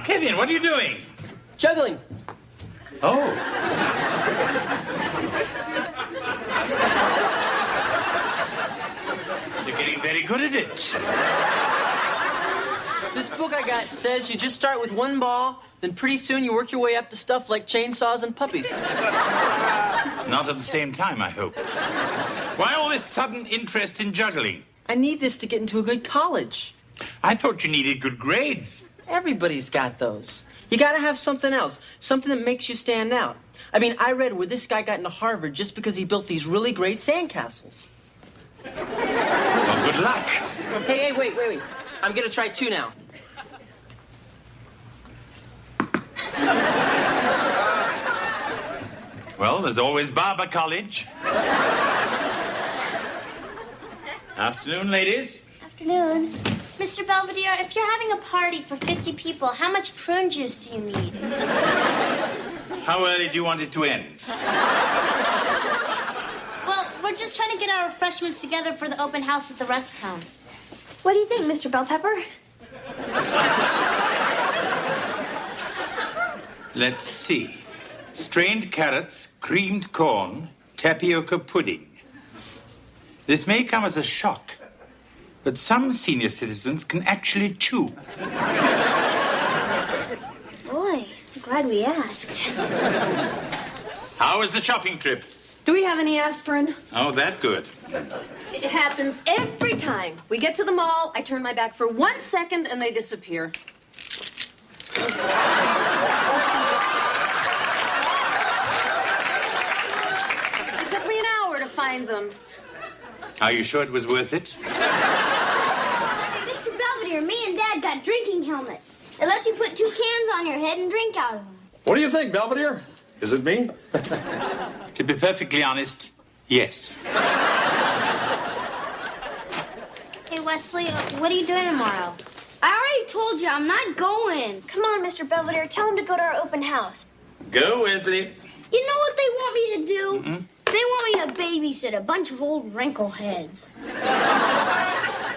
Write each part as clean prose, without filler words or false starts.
Kevin, what are you doing? Juggling. Oh. You're getting very good at it. This book I got says you just start with one ball, then pretty soon you work your way up to stuff like chainsaws and puppies. Not at the same time, I hope. Why all this sudden interest in juggling? I need this to get into a good college. I thought you needed good grades. Everybody's got those. You gotta have something else, something that makes you stand out. I mean, I read where this guy got into Harvard just because he built these really great sandcastles. Well, good luck. Hey, wait. I'm gonna try 2 now. Well, there's always Barber College. Afternoon, ladies. Afternoon. Mr. Belvedere, if you're having a party for 50 people, how much prune juice do you need? How early do you want it to end? Well, we're just trying to get our refreshments together for the open house at the rest town. What do you think, Mr. Bell Pepper? Let's see. Strained carrots, creamed corn, tapioca pudding. This may come as a shock, but some senior citizens can actually chew. Boy, I'm glad we asked. How was the shopping trip? Do we have any aspirin? Oh, that good. It happens every time. We get to the mall, I turn my back for 1 second, and they disappear. It took me an hour to find them. Are you sure it was worth it? Mr. Belvedere, me and Dad got drinking helmets. It lets you put 2 cans on your head and drink out of them. What do you think, Belvedere? Is it me? To be perfectly honest, yes. Hey, Wesley, what are you doing tomorrow? I already told you, I'm not going. Come on, Mr. Belvedere, tell him to go to our open house. Go, Wesley. You know what they want me to do? Mm-mm. They want me to babysit a bunch of old wrinkleheads.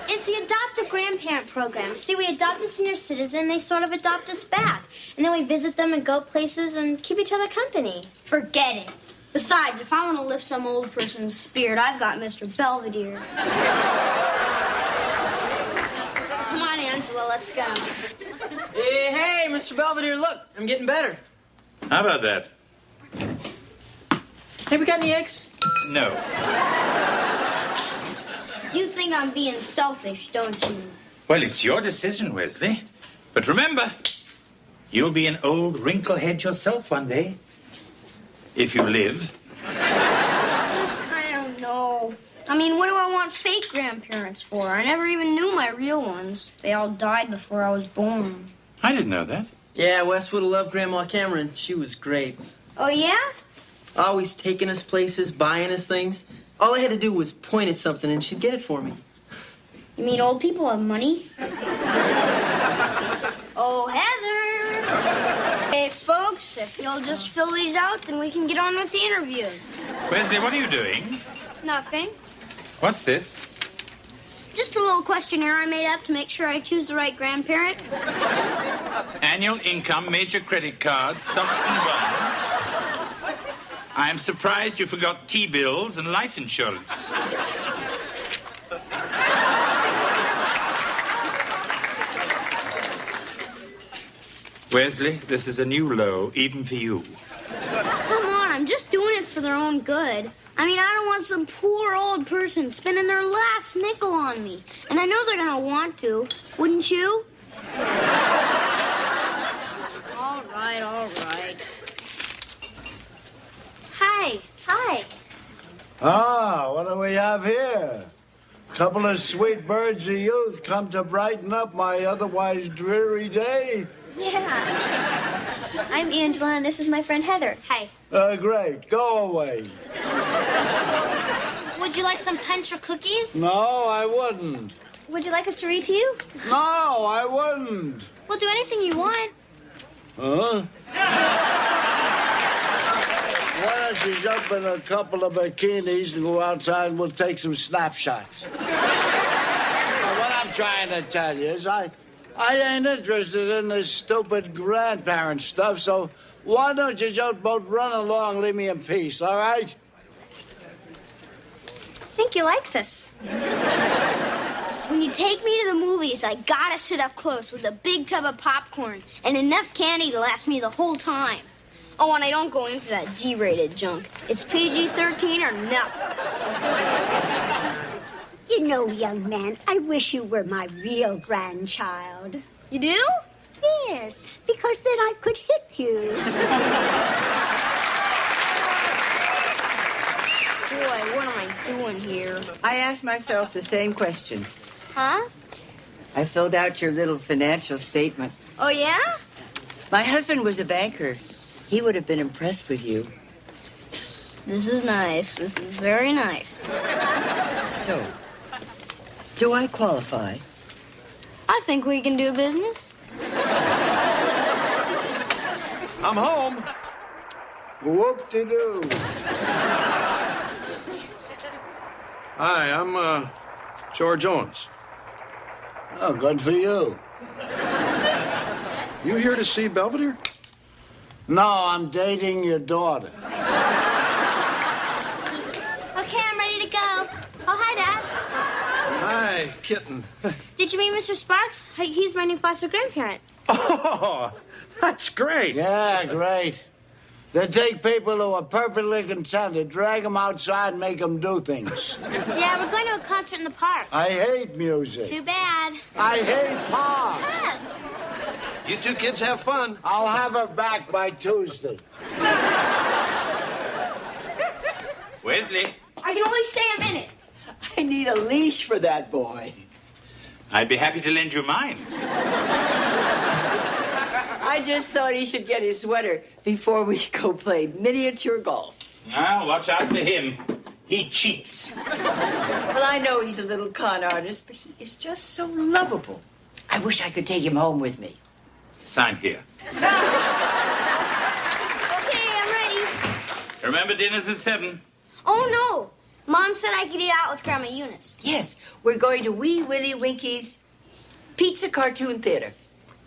It's the Adopt a Grandparent program. See, we adopt a senior citizen, they sort of adopt us back. And then we visit them and go places and keep each other company. Forget it. Besides, if I want to lift some old person's spirit, I've got Mr. Belvedere. Come on, Angela, let's go. Hey, Mr. Belvedere, look, I'm getting better. How about that? Hey, we got any eggs? No. You think I'm being selfish, don't you? Well, it's your decision, Wesley. But remember, you'll be an old wrinklehead yourself one day. If you live. I don't know. I mean, what do I want fake grandparents for? I never even knew my real ones. They all died before I was born. I didn't know that. Yeah, Wes would have loved Grandma Cameron. She was great. Oh, yeah? Always taking us places, buying us things. All I had to do was point at something and she'd get it for me. You mean old people have money? Oh, Heather! Hey, folks, if you'll just fill these out, then we can get on with the interviews. Wesley, what are you doing? Nothing. What's this? Just a little questionnaire I made up to make sure I choose the right grandparent. Annual income, major credit cards, stocks and bonds. I am surprised you forgot T-bills and life insurance. Wesley, this is a new low, even for you. Come on, I'm just doing it for their own good. I mean, I don't want some poor old person spending their last nickel on me. And I know they're gonna want to. Wouldn't you? All right, all right. Hi. Hi. Ah, what do we have here? Couple of sweet birds of youth come to brighten up my otherwise dreary day. Yeah. I'm Angela, and this is my friend Heather. Hi. Great. Go away. Would you like some punch or cookies? No, I wouldn't. Would you like us to read to you? No, I wouldn't. We'll do anything you want. Huh? Why don't you jump in a couple of bikinis and go outside and we'll take some snapshots? Now, what I'm trying to tell you is I I ain't interested in this stupid grandparent stuff, so why don't you just both run along, leave me in peace, all right? I think he likes us. When you take me to the movies, I gotta sit up close with a big tub of popcorn and enough candy to last me the whole time. Oh, and I don't go in for that G-rated junk. It's PG-13 or nothing. You know, young man, I wish you were my real grandchild. You do? Yes, because then I could hit you. Boy, what am I doing here? I asked myself the same question. Huh? I filled out your little financial statement. Oh, yeah? My husband was a banker. He would have been impressed with you. This is nice. This is very nice. So, do I qualify? I think we can do business. I'm home. Whoop-de-doo. Hi, I'm George Owens. Oh, good for you. You here to see Belvedere? No, I'm dating your daughter. Okay, I'm ready to go. Oh, hi, Dad. Hi, kitten. Did you meet Mr. Sparks? He's my new foster grandparent. Oh, that's great. Yeah, great. They take people who are perfectly contented, drag them outside, and make them do things. Yeah, we're going to a concert in the park. I hate music. Too bad. I hate pop. You two kids have fun. I'll have her back by Tuesday. Wesley, I can only stay a minute. I need a leash for that boy. I'd be happy to lend you mine. I just thought he should get his sweater before we go play miniature golf. Now, watch out for him. He cheats. Well, I know he's a little con artist, but he is just so lovable. I wish I could take him home with me. Sign here. Okay, I'm ready. Remember, dinner's at 7. Oh, no. Mom said I could eat out with Grandma Eunice. Yes, we're going to Wee Willie Winky's Pizza Cartoon Theater.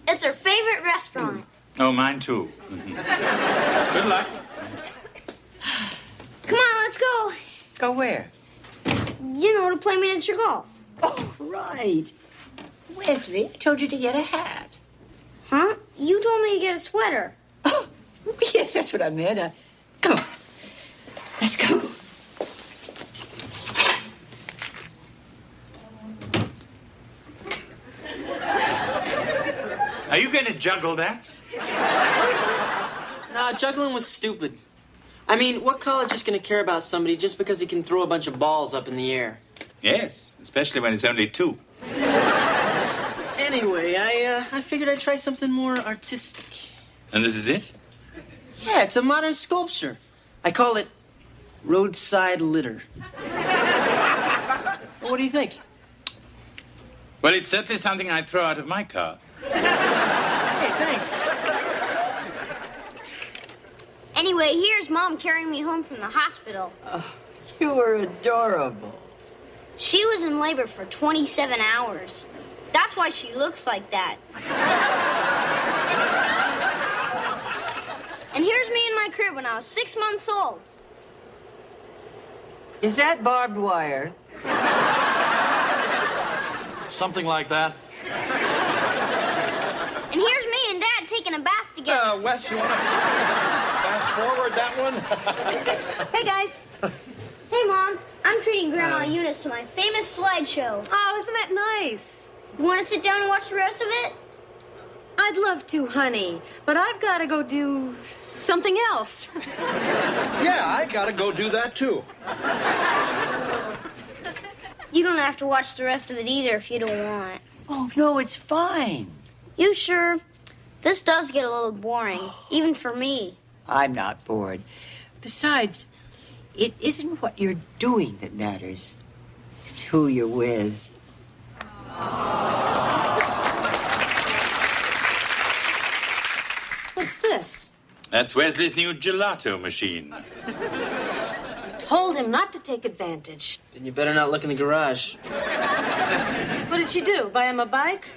It's her favorite restaurant. Oh, mine too. Good luck. Come on, let's go. Go where? You know, to play miniature golf. Oh, right. Wesley, I told you to get a hat. Huh? You told me to get a sweater. Oh, yes, that's what I meant. Come on. Let's go. Are you going to juggle that? Nah, juggling was stupid. I mean, what college is going to care about somebody just because he can throw a bunch of balls up in the air? Yes, especially when it's only 2. Anyway, I figured I'd try something more artistic. And this is it? Yeah, it's a modern sculpture. I call it roadside litter. What do you think? Well, it's certainly something I'd throw out of my car. Hey, thanks. Anyway, here's Mom carrying me home from the hospital. Oh, you were adorable. She was in labor for 27 hours. That's why she looks like that. And here's me in my crib when I was 6 months old. Is that barbed wire? Something like that. And here's me and Dad taking a bath together. Wes, you want to fast forward that one? Hey, guys. Hey, Mom. I'm treating Grandma Eunice to my famous slideshow. Oh, isn't that nice? You want to sit down and watch the rest of it? I'd love to, honey, but I've got to go do something else. Yeah, I gotta go do that too. You don't have to watch the rest of it either if you don't want. Oh, no, it's fine. You sure? This does get a little boring, even for me. I'm not bored. Besides, it isn't what you're doing that matters. It's who you're with. What's this? That's Wesley's new gelato machine. Told him not to take advantage. Then you better not look in the garage. What did she do? Buy him a bike?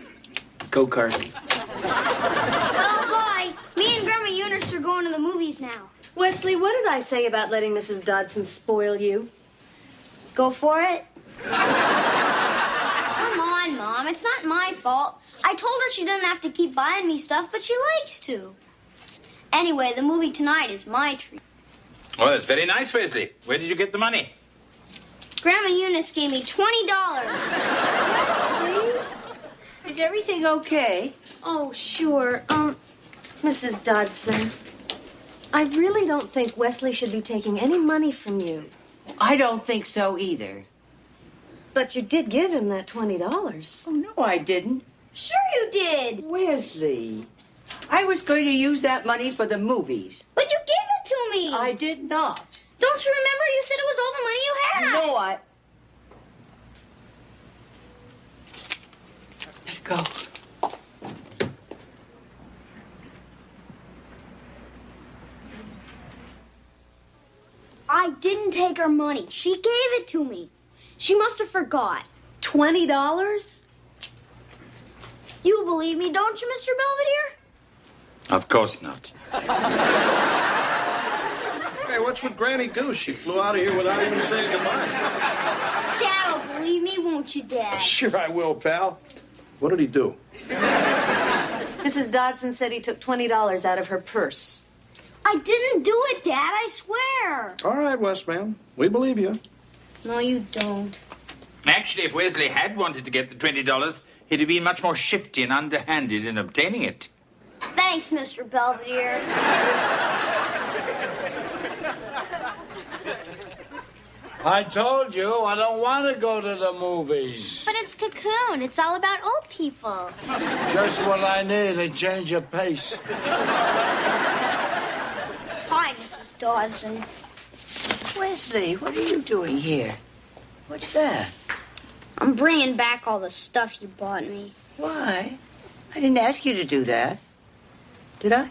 Go-kart. Well, bye. Me and Grandma Eunice are going to the movies now. Wesley, what did I say about letting Mrs. Dodson spoil you? Go for it. Come on, Mom. It's not my fault. I told her she doesn't have to keep buying me stuff, but she likes to. Anyway, the movie tonight is my treat. Oh, that's very nice, Wesley. Where did you get the money? Grandma Eunice gave me $20. Wesley, is everything okay? Oh, sure. Mrs. Dodson, I really don't think Wesley should be taking any money from you. I don't think so either. But you did give him that $20. Oh, no, I didn't. Sure you did. Wesley, I was going to use that money for the movies. But you gave it to me. I did not. Don't you remember? You said it was all the money you had. No, Let it go. I didn't take her money. She gave it to me. She must have forgot. $20? You believe me, don't you, Mr. Belvedere? Of course not. Hey, what's with Granny Goose? She flew out of here without even saying goodbye. Dad'll believe me, won't you, Dad? Sure I will, pal. What did he do? Mrs. Dodson said he took $20 out of her purse. I didn't do it, Dad, I swear. All right, Westman. We believe you. No, you don't. Actually, if Wesley had wanted to get the $20, he'd have been much more shifty and underhanded in obtaining it. Thanks, Mr. Belvedere. I told you I don't want to go to the movies. But it's Cocoon. It's all about old people. Just what I need, a change of pace. Hi, Mrs. Dodson. Wesley, what are you doing here? What's that? I'm bringing back all the stuff you bought me. Why? I didn't ask you to do that. Did I?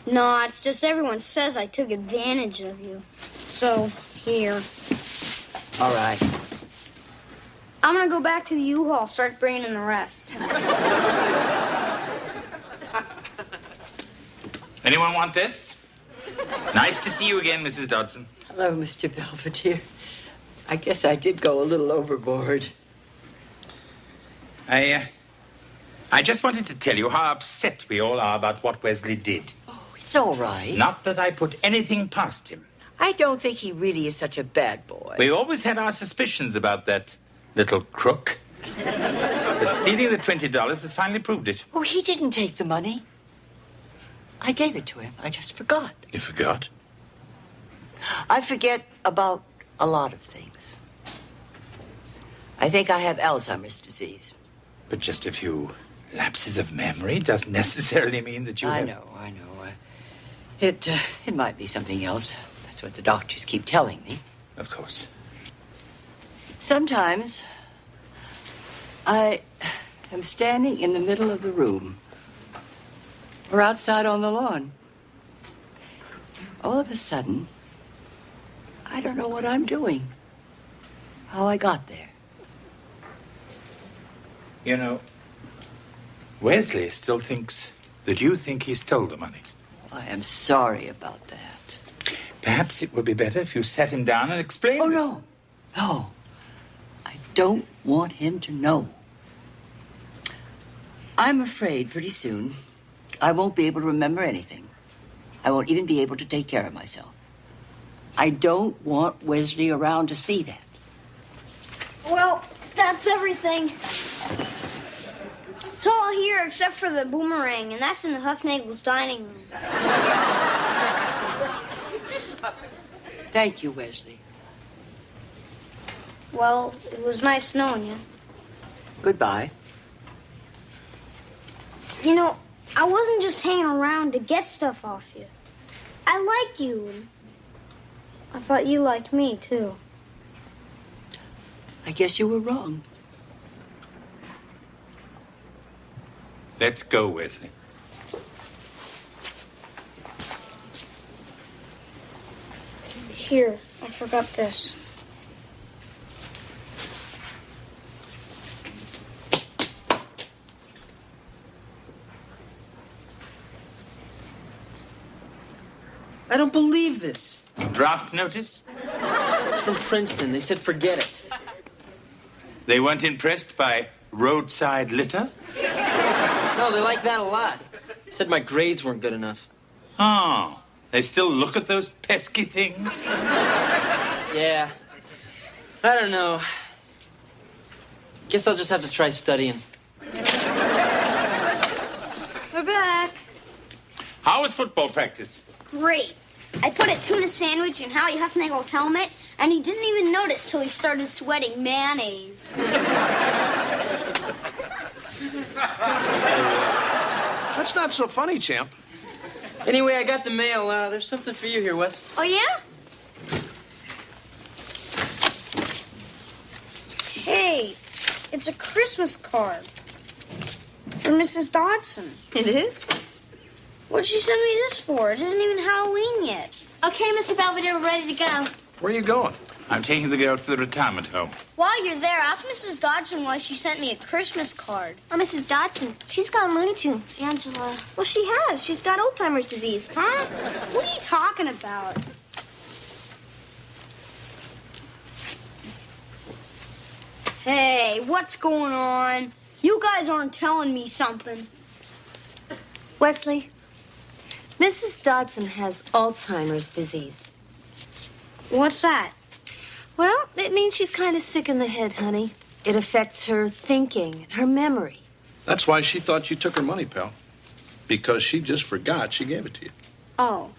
No, it's just everyone says I took advantage of you. So, here. All right. I'm gonna go back to the U-Haul, start bringing in the rest. Anyone want this? Nice to see you again, Mrs. Dodson. Hello, Mr. Belvedere. I guess I did go a little overboard. I just wanted to tell you how upset we all are about what Wesley did. Oh, it's all right. Not that I put anything past him. I don't think he really is such a bad boy. We always had our suspicions about that little crook. But stealing the $20 has finally proved it. Oh, he didn't take the money. I gave it to him. I just forgot. You forgot? I forget about a lot of things. I think I have Alzheimer's disease. But just a few lapses of memory doesn't necessarily mean that you I have... know. It might be something else. That's what the doctors keep telling me. Of course. Sometimes I am standing in the middle of the room or outside on the lawn. All of a sudden, I don't know what I'm doing, how I got there. You know, Wesley still thinks that you think he stole the money. I am sorry about that. Perhaps it would be better if you sat him down and explained Oh, this. no. I don't want him to know. I'm afraid pretty soon I won't be able to remember anything. I won't even be able to take care of myself. I don't want Wesley around to see that. Well, that's everything. It's all here except for the boomerang, and that's in the Huffnagel's dining room. Thank you, Wesley. Well, it was nice knowing you. Goodbye. You know, I wasn't just hanging around to get stuff off you. I like you. And I thought you liked me, too. I guess you were wrong. Let's go, Wesley. Here, I forgot this. I don't believe this. Draft notice? It's from Princeton. They said forget it. They weren't impressed by roadside litter? No, they like that a lot. They said my grades weren't good enough. Oh, they still look at those pesky things? Yeah. I don't know. Guess I'll just have to try studying. We're back. How was football practice? Great. I put a tuna sandwich in Howie Huffnagel's helmet, and he didn't even notice till he started sweating mayonnaise. That's not so funny, champ. Anyway, I got the mail. There's something for you here, Wes. Oh, yeah? Hey, it's a Christmas card for Mrs. Dodson. It is? What'd she send me this for? It isn't even Halloween yet. Okay, Mr. Belvedere, we're ready to go. Where are you going? I'm taking the girls to the retirement home. While you're there, ask Mrs. Dodson why she sent me a Christmas card. Oh, Mrs. Dodson. She's got Looney Tunes. Angela. Well, she has. She's got Alzheimer's disease. Huh? What are you talking about? Hey, what's going on? You guys aren't telling me something. Wesley, Mrs. Dodson has Alzheimer's disease. What's that? Well, it means she's kind of sick in the head, honey. It affects her thinking, her memory. That's why she thought you took her money, pal. Because she just forgot she gave it to you. Oh.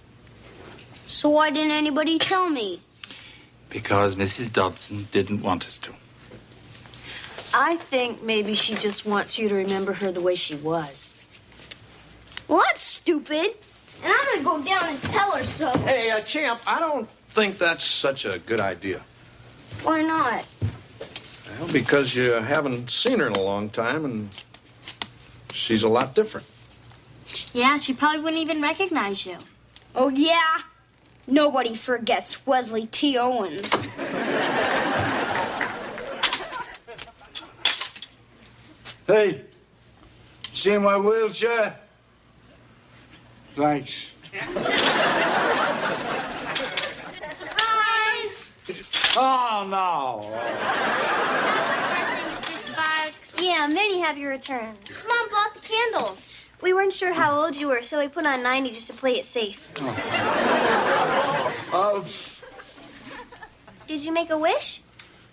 So why didn't anybody tell me? Because Mrs. Dodson didn't want us to. I think maybe she just wants you to remember her the way she was. Well, that's stupid. And I'm gonna go down and tell her so. Hey, champ, I don't think that's such a good idea. Why not? Well, because you haven't seen her in a long time, and she's a lot different. Yeah, she probably wouldn't even recognize you. Oh, yeah? Nobody forgets Wesley T. Owens. Hey, see my wheelchair? Thanks. Surprise! Oh, no. Yeah, many happy returns. Come on, blow out the candles. We weren't sure how old you were, so we put on 90 just to play it safe. Oh, Did you make a wish?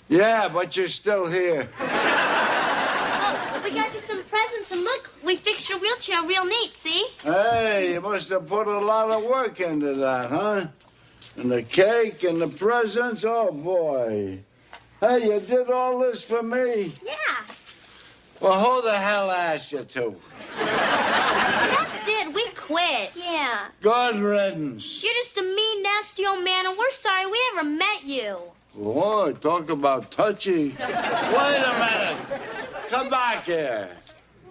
yeah, but you're still here. Oh, we got you some presents, and look, we fixed your wheelchair real neat, see? Hey, you must have put a lot of work into that, huh? And the cake and the presents, oh, boy. Hey, you did all this for me? Yeah. Well, who the hell asked you to? That's it, we quit. Yeah. Good riddance. You're just a mean, nasty old man, and we're sorry we ever met you. Boy, talk about touchy. Wait a minute. Come back here.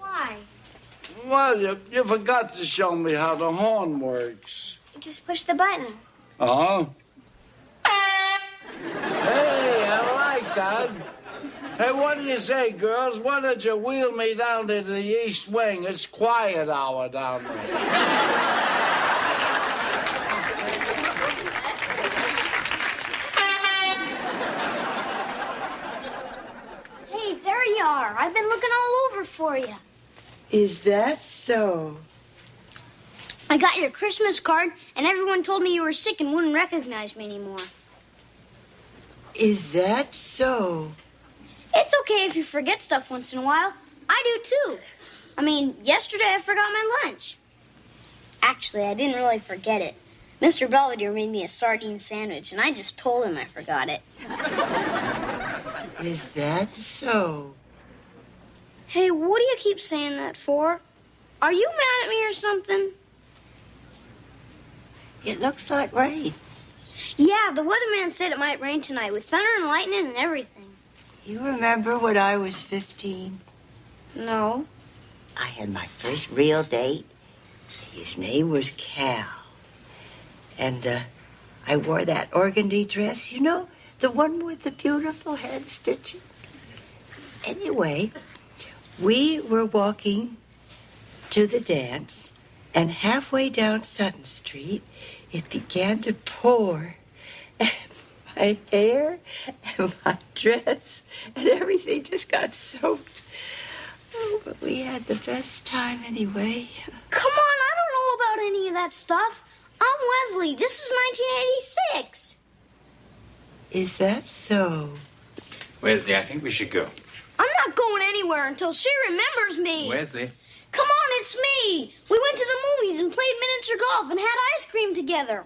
Why? Well, you forgot to show me how the horn works. Just push the button. Uh-huh. Hey, I like that. Hey, what do you say, girls? Why don't you wheel me down to the East Wing? It's quiet hour down there. Hey, there you are. I've been looking all over for you. Is that so? I got your Christmas card, and everyone told me you were sick and wouldn't recognize me anymore. Is that so? It's okay if you forget stuff once in a while. I do, too. I mean, yesterday I forgot my lunch. Actually, I didn't really forget it. Mr. Belvedere made me a sardine sandwich, and I just told him I forgot it. Is that so? Hey, what do you keep saying that for? Are you mad at me or something? It looks like rain. Yeah, the weatherman said it might rain tonight with thunder and lightning and everything. You remember when I was 15? No. I had my first real date. His name was Cal. And I wore that organdy dress, you know, the one with the beautiful hand stitching. Anyway, we were walking to the dance, and halfway down Sutton Street, it began to pour. And my hair and my dress and everything just got soaked. Oh, but we had the best time anyway. Come on, I don't know about any of that stuff. I'm Wesley. This is 1986. Is that so? Wesley, I think we should go. I'm not going anywhere until she remembers me. Wesley. Come on, it's me. We went to the movies and played miniature golf and had ice cream together.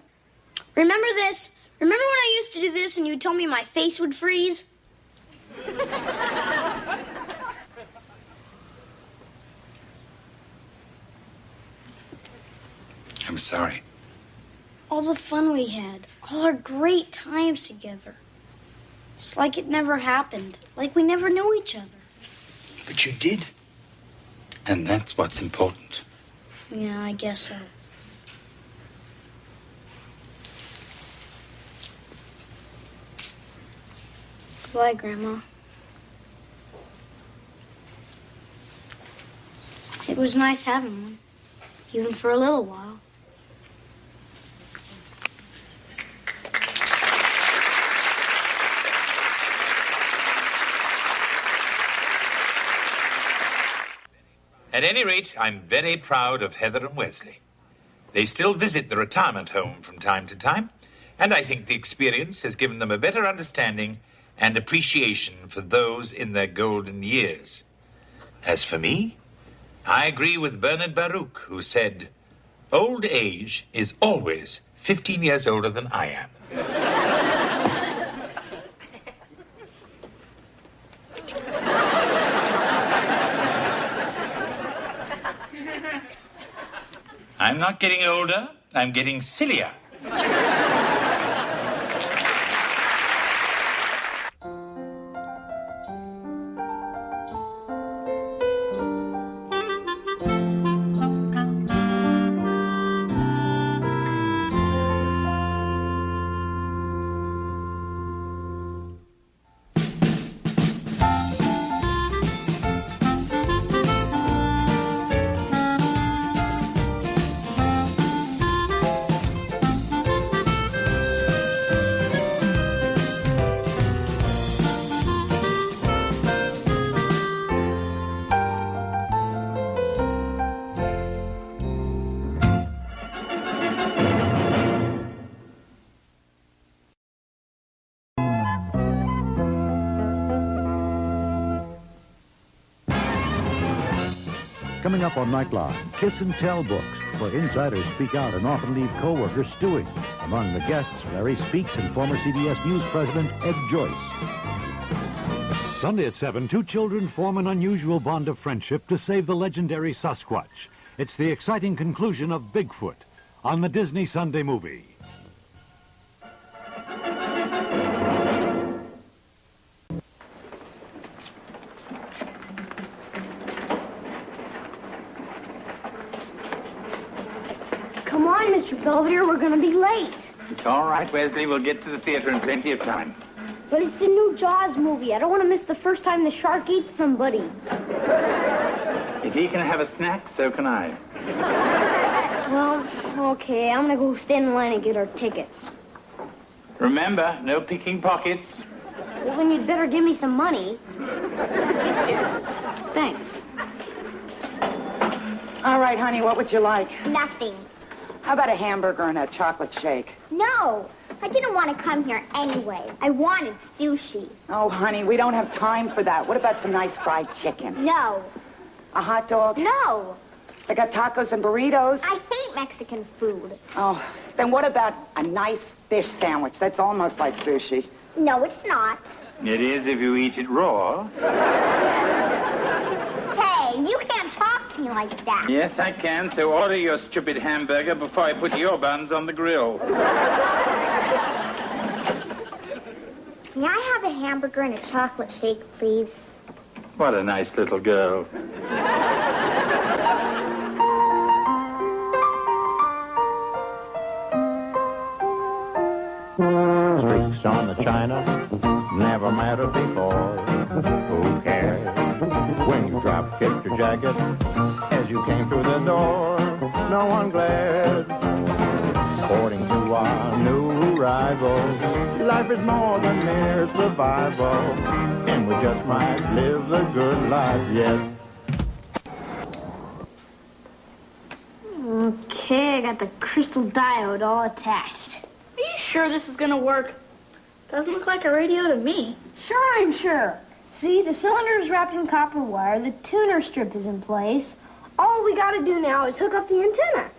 Remember this? Remember when I used to do this and you'd tell me my face would freeze? I'm sorry. All the fun we had, all our great times together. It's like it never happened, like we never knew each other. But you did. And that's what's important. Yeah, I guess so. Goodbye, Grandma. It was nice having one, even for a little while. At any rate, I'm very proud of Heather and Wesley. They still visit the retirement home from time to time, and I think the experience has given them a better understanding and appreciation for those in their golden years. As for me, I agree with Bernard Baruch, who said, "Old age is always 15 years older than I am." I'm not getting older, I'm getting sillier. Coming up on Nightline, Kiss and Tell books, where insiders speak out and often leave co-workers stewing. Among the guests, Larry Speaks and former CBS News president Ed Joyce. Sunday at 7, two children form an unusual bond of friendship to save the legendary Sasquatch. It's the exciting conclusion of Bigfoot on the Disney Sunday Movie. Come on, Mr. Belvedere, we're gonna be late. It's all right, Wesley. We'll get to the theater in plenty of time. But it's the new Jaws movie. I don't want to miss the first time the shark eats somebody. If he can have a snack, so can I. Well, okay, I'm gonna go stand in line and get our tickets. Remember, no picking pockets. Well, then you'd better give me some money. Thanks. All right, honey, what would you like? Nothing. How about a hamburger and a chocolate shake? No, I didn't want to come here anyway. I wanted sushi. Oh, honey, we don't have time for that. What about some nice fried chicken? No. A hot dog? No. They got tacos and burritos? I hate Mexican food. Oh, then what about a nice fish sandwich? That's almost like sushi. No, it's not. It is if you eat it raw. Hey, you can't talk to me like that. Yes, I can. So order your stupid hamburger before I put your buns on the grill. May I have a hamburger and a chocolate shake, please? What a nice little girl. Streaks on the china never mattered before. Who cares when you drop kicked your jacket as you came through the door? No one glared. According to to our new arrivals. Life is more than mere survival, and we just might live the good life yet. Okay, I got the crystal diode all attached. Are you sure this is gonna work? Doesn't look like a radio to me. Sure, I'm sure. See, the cylinder is wrapped in copper wire, the tuner strip is in place. All we gotta do now is hook up the antenna.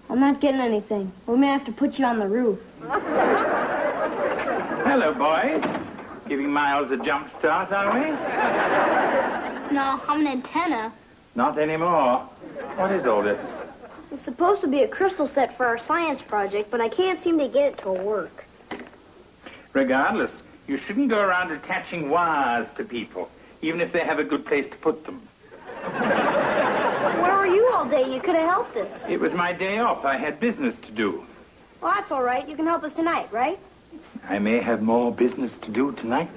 I'm not getting anything. We may have to put you on the roof. Hello, boys. Giving Miles a jump start, are we? No, I'm an antenna. Not anymore. What is all this? It's supposed to be a crystal set for our science project, but I can't seem to get it to work. Regardless, you shouldn't go around attaching wires to people, even if they have a good place to put them. Where were you all day? You could have helped us. It was my day off. I had business to do. Well, that's all right. You can help us tonight, right? I may have more business to do tonight.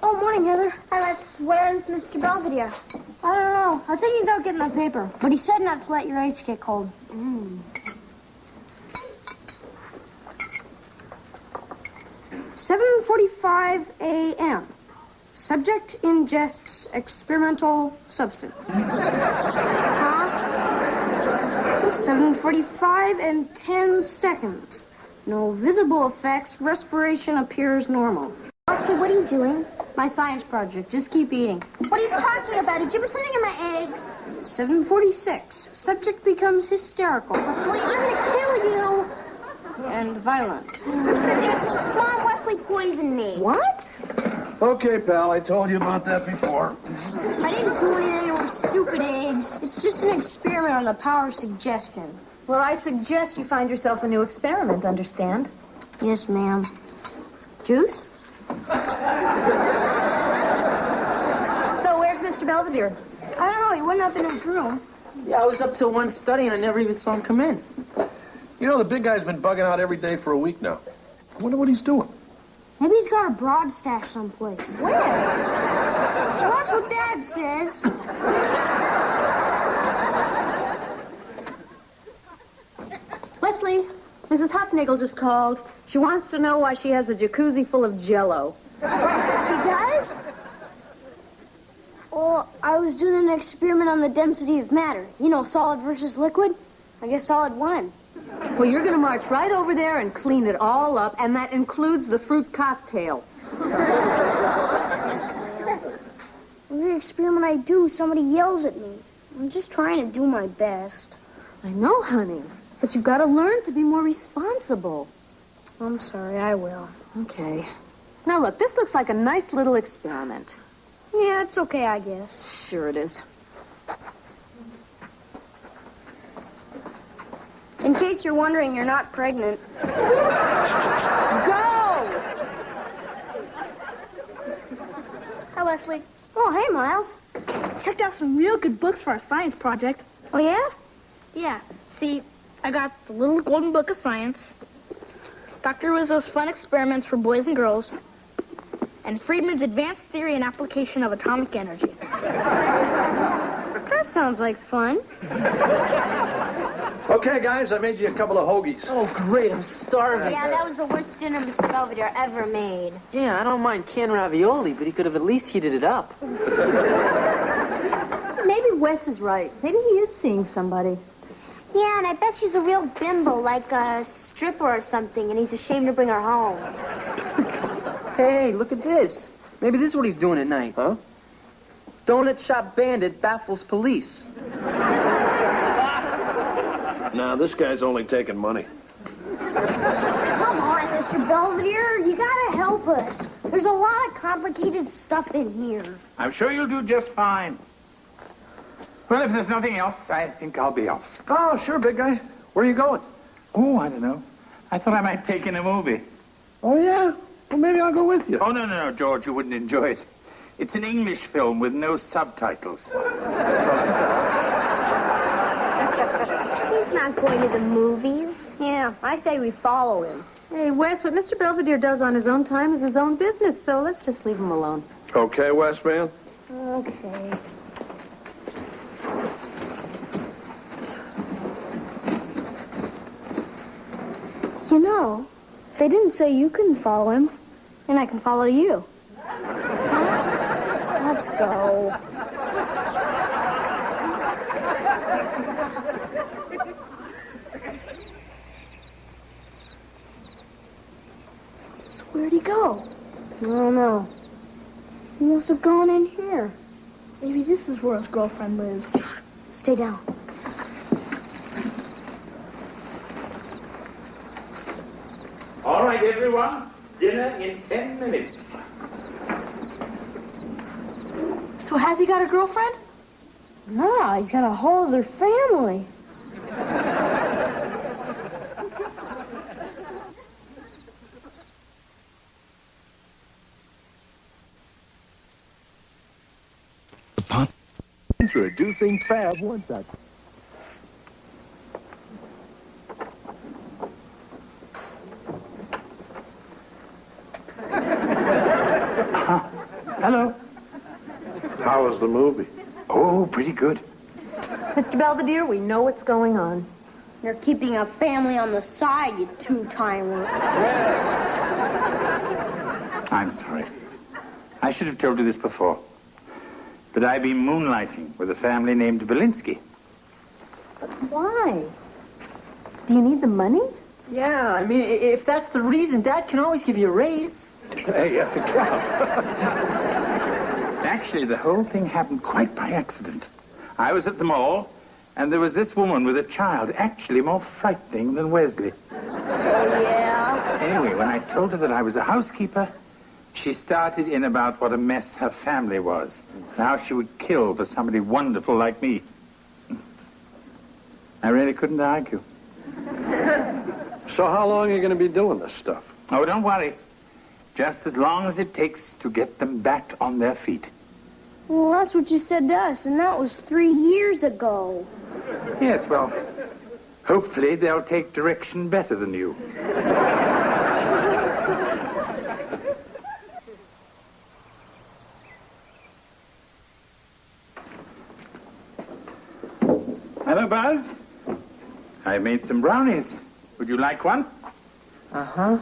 Oh, morning, Heather. Hi, Les. Where's Mr. Belvedere? I don't know. I think he's out getting the paper, but he said not to let your eggs get cold. 7:45 a.m. Subject ingests experimental substance. Huh? 7:45 and 10 seconds. No visible effects. Respiration appears normal. Arthur, what are you doing? My science project. Just keep eating. What are you talking about? Did you put something in my eggs? 7:46. Subject becomes hysterical. Wesley, I'm going to kill you. And violent. Mom, Wesley poisoned me. What? Okay, pal, I told you about that before. I didn't do anything with stupid eggs. It's just an experiment on the power of suggestion. Well, I suggest you find yourself a new experiment, understand? Yes, ma'am. Juice? So where's Mr. Belvedere? I don't know. He went up in his room. Yeah, I was up till 1 studying. I never even saw him come in. You know, the big guy's been bugging out every day for a week now. I wonder what he's doing. Maybe he's got a broad stash someplace. Where? Well, that's what Dad says. Wesley, Mrs. Hopnagel just called. She wants to know why she has a jacuzzi full of Jell-O. She does? Well, I was doing an experiment on the density of matter. You know, solid versus liquid. I guess solid won. Well, you're going to march right over there and clean it all up, and that includes the fruit cocktail. Every experiment I do, somebody yells at me. I'm just trying to do my best. I know, honey, but you've got to learn to be more responsible. I'm sorry, I will. Okay. Now, look, this looks like a nice little experiment. Yeah, it's okay, I guess. Sure it is. In case you're wondering, you're not pregnant. Go! Hi, Wesley. Oh, hey, Miles. Checked out some real good books for our science project. Oh, yeah? Yeah. See, I got the Little Golden Book of Science, Dr. Rizzo's Fun Experiments for Boys and Girls, and Friedman's Advanced Theory and Application of Atomic Energy. That sounds like fun. Okay, guys, I made you a couple of hoagies. Oh, great. I'm starving. Yeah, that was the worst dinner Mr. Belvedere ever made. Yeah, I don't mind canned ravioli, but he could have at least heated it up. Maybe Wes is right. Maybe he is seeing somebody. Yeah, and I bet she's a real bimbo, like a stripper or something, and he's ashamed to bring her home. Hey, look at this. Maybe this is what he's doing at night. Huh? Donut shop bandit baffles police. Now, this guy's only taking money. Come on, Mr. Belvedere, you gotta help us. There's a lot of complicated stuff in here. I'm sure you'll do just fine. Well, if there's nothing else, I think I'll be off. Oh, sure, big guy. Where are you going? Oh, I don't know. I thought I might take in a movie. Oh, yeah? Well, maybe I'll go with you. Oh, no, George, you wouldn't enjoy it. It's an English film with no subtitles. He's not going to the movies. Yeah, I say we follow him. Hey, Wes, what Mr. Belvedere does on his own time is his own business, so let's just leave him alone. Okay, West man? Okay. You know, they didn't say you couldn't follow him, and I can follow you. Huh? Let's go. So where'd he go? I don't know. He must have gone in here. Maybe this is where his girlfriend lives. Stay down. All right, everyone. Dinner in 10 minutes. So has he got a girlfriend? No, he's got a whole other family. Introducing Fab 1. Hello. How was the movie? Oh, pretty good. Mr. Belvedere, we know what's going on. You're keeping a family on the side, you two-timer. I'm sorry. I should have told you this before. But I've been moonlighting with a family named Belinsky. Why? Do you need the money? Yeah, I mean, if that's the reason, Dad can always give you a raise. Hey, Actually, the whole thing happened quite by accident. I was at the mall, and there was this woman with a child, actually more frightening than Wesley. Oh, yeah? Anyway, when I told her that I was a housekeeper, she started in about what a mess her family was, and how she would kill for somebody wonderful like me. I really couldn't argue. So how long are you going to be doing this stuff? Oh, don't worry. Just as long as it takes to get them back on their feet. Well, that's what you said to us, and that was 3 years ago. Yes, well, hopefully they'll take direction better than you. Hello, Buzz. I made some brownies. Would you like one? Uh-huh.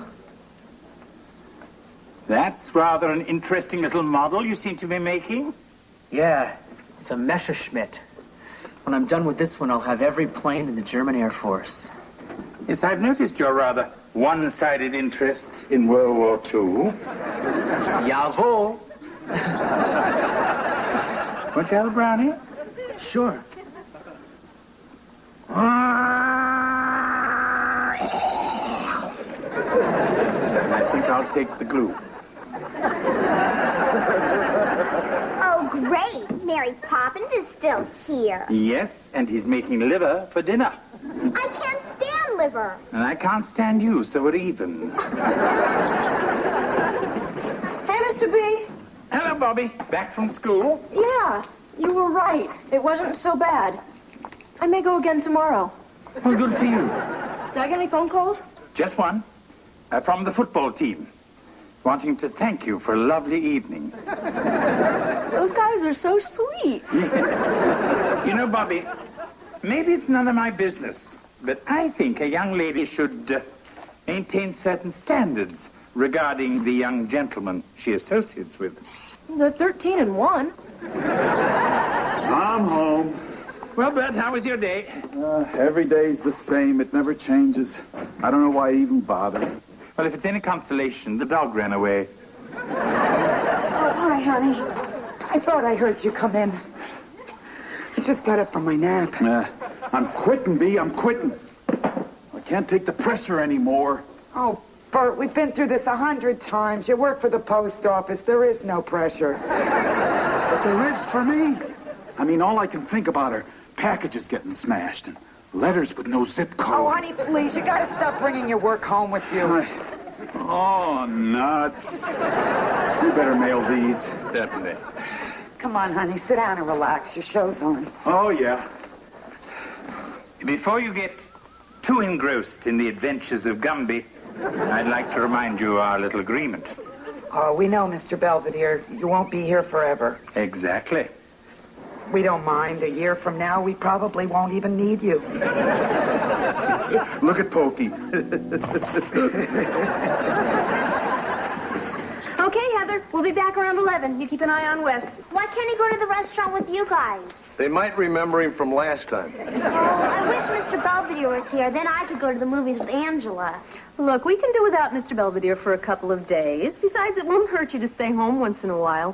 That's rather an interesting little model you seem to be making. Yeah, it's a Messerschmitt. When I'm done with this one, I'll have every plane in the German Air Force. Yes, I've noticed your rather one-sided interest in World War II. Jawohl. Want you have a brownie? Sure. I think I'll take the glue. Oh, great. Mary Poppins is still here. Yes, and he's making liver for dinner. I can't stand liver. And I can't stand you, so we're even. Hey, Mr. B. Hello, Bobby. Back from school? Yeah, you were right. It wasn't so bad. I may go again tomorrow. Well, good for you. Did I get any phone calls? Just one. From the football team. Wanting to thank you for a lovely evening. Those guys are so sweet. You know, Bobby, maybe it's none of my business, but I think a young lady should maintain certain standards regarding the young gentleman she associates with. They're 13 and 1. I'm home. Well, Bert, how was your day? Every day's the same. It never changes. I don't know why I even bother. Well, if it's any consolation, the dog ran away. Oh, hi, honey. I thought I heard you come in. I just got up from my nap. I'm quitting, B. I'm quitting. I can't take the pressure anymore. Oh, Bert, we've been through this 100 times. You work for the post office. There is no pressure. But there is for me. I mean, all I can think about are packages getting smashed and letters with no zip code. Oh, honey, please, you gotta stop bringing your work home with you. Oh, nuts. You better mail these. Certainly. Come on, honey, sit down and relax. Your show's on. Oh, yeah. Before you get too engrossed in the adventures of Gumby, I'd like to remind you of our little agreement. Oh, we know, Mr. Belvedere. You won't be here forever. Exactly. We don't mind. A year from now, we probably won't even need you. Look at Pokey. Okay, Heather, we'll be back around 11. You keep an eye on Wes. Why can't he go to the restaurant with you guys? They might remember him from last time. Oh, I wish Mr. Belvedere was here. Then I could go to the movies with Angela. Look, we can do without Mr. Belvedere for a couple of days. Besides, it won't hurt you to stay home once in a while.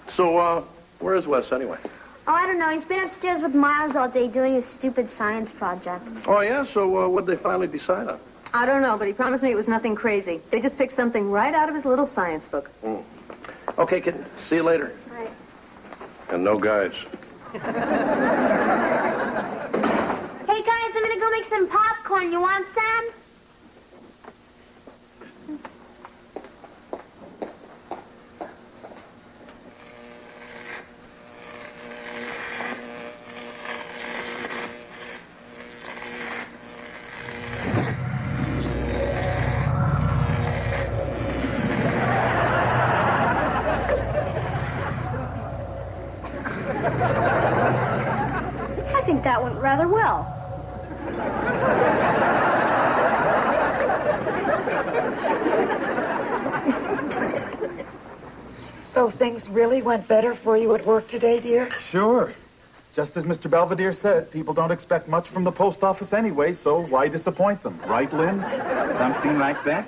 So, where is Wes anyway? Oh, I don't know. He's been upstairs with Miles all day doing his stupid science project. Oh, yeah? So, what'd they finally decide on? I don't know, but he promised me it was nothing crazy. They just picked something right out of his little science book. Mm. Okay, kid. See you later. All right. And no guys. Hey, guys, I'm going to go make some popcorn. You want some? I think that went rather well. So things really went better for you at work today, dear? Sure. Just as Mr. Belvedere said, people don't expect much from the post office anyway, so why disappoint them? Right, Lynn? Something like that?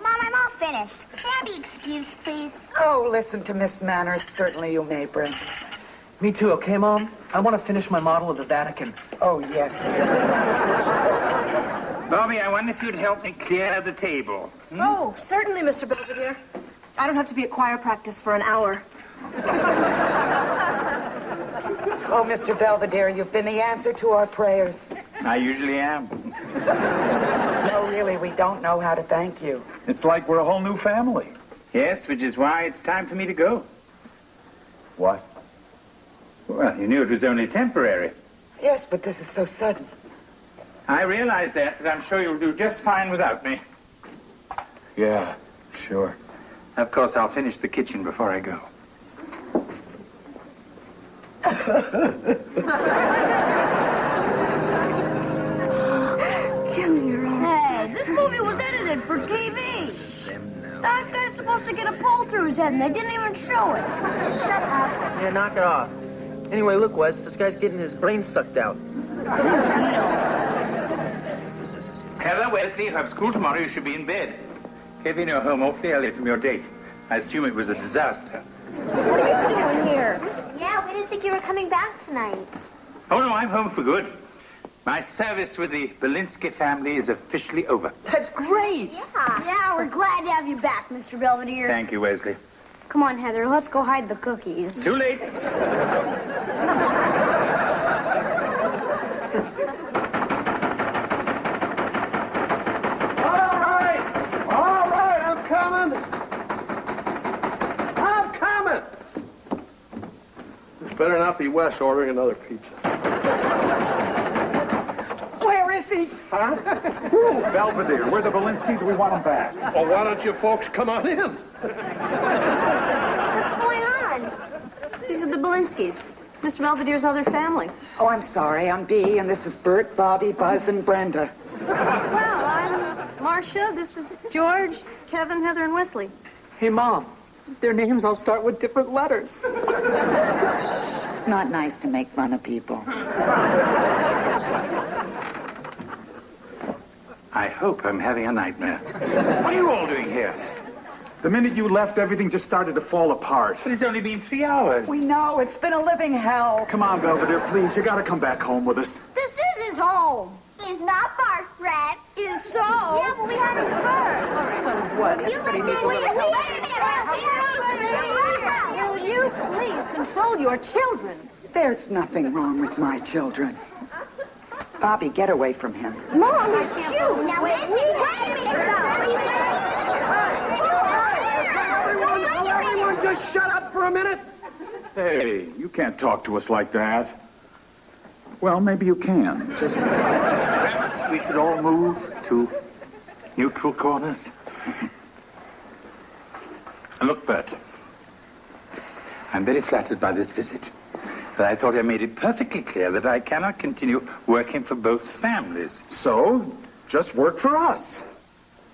Mom, I'm all finished. Can I be excused, please? Oh, listen to Miss Manners. Certainly you may, Brent. Me too, okay, Mom? I want to finish my model of the Vatican. Oh, yes, dear. Bobby, I wonder if you'd help me clear the table. Oh, certainly, Mr. Belvedere. I don't have to be at choir practice for an hour. Oh, Mr. Belvedere, you've been the answer to our prayers. I usually am. No, really, we don't know how to thank you. It's like we're a whole new family. Yes, which is why it's time for me to go. What? Well, you knew it was only temporary. Yes, but this is so sudden. I realize that, but I'm sure you'll do just fine without me. Yeah, sure. Of course, I'll finish the kitchen before I go. Hey, this movie was edited for TV. That guy's supposed to get a pole through his head, and they didn't even show it. Just shut up. Yeah, knock it off. Anyway, look, Wes, this guy's getting his brain sucked out. Heather, Wesley, you have school tomorrow. You should be in bed. Kevin, you're home awfully early from your date. I assume it was a disaster. What are you doing here? Yeah, we didn't think you were coming back tonight. Oh, no, I'm home for good. My service with the Belinsky family is officially over. That's great. Yeah, we're glad to have you back, Mr. Belvedere. Thank you, Wesley. Come on, Heather, let's go hide the cookies. Too late. All right, I'm coming. It's better not be Wes ordering another pizza. Where is he? Huh? Belvedere, we're the Belinskys. We want them back. Well, why don't you folks come on in? What's going on? These are the Belinskys. Mr. Belvedere's other family. Oh, I'm sorry. I'm Bea, and this is Bert, Bobby, Buzz, and Brenda. Well, I'm Marcia. This is George, Kevin, Heather, and Wesley. Hey, Mom, their names all start with different letters. It's not nice to make fun of people. I hope I'm having a nightmare. What are you all doing here? The minute you left, everything just started to fall apart. But it's only been 3 hours. We know. It's been a living hell. Come on, Belvedere, please. You gotta come back home with us. This is his home. He's not far, Fred. Is so? Yeah, but we had him first. So what? You Everybody needs a little help. Will you please control your children? There's nothing wrong with my children. Bobby, get away from him. Mom, it's cute. Now, wait a minute. Everyone just shut up for a minute. Hey, you can't talk to us like that. Well, maybe you can. Perhaps we should all move to neutral corners. And look, Bert, I'm very flattered by this visit, but I thought I made it perfectly clear that I cannot continue working for both families. So, just work for us.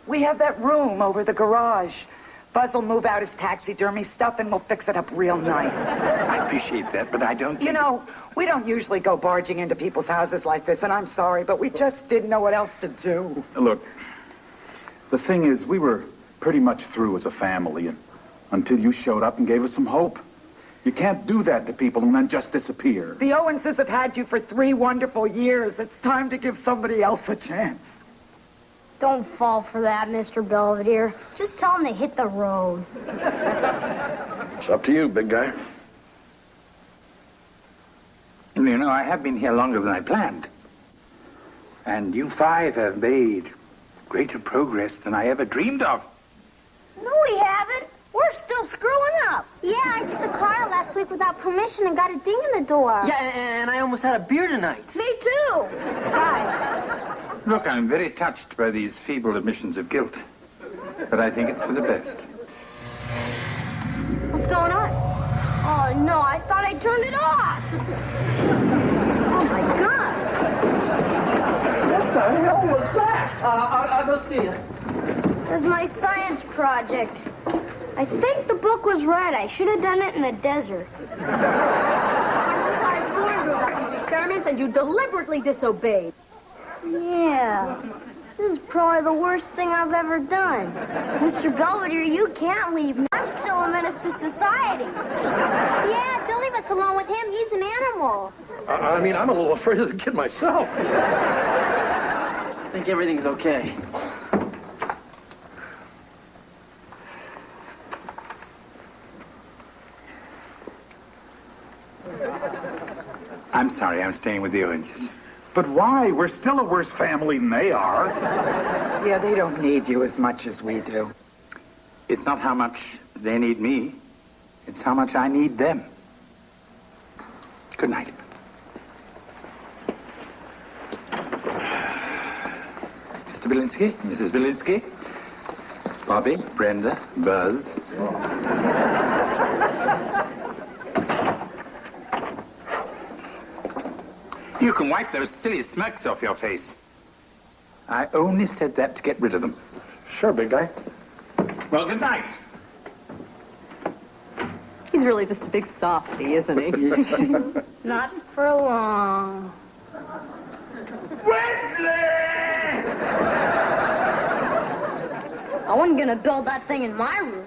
We have that room over the garage. Buzz will move out his taxidermy stuff and we'll fix it up real nice. I appreciate that, but I don't think... You know, we don't usually go barging into people's houses like this, and I'm sorry, but we just didn't know what else to do. Look, the thing is, we were pretty much through as a family until you showed up and gave us some hope. You can't do that to people and then just disappear. The Owenses have had you for 3 wonderful years. It's time to give somebody else a chance. Don't fall for that, Mr. Belvedere. Just tell him to hit the road. It's up to you, big guy. You know, I have been here longer than I planned. And you 5 have made greater progress than I ever dreamed of. No, we haven't. We're still screwing up. Yeah, I took the car last week without permission and got a ding in the door. Yeah, and I almost had a beer tonight. Me too. Guys. Look, I'm very touched by these feeble admissions of guilt. But I think it's for the best. What's going on? Oh, no, I thought I turned it off. Oh, my God. What the hell was that? I'll go see you. It was my science project. I think the book was right. I should have done it in the desert. I warned you about these experiments, and you deliberately disobeyed. Yeah. This is probably the worst thing I've ever done. Mr. Belvedere, you can't leave me. I'm still a menace to society. Yeah, don't leave us alone with him. He's an animal. I mean, I'm a little afraid of the kid myself. I think everything's okay. I'm sorry, I'm staying with the Owenses. But why? We're still a worse family than they are. Yeah, they don't need you as much as we do. It's not how much they need me. It's how much I need them. Good night. Mr. Bielinski, Mrs. Bielinski, Bobby, Brenda, Buzz. You can wipe those silly smirks off your face. I only said that to get rid of them. Sure, big guy. Well, good night. He's really just a big softy, isn't he? Not for long. I wasn't gonna build that thing in my room.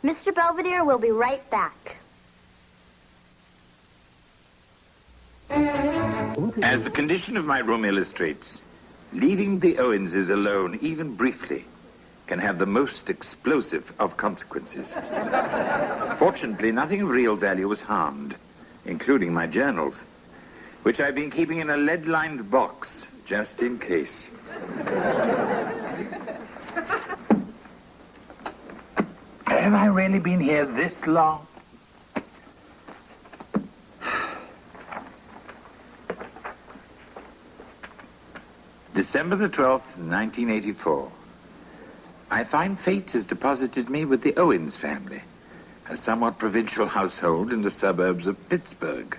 Mr. Belvedere will be right back. As the condition of my room illustrates, leaving the Owenses alone, even briefly, can have the most explosive of consequences. Fortunately, nothing of real value was harmed, including my journals, which I've been keeping in a lead-lined box, just in case. Have I really been here this long? December the 12th, 1984. I find fate has deposited me with the Owens family, a somewhat provincial household in the suburbs of Pittsburgh.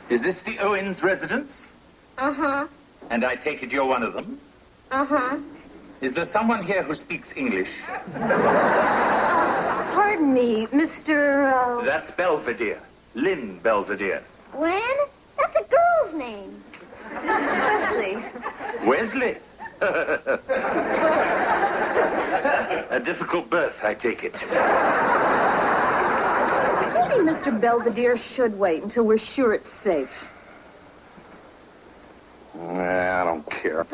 Is this the Owens residence? Uh-huh. And I take it you're one of them? Uh-huh. Is there someone here who speaks English? Pardon me, Mr. That's Belvedere. Lynn Belvedere. Lynn? That's a girl's name. Wesley. Wesley? A difficult birth, I take it. Maybe Mr. Belvedere should wait until we're sure it's safe. I don't care.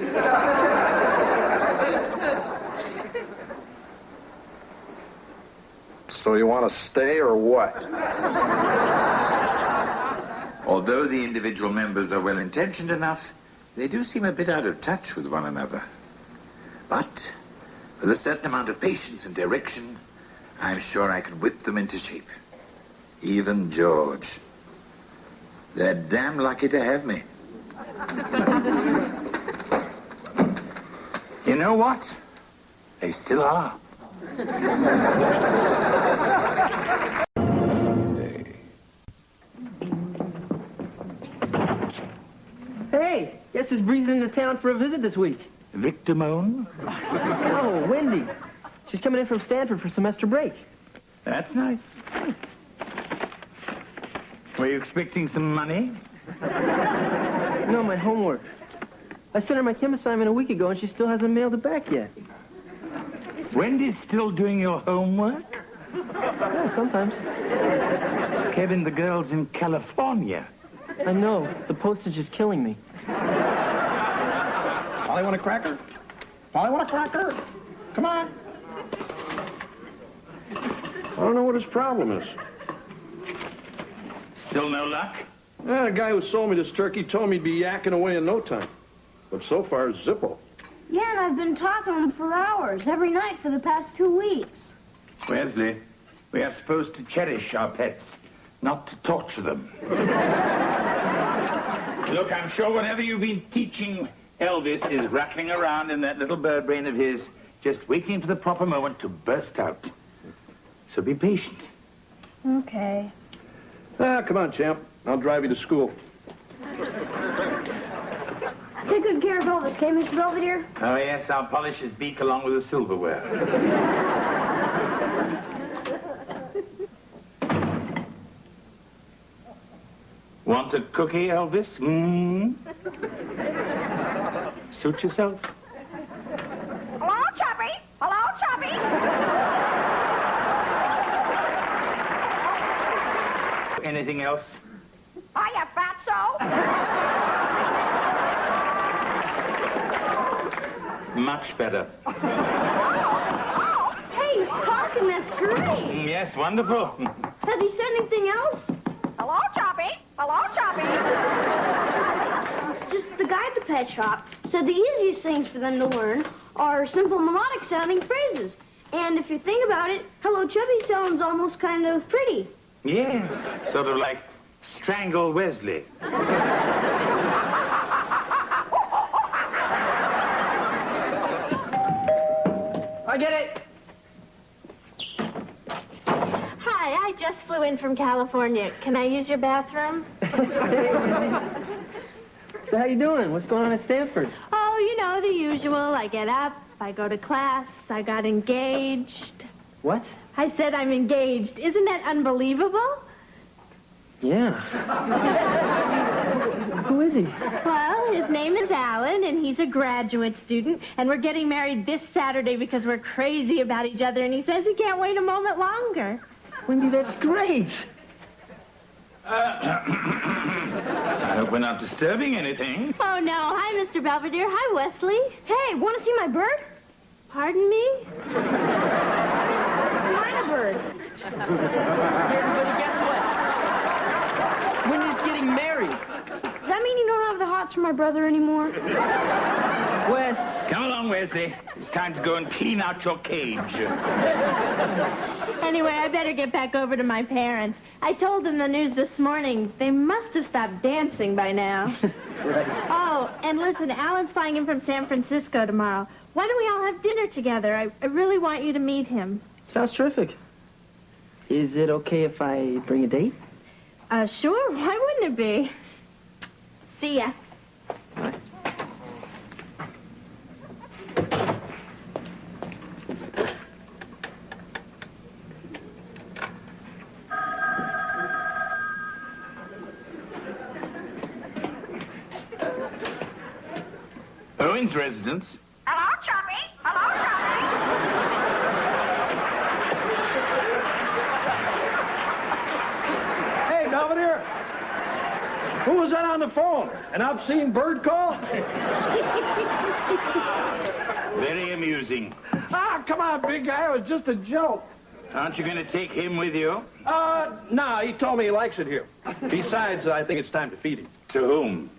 So you want to stay or what? Although the individual members are well-intentioned enough, they do seem a bit out of touch with one another. But with a certain amount of patience and direction, I'm sure I can whip them into shape. Even George. They're damn lucky to have me. You know what? They still are. Hey, guess who's breezing into town for a visit this week? Victor Moan? Oh, Wendy. She's coming in from Stanford for semester break. That's nice. Were you expecting some money? No, my homework. I sent her my chem assignment a week ago, and she still hasn't mailed it back yet. Wendy's still doing your homework? Yeah, sometimes. Kevin, the girl's in California. I know. The postage is killing me. Polly, want a cracker? Polly, want a cracker? Come on. I don't know what his problem is. Still no luck? The guy who sold me this turkey told me he'd be yakking away in no time. But so far, Zippo. Yeah, and I've been talking to him for hours, every night for the past 2 weeks. Wesley, we are supposed to cherish our pets, not to torture them. Look, I'm sure whatever you've been teaching Elvis is rattling around in that little bird brain of his, just waiting for the proper moment to burst out. So be patient. Okay. Come on, champ. I'll drive you to school. Take good care of Elvis, okay, Mr. Belvedere? Oh, yes, I'll polish his beak along with the silverware. Want a cookie, Elvis? Suit yourself. Hello, Chubby? Hello, Chubby? Anything else? Hiya, fatso. Much better. Hey, he's talking. That's great. Yes, wonderful. Has he said anything else? Hello, Choppy. Hello, Choppy. It's just the guy at the pet shop said the easiest things for them to learn are simple melodic sounding phrases. And if you think about it, Hello, Chubby sounds almost kind of pretty. Yes, sort of like Strangle Wesley. I get it. Hi, I just flew in from California. Can I use your bathroom? So how you doing? What's going on at Stanford? Oh, you know, the usual. I get up, I go to class, I got engaged. What? I said I'm engaged. Isn't that unbelievable? Yeah. Who is he? Well, his name is Alan, and he's a graduate student, and we're getting married this Saturday because we're crazy about each other, and he says he can't wait a moment longer. Wendy, that's great. I hope we're not disturbing anything. Oh, no. Hi, Mr. Belvedere. Hi, Wesley. Hey, want to see my bird? Pardon me? Mine a bird. Everybody, guess what? Wendy's getting married. Does that mean you don't have the hots for my brother anymore? Wes. Come along, Wesley. It's time to go and clean out your cage. Anyway, I better get back over to my parents. I told them the news this morning. They must have stopped dancing by now. Right. Oh, and listen, Alan's flying in from San Francisco tomorrow. Why don't we all have dinner together? I really want you to meet him. Sounds terrific. Is it okay if I bring a date? Sure. Why wouldn't it be? See ya. Bye. Owen's residence. Hello, Choppy. Hello, Choppy. Hey, Belvedere. Who was that on the phone? An obscene bird call? Very amusing. Ah, come on, big guy. It was just a joke. Aren't you going to take him with you? No, he told me he likes it here. Besides, I think it's time to feed him. To whom?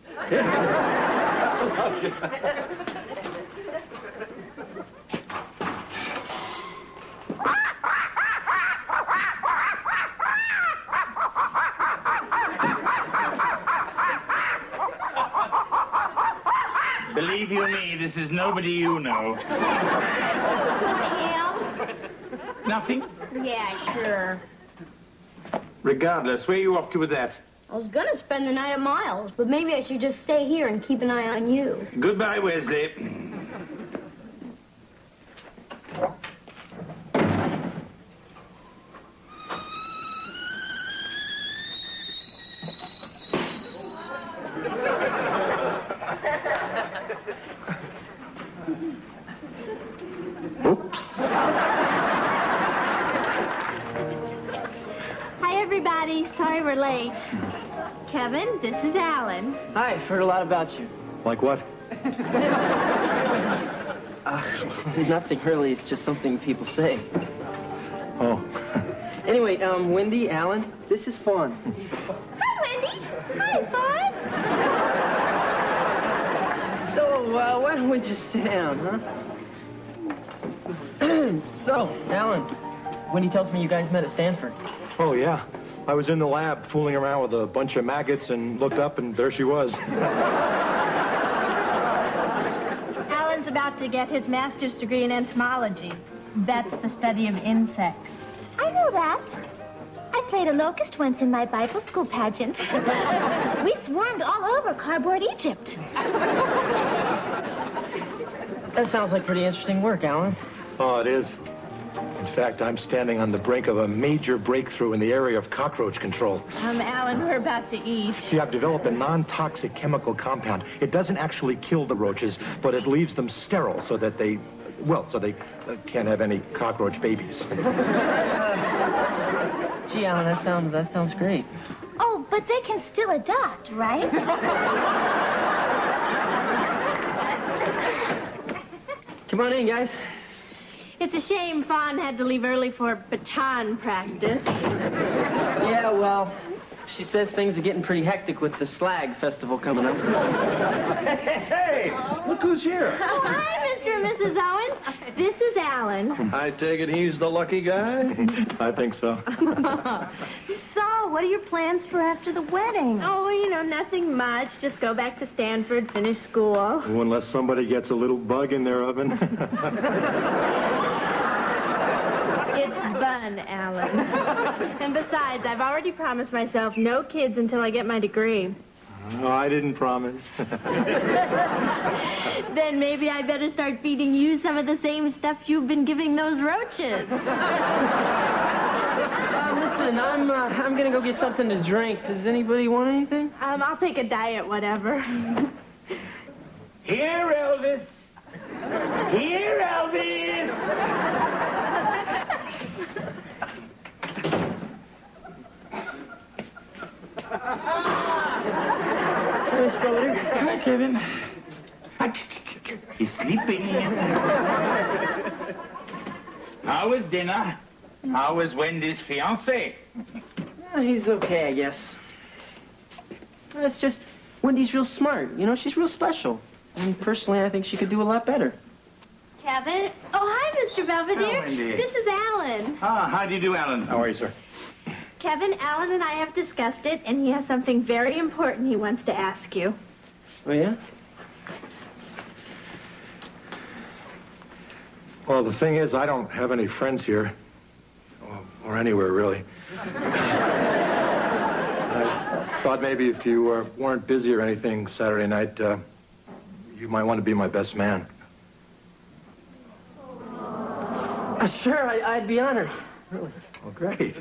Believe you me, this is nobody you know. Nothing? Yeah, sure. Regardless, where are you off to with that? I was gonna spend the night at Miles, but maybe I should just stay here and keep an eye on you. Goodbye, Wesley. Hi, everybody. Sorry we're late. Kevin, this is Alan. Hi, I've heard a lot about you. Like what? Nothing really. It's just something people say. Oh. Anyway, Wendy, Alan, this is Fawn. Hi, Wendy. Hi, Fawn. So, why don't we just sit down, huh? So, Alan, Wendy tells me you guys met at Stanford. Oh, yeah. I was in the lab fooling around with a bunch of maggots and looked up and there she was. Alan's about to get his master's degree in entomology. That's the study of insects. I know that. I played a locust once in my Bible school pageant. We swarmed all over cardboard Egypt. That sounds like pretty interesting work, Alan. Oh, it is. In fact, I'm standing on the brink of a major breakthrough in the area of cockroach control. Alan, we're about to eat. See, I've developed a non-toxic chemical compound. It doesn't actually kill the roaches, but it leaves them sterile so that they can't have any cockroach babies. Gee, Alan, that sounds great. Oh, but they can still adopt, right? Come on in, guys. It's a shame Fawn had to leave early for baton practice. Yeah, well, she says things are getting pretty hectic with the Slag Festival coming up. Hey, look who's here. Oh, hi, Mr. and Mrs. Owens. This is Alan. I take it he's the lucky guy? I think so. So, what are your plans for after the wedding? Oh, nothing much. Just go back to Stanford, finish school. Oh, unless somebody gets a little bug in their oven. It's fun, Alan. And besides, I've already promised myself no kids until I get my degree. No, I didn't promise. Then maybe I better start feeding you some of the same stuff you've been giving those roaches. Listen, I'm gonna go get something to drink. Does anybody want anything? I'll take a diet, whatever. Here, Elvis. Here, Elvis. Miss Belvedere. Hi, Kevin. He's sleeping. How was dinner? How was Wendy's fiancé? He's okay, I guess. It's just, Wendy's real smart. She's real special. And personally, I think she could do a lot better. Kevin? Oh, hi, Mr. Belvedere. Hello, Wendy. This is Alan. How do you do, Alan? How are you, sir? Kevin, Alan and I have discussed it, and he has something very important he wants to ask you. Oh, yeah? Well, the thing is, I don't have any friends here. Or anywhere, really. I thought maybe if you weren't busy or anything Saturday night, you might want to be my best man. Sure, I'd be honored. Really. Well, great.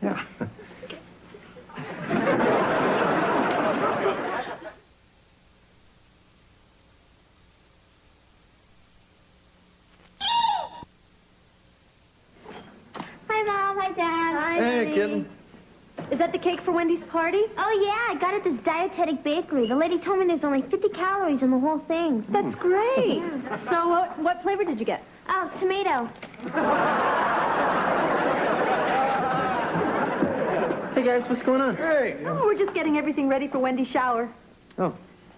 Yeah. Hi, Mom. Hi, Dad. Hi, Hey, honey. kitten. Is that the cake for Wendy's party? Oh, yeah. I got it at this dietetic bakery. The lady told me there's only 50 calories in the whole thing. That's great. So what flavor did you get? Oh, tomato. guys. What's going on? Hey. Oh, we're just getting everything ready for Wendy's shower. Oh.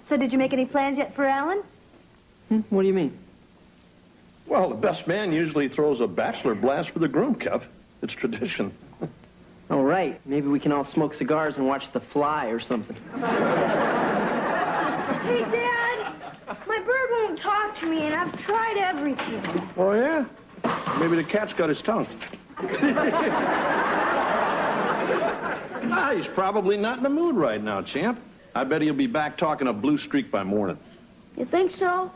So did you make any plans yet for Alan? What do you mean? Well, the best man usually throws a bachelor blast for the groom, Kev. It's tradition. Oh, right. Maybe we can all smoke cigars and watch The Fly or something. Hey, Dad, my bird won't talk to me, and I've tried everything. Oh, yeah? Maybe the cat's got his tongue. He's probably not in the mood right now, champ. I bet he'll be back talking a blue streak by morning. You think so?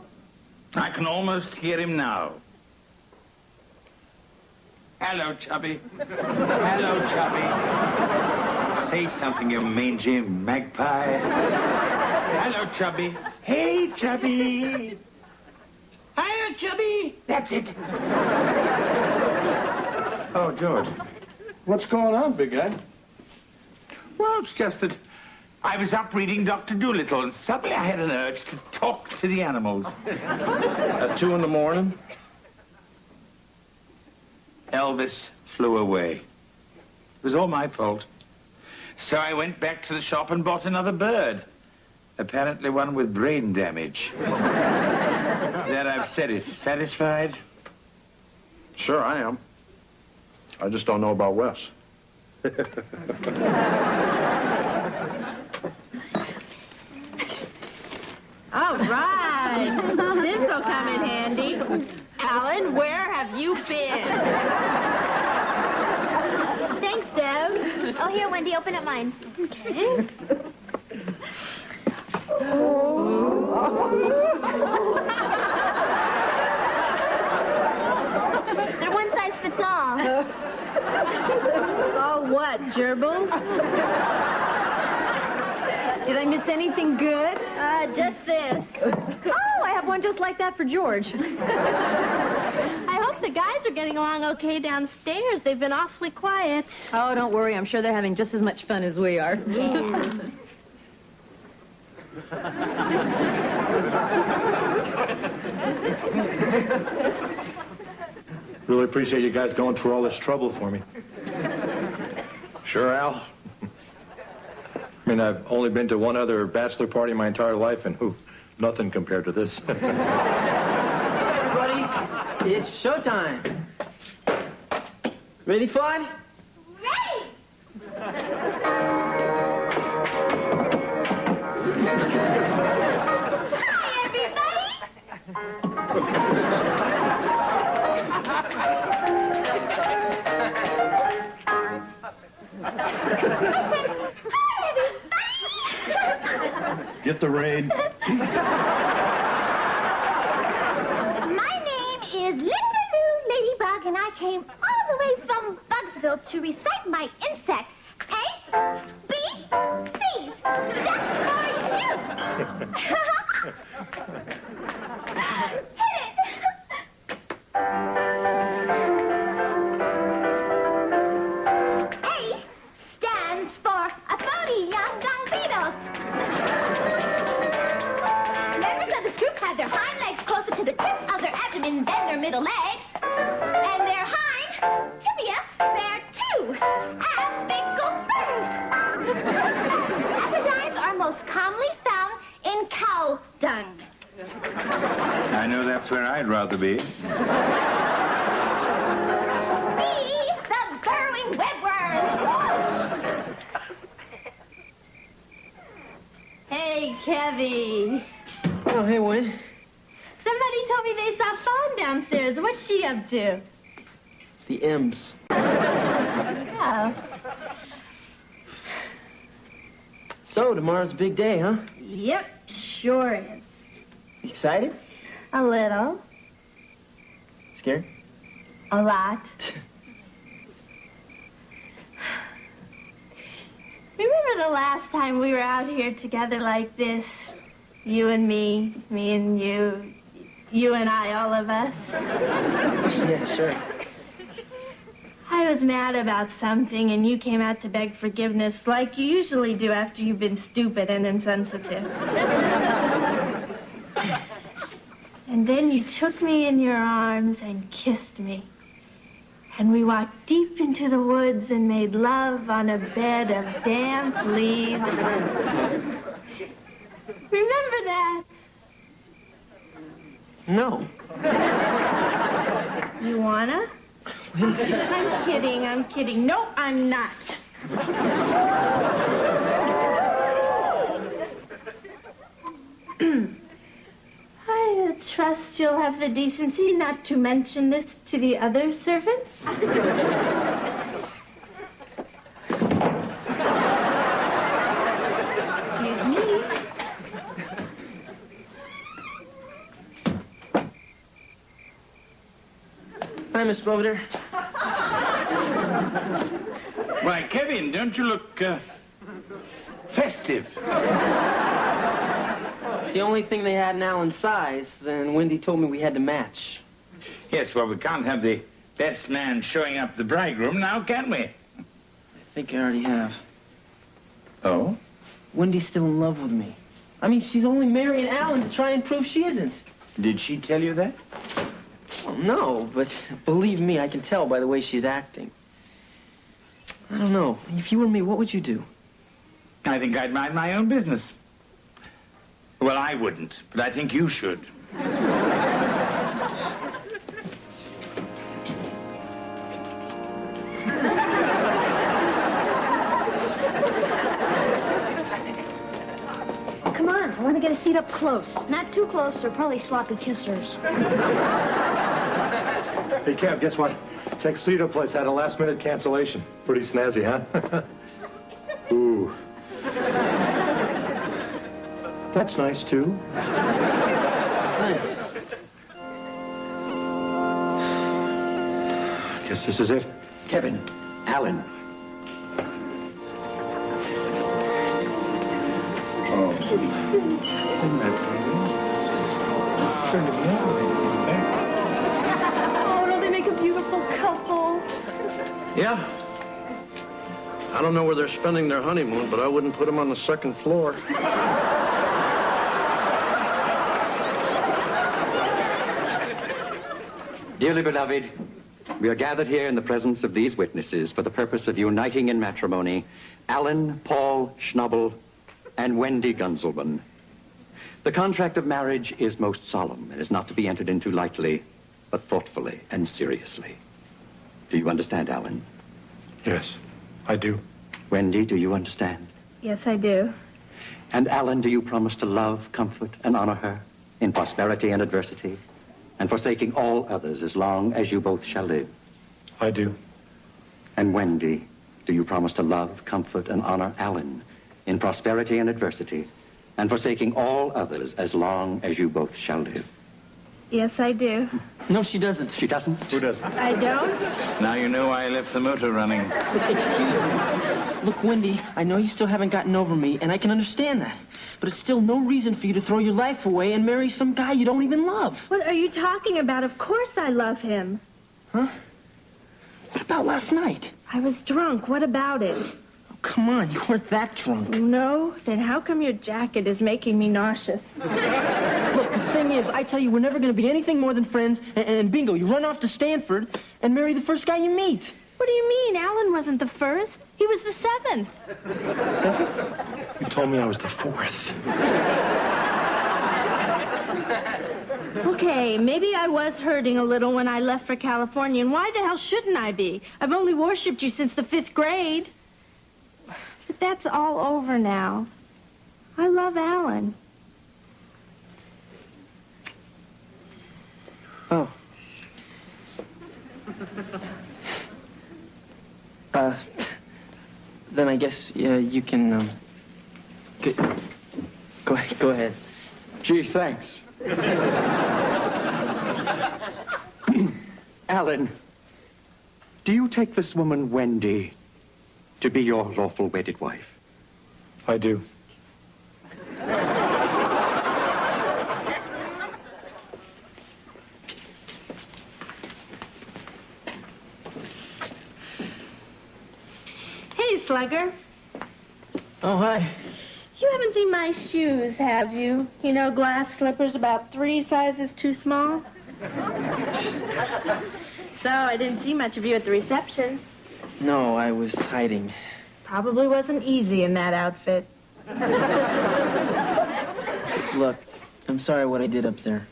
I can almost hear him now. Hello, Chubby. Hello, Chubby. Say something, you mangy magpie. Hello, Chubby. Hey, Chubby. Hiya, Chubby. That's it. Oh, George. What's going on, big guy? Well, it's just that I was up reading Dr. Dolittle, and suddenly I had an urge to talk to the animals. At 2 in the morning? Elvis flew away. It was all my fault. So I went back to the shop and bought another bird. Apparently one with brain damage. There, I've said it. Satisfied? Sure, I am. I just don't know about Wes. All right. This'll come in handy. Alan, where have you been? Thanks, Deb. Oh, here, Wendy, open up mine. Okay. They're one size fits all. Oh, what, gerbils? Did I miss anything good? Just this. Oh, I have one just like that for George. I hope the guys are getting along okay downstairs. They've been awfully quiet. Oh, don't worry. I'm sure they're having just as much fun as we are. Yeah. Really appreciate you guys going through all this trouble for me. Sure, Al. I mean, I've only been to one other bachelor party my entire life, and nothing compared to this. Everybody, it's showtime. Ready, Fly? Ready! Hi, everybody! Get the raid. My name is Linda Lou Ladybug, and I came all the way from Bugsville to recite my insect. A, B, C. Just for you. Hit it. A stands for Aphodium Gambinos. Members of this group have their hind legs closer to the tip of their abdomen than their middle legs. And their hind tibia bear two apical spurs. Epidides are most commonly found in cow dung. I know that's where I'd rather be. B, the burrowing webworm. Hey, Kevy. Oh, hey, Wayne. Somebody told me they saw Fawn downstairs. What's she up to? The M's. Oh. So, tomorrow's a big day, huh? Yep, sure is. Excited? A little. Scared? A lot. Remember the last time we were out here together like this? You and me and you and I, all of us. Yeah, sure. I was mad about something, and you came out to beg forgiveness like you usually do after you've been stupid and insensitive. And then you took me in your arms and kissed me. And we walked deep into the woods and made love on a bed of damp leaves. Remember that? No. You wanna? I'm kidding. No, I'm not. I trust you'll have the decency not to mention this to the other servants. Excuse me. Hi, Miss Belvedere. Why, Kevin, don't you look festive? It's the only thing they had in Alan's size, and Wendy told me we had to match. Yes, well, we can't have the best man showing up the bridegroom now, can we? I think I already have. Oh? Wendy's still in love with me. I mean, she's only marrying Alan to try and prove she isn't. Did she tell you that? Well, no, but believe me, I can tell by the way she's acting. I don't know. If you were me, what would you do? I think I'd mind my own business. Well, I wouldn't, but I think you should. Come on, I want to get a seat up close. Not too close, they're probably sloppy kissers. Hey, Kev, guess what? Tuxedo Place had a last-minute cancellation. Pretty snazzy, huh? Ooh. That's nice, too. Thanks. Guess this is it. Kevin, Alan. Oh, don't they make a beautiful couple? Yeah. I don't know where they're spending their honeymoon, but I wouldn't put them on the second floor. Dearly beloved, we are gathered here in the presence of these witnesses for the purpose of uniting in matrimony Alan Paul Schnabel and Wendy Gunzelman. The contract of marriage is most solemn and is not to be entered into lightly, but thoughtfully and seriously. Do you understand, Alan? Yes, I do. Wendy, do you understand? Yes, I do. And Alan, do you promise to love, comfort, and honor her in prosperity and adversity, and forsaking all others as long as you both shall live? I do. And Wendy, do you promise to love, comfort, and honor Alan in prosperity and adversity, and forsaking all others as long as you both shall live? Yes, I do. No, she doesn't. She doesn't? Who doesn't? I don't? Now you know why I left the motor running. Excuse me. Look, Wendy, I know you still haven't gotten over me, and I can understand that. But it's still no reason for you to throw your life away and marry some guy you don't even love. What are you talking about? Of course I love him. Huh? What about last night? I was drunk. What about it? Oh, come on, you weren't that drunk. No? Then how come your jacket is making me nauseous? Look, the thing is, I tell you, we're never going to be anything more than friends, and bingo, you run off to Stanford and marry the first guy you meet. What do you mean? Alan wasn't the first. He was the seventh. Seventh? You told me I was the fourth. Okay, maybe I was hurting a little when I left for California, and why the hell shouldn't I be? I've only worshipped you since the 5th grade. But that's all over now. I love Alan. Oh. Then I guess you can, go ahead. Gee, thanks. Alan, do you take this woman, Wendy, to be your lawful wedded wife? I do. Hey, Slugger. Oh, hi. You haven't seen my shoes, have you? You know, glass slippers about 3 sizes too small? So, I didn't see much of you at the reception. No, I was hiding. Probably wasn't easy in that outfit. Look, I'm sorry what I did up there.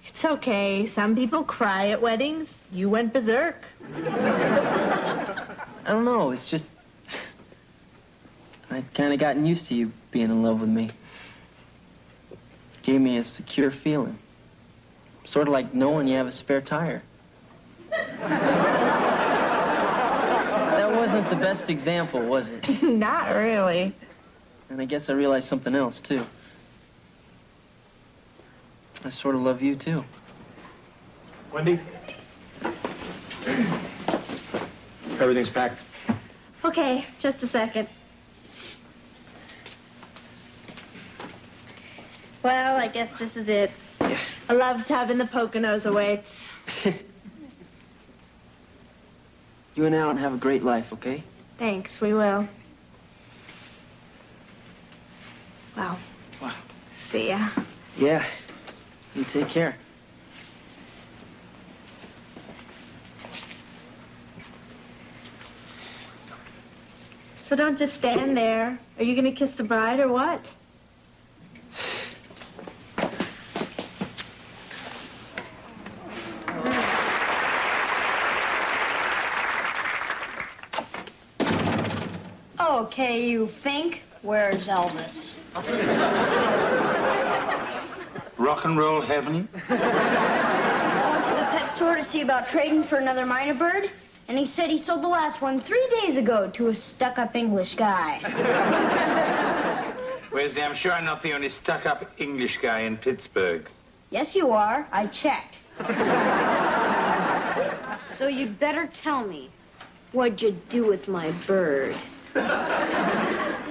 It's okay. Some people cry at weddings. You went berserk. I don't know, it's just... I'd kind of gotten used to you being in love with me. Gave me a secure feeling. Sort of like knowing you have a spare tire. That wasn't the best example, was it? Not really. And I guess I realized something else, too. I sort of love you, too. Wendy? Everything's packed. Okay, just a second. Well, I guess this is it. Yeah. A love tub in the Poconos awaits. You and Alan have a great life, okay? Thanks, we will. Well, Wow. see ya. Yeah. You take care. So don't just stand there. Are you going to kiss the bride or what? Okay, you think? Where's Elvis? Rock and roll heaven? I went to the pet store to see about trading for another minor bird, and he said he sold the last one 3 days ago to a stuck-up English guy. Wesley, I'm sure I'm not the only stuck-up English guy in Pittsburgh. Yes, you are. I checked. So you'd better tell me, what'd you do with my bird?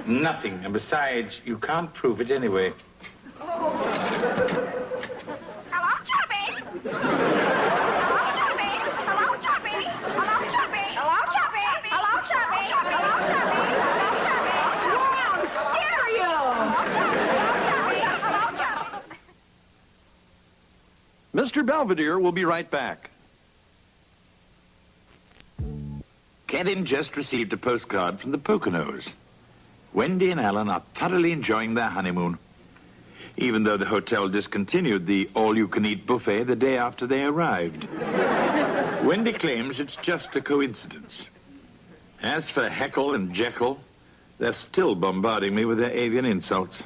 Nothing. And besides, you can't prove it anyway. Hello, Chubby. Hello, Chubby. Hello, Chubby. Hello, Chubby. Hello, Chubby. Hello, Chubby. Hello, Chubby. Hello, Chubby. Wow, stereo. Hello, Chubby. Mr. Belvedere will be right back. Kevin just received a postcard from the Poconos. Wendy and Alan are thoroughly enjoying their honeymoon, even though the hotel discontinued the all-you-can-eat buffet the day after they arrived. Wendy claims it's just a coincidence. As for Heckle and Jekyll, they're still bombarding me with their avian insults.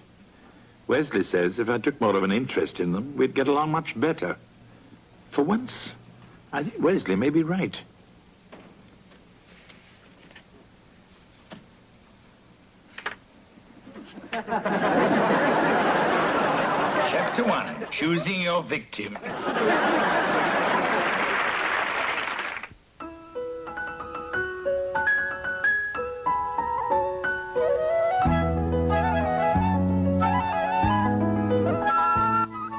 Wesley says if I took more of an interest in them, we'd get along much better. For once, I think Wesley may be right. Chapter 1, Choosing Your Victim.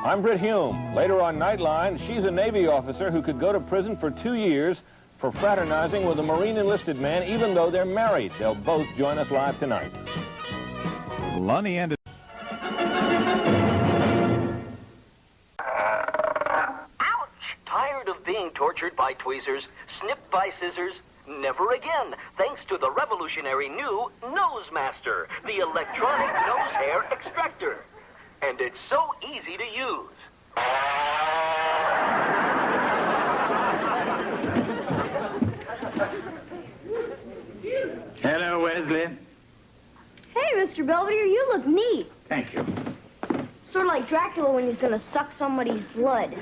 I'm Britt Hume. Later on Nightline, she's a Navy officer who could go to prison for 2 years for fraternizing with a Marine enlisted man, even though they're married. They'll both join us live tonight. Lonnie and Tired of being tortured by tweezers, snipped by scissors? Never again, thanks to the revolutionary new Nosemaster, the electronic nose hair extractor. And it's so easy to use. Hello, Wesley. Hey, Mr. Belvedere, you look neat. Thank you. Sort of like Dracula when he's gonna suck somebody's blood.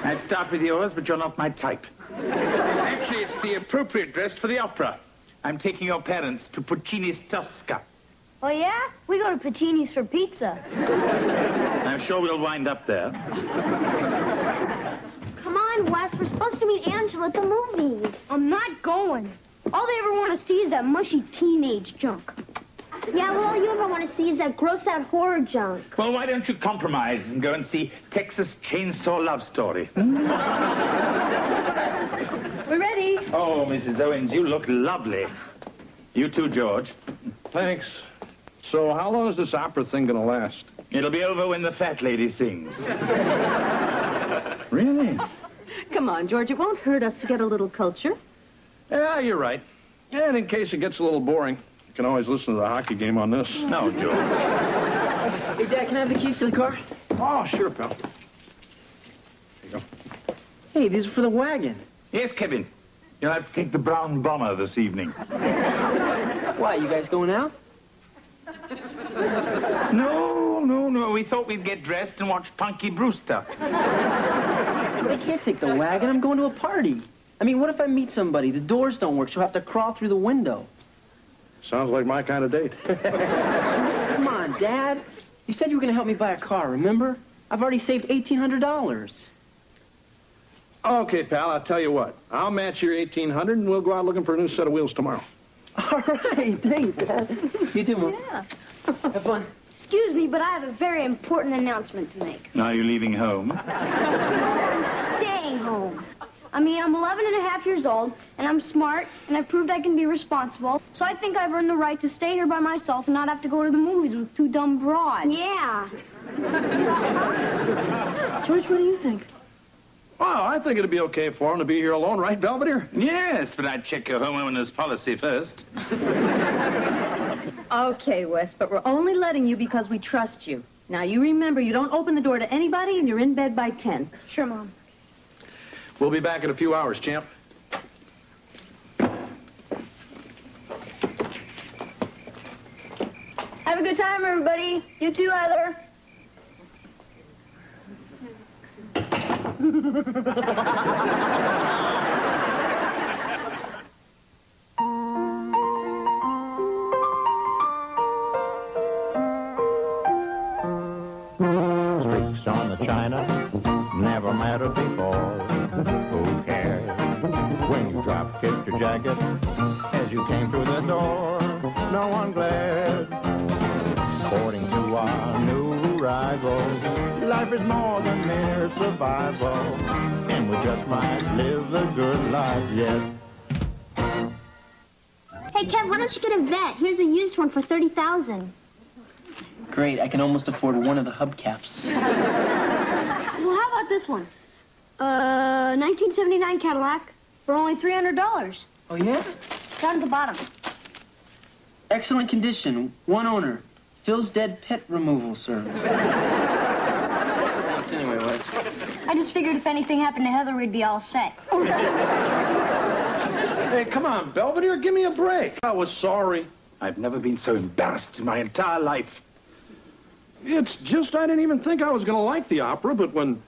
I'd start with yours, but you're not my type. Actually, it's the appropriate dress for the opera. I'm taking your parents to Puccini's Tosca. Oh, yeah? We go to Puccini's for pizza. I'm sure we'll wind up there. Come on, Wes. We're supposed to meet Angela at the movies. I'm not going. All they ever want to see is that mushy teenage junk. Yeah, well, all you ever want to see is that gross-out horror junk. Well, why don't you compromise and go and see Texas Chainsaw Love Story? We're ready. Oh, Mrs. Owens, you look lovely. You too, George. Thanks. So how long is this opera thing going to last? It'll be over when the fat lady sings. Really? Come on, George. It won't hurt us to get a little culture. Yeah, you're right. And in case it gets a little boring, you can always listen to the hockey game on this. No, George. Hey, Dad, can I have the keys to the car? Oh, sure, pal. There you go. Hey, these are for the wagon. Yes, Kevin. You'll have to take the brown bomber this evening. Why, you guys going out? No. We thought we'd get dressed and watch Punky Brewster. I can't take the wagon. I'm going to a party. I mean, what if I meet somebody? The doors don't work. She'll have to crawl through the window. Sounds like my kind of date. Come on, Dad. You said you were going to help me buy a car, remember? I've already saved $1,800. Okay, pal, I'll tell you what. I'll match your $1,800 and we'll go out looking for a new set of wheels tomorrow. All right. Thanks, Dad. You too, Mom. Yeah. Have fun. Excuse me, but I have a very important announcement to make. Are you leaving home? I'm staying home. I mean, I'm 11 and a half years old, and I'm smart, and I've proved I can be responsible, so I think I've earned the right to stay here by myself and not have to go to the movies with two dumb broads. Yeah. George, what do you think? Well, I think it'd be okay for him to be here alone, right, Belvedere? Yes, but I'd check your homeowner's policy first. Okay, Wes, but we're only letting you because we trust you. Now, you remember, you don't open the door to anybody, and you're in bed by 10. Sure, Mom. We'll be back in a few hours, champ. Have a good time, everybody. You too, Heather. Streaks on the china never mattered before. Who cares when you drop kicked your jacket as you came through the door? No one glared. According to our new rivals, life is more than mere survival, and we just might live the good life yet. Hey, Kev, why don't you get a vet? Here's a used one for $30,000. Great. I can almost afford one of the hubcaps. Well, how about this one? 1979 Cadillac for only $300. Oh, yeah? Down at the bottom. Excellent condition. One owner. Phil's dead pet removal service. Thanks anyway, Wes. I just figured if anything happened to Heather, we'd be all set. Hey, come on, Belvedere, give me a break. I was sorry. I've never been so embarrassed in my entire life. It's just I didn't even think I was going to like the opera, but when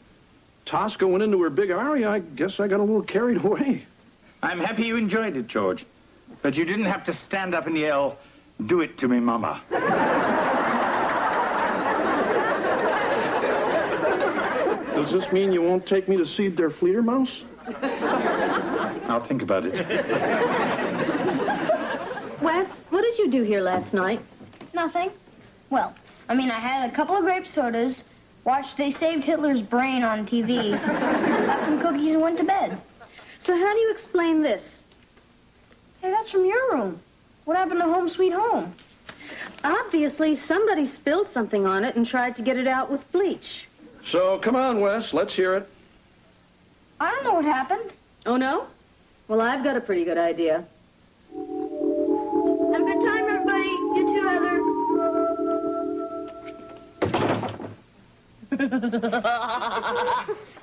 Tosca went into her big aria, I guess I got a little carried away. I'm happy you enjoyed it, George. But you didn't have to stand up and yell, "Do it to me, Mama." Does this mean you won't take me to see Der Fledermaus? I'll think about it. Wes, what did you do here last night? Nothing. Well, I mean, I had a couple of grape sodas, watched They Saved Hitler's Brain on TV, got some cookies and went to bed. So how do you explain this? Hey, that's from your room. What happened to Home Sweet Home? Obviously, somebody spilled something on it and tried to get it out with bleach. So, come on, Wes, let's hear it. I don't know what happened. Oh, no? Well, I've got a pretty good idea. Have a good time, everybody. You too, Heather.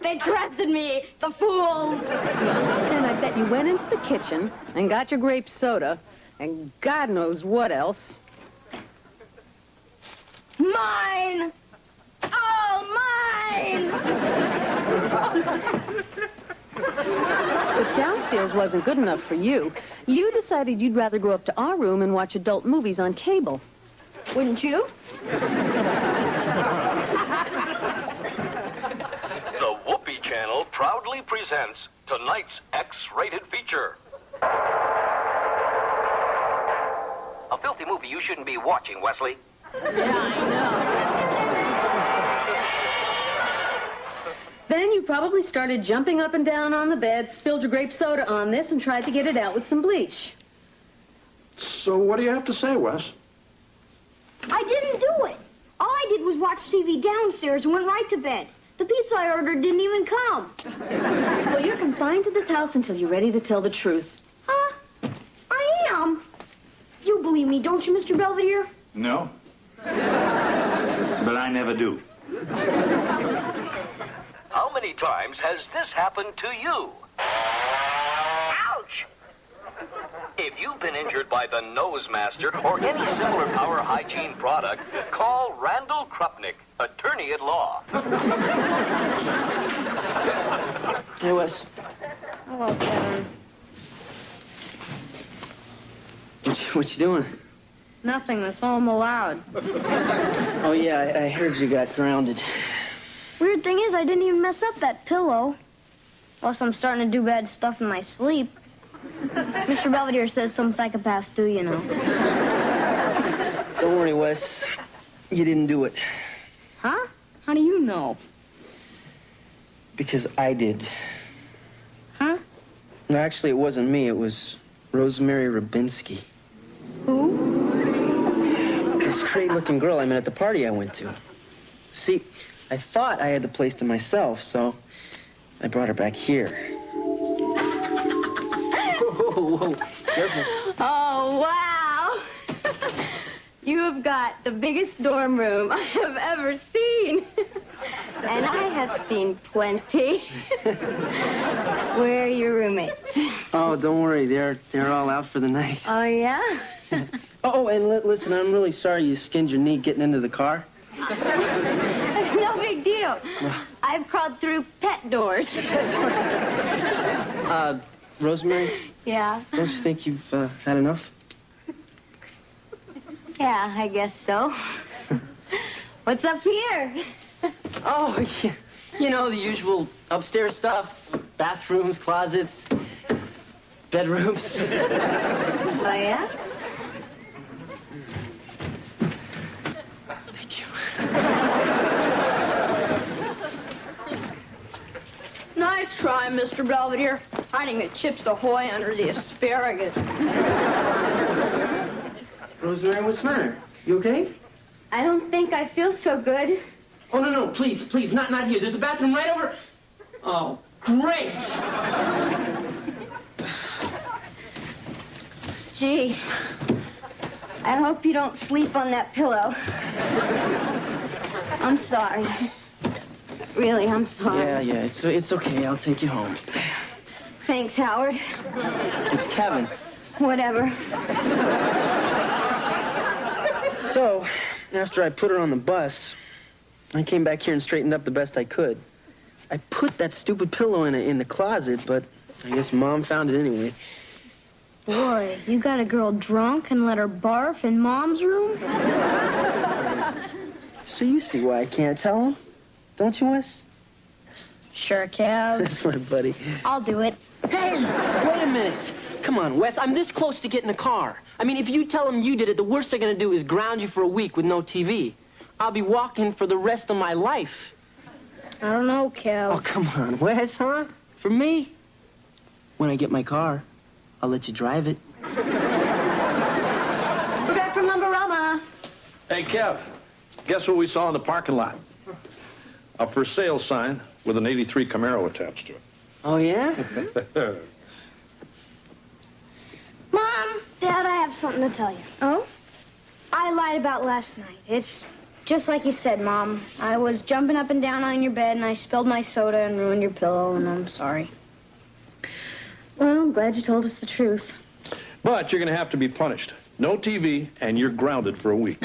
They trusted me, the fools. And I bet you went into the kitchen and got your grape soda and God knows what else. Mine! All mine! But downstairs wasn't good enough for you. You decided you'd rather go up to our room and watch adult movies on cable. Wouldn't you? The Whoopi Channel proudly presents tonight's X-rated feature. A filthy movie you shouldn't be watching, Wesley. Yeah, I know. Then you probably started jumping up and down on the bed, spilled your grape soda on this, and tried to get it out with some bleach. So what do you have to say, Wes? I didn't do it. All I did was watch TV downstairs and went right to bed. The pizza I ordered didn't even come. Well, you're confined to this house until you're ready to tell the truth. Huh? I am. You believe me, don't you, Mr. Belvedere? No. But I never do. How many times has this happened to you? Ouch! If you've been injured by the Nose Master or any similar power hygiene product, call Randall Krupnick, attorney at law. Hey, Wes. Hello, Kevin. What you doing? Nothing, that's all I'm allowed. Oh, yeah, I heard you got grounded. Weird thing is, I didn't even mess up that pillow. Plus, I'm starting to do bad stuff in my sleep. Mr. Belvedere says some psychopaths do, you know. Don't worry, Wes. You didn't do it. Huh? How do you know? Because I did. Huh? No, actually, it wasn't me. It was Rosemary Rubinsky. Who? This great-looking girl I met at the party I went to. See, I thought I had the place to myself, so I brought her back here. Whoa, careful. Oh, wow. You have got the biggest dorm room I have ever seen. And I have seen plenty. Where are your roommates? Oh, don't worry. They're all out for the night. Oh, yeah? Oh, and listen, I'm really sorry you skinned your knee getting into the car. No big deal. I've crawled through pet doors. Rosemary, Yeah. don't you think you've had enough? Yeah, I guess so. What's up here? Oh, yeah. You know, the usual upstairs stuff. Bathrooms, closets, bedrooms. Oh, yeah? Thank you. Nice try, Mr. Belvedere. Hiding the Chips Ahoy under the asparagus. Rosemary, what's the matter? You okay? I don't think I feel so good. Oh, no, please, not here. There's a bathroom right over... Oh, great! Gee, I hope you don't sleep on that pillow. I'm sorry. Really, I'm sorry. Yeah, it's okay. I'll take you home. Thanks, Howard. It's Kevin. Whatever. So, after I put her on the bus, I came back here and straightened up the best I could. I put that stupid pillow in the closet, but I guess Mom found it anyway. Boy, you got a girl drunk and let her barf in Mom's room? So you see why I can't tell him? Don't you, Wes? Sure, Kev. That's my buddy. I'll do it. Hey, wait a minute. Come on, Wes. I'm this close to getting a car. I mean, if you tell them you did it, the worst they're going to do is ground you for a week with no TV. I'll be walking for the rest of my life. I don't know, Kev. Oh, come on, Wes, huh? For me? When I get my car, I'll let you drive it. We're back from Lumberama. Hey, Kev, guess what we saw in the parking lot? A for sale sign with an 83 Camaro attached to it. Oh, yeah? Mom, Dad, I have something to tell you. Oh? I lied about last night. It's just like you said, Mom. I was jumping up and down on your bed, and I spilled my soda and ruined your pillow, and I'm sorry. Well, I'm glad you told us the truth. But you're going to have to be punished. No TV, and you're grounded for a week.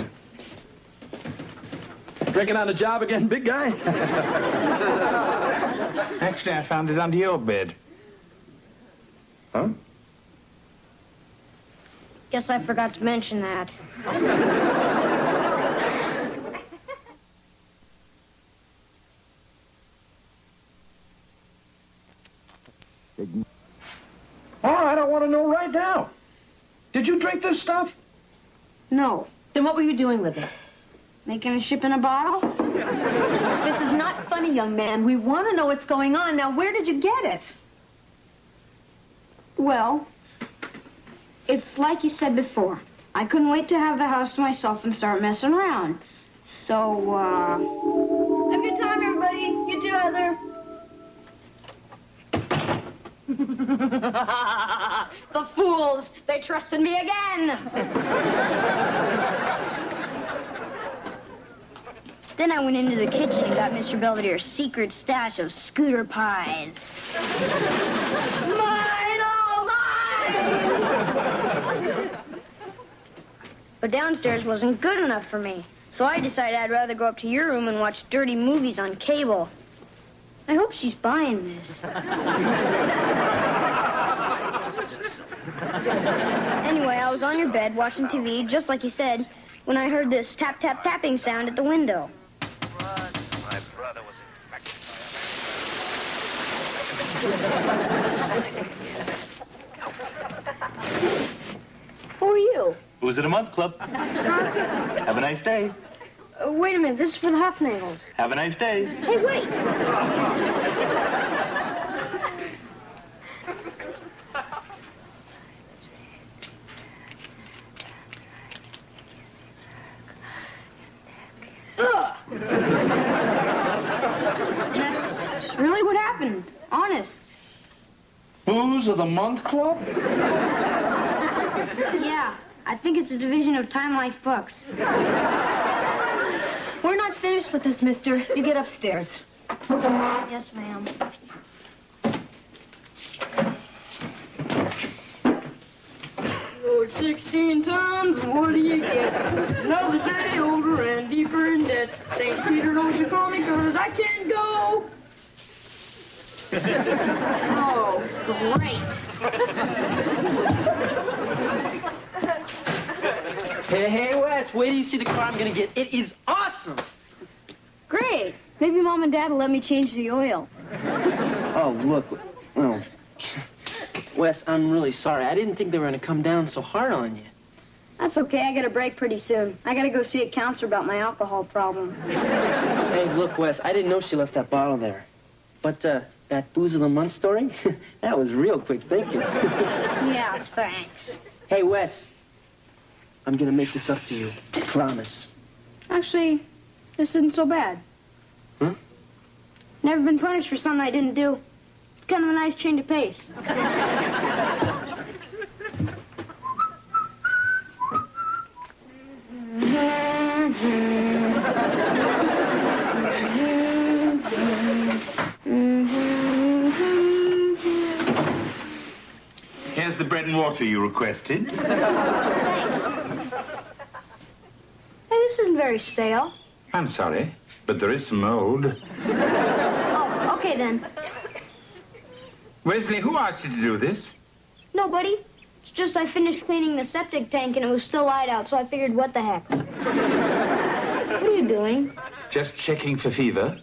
Drinking on the job again, big guy? Actually, I found it under your bed. Huh? Guess I forgot to mention that. All right, I want to know right now. Did you drink this stuff? No. Then what were you doing with it? Making a ship in a bottle? This is not funny, young man. We want to know what's going on. Now, where did you get it? Well, it's like you said before. I couldn't wait to have the house to myself and start messing around. So, Have a good time, everybody. You too. Heather? The fools! They trusted me again! Then I went into the kitchen and got Mr. Belvedere's secret stash of scooter pies. Mine, all mine! But downstairs wasn't good enough for me, so I decided I'd rather go up to your room and watch dirty movies on cable. I hope she's buying this. Anyway, I was on your bed watching TV, just like you said, when I heard this tap, tap, tapping sound at the window. My brother was infected Who are you? Who's it a month club? Have a nice day. Wait a minute, this is for the Huffnagels. Have a nice day. Hey, wait! Ugh! That's really what happened. Honest. Booze of the Month Club? Yeah, I think it's a division of Time Life books. We're not finished with this, mister. You get upstairs. Yes, ma'am. Rode 16 tons, and what do you get? Another day older and deeper in debt. St. Peter, don't you call me, 'cause I can't go. Oh, great. Hey, Wes, wait till you see the car I'm gonna get. It is awesome. Great. Maybe Mom and Dad will let me change the oil. Oh, look. Well, Wes, I'm really sorry. I didn't think they were gonna come down so hard on you. That's okay. I get a break pretty soon. I gotta go see a counselor about my alcohol problem. Hey, look, Wes, I didn't know she left that bottle there. But, that Booze of the Month story? That was real quick thinking. Yeah, thanks. Hey, Wes, I'm gonna make this up to you. Promise. Actually, this isn't so bad. Huh? Never been punished for something I didn't do. It's kind of a nice change of pace. Here's the bread and water you requested. Hey, this isn't very stale. I'm sorry, but there is some mold. Oh, okay then. Wesley, who asked you to do this? Nobody. It's just I finished cleaning the septic tank and it was still light out, so I figured, what the heck? What are you doing? Just checking for fever.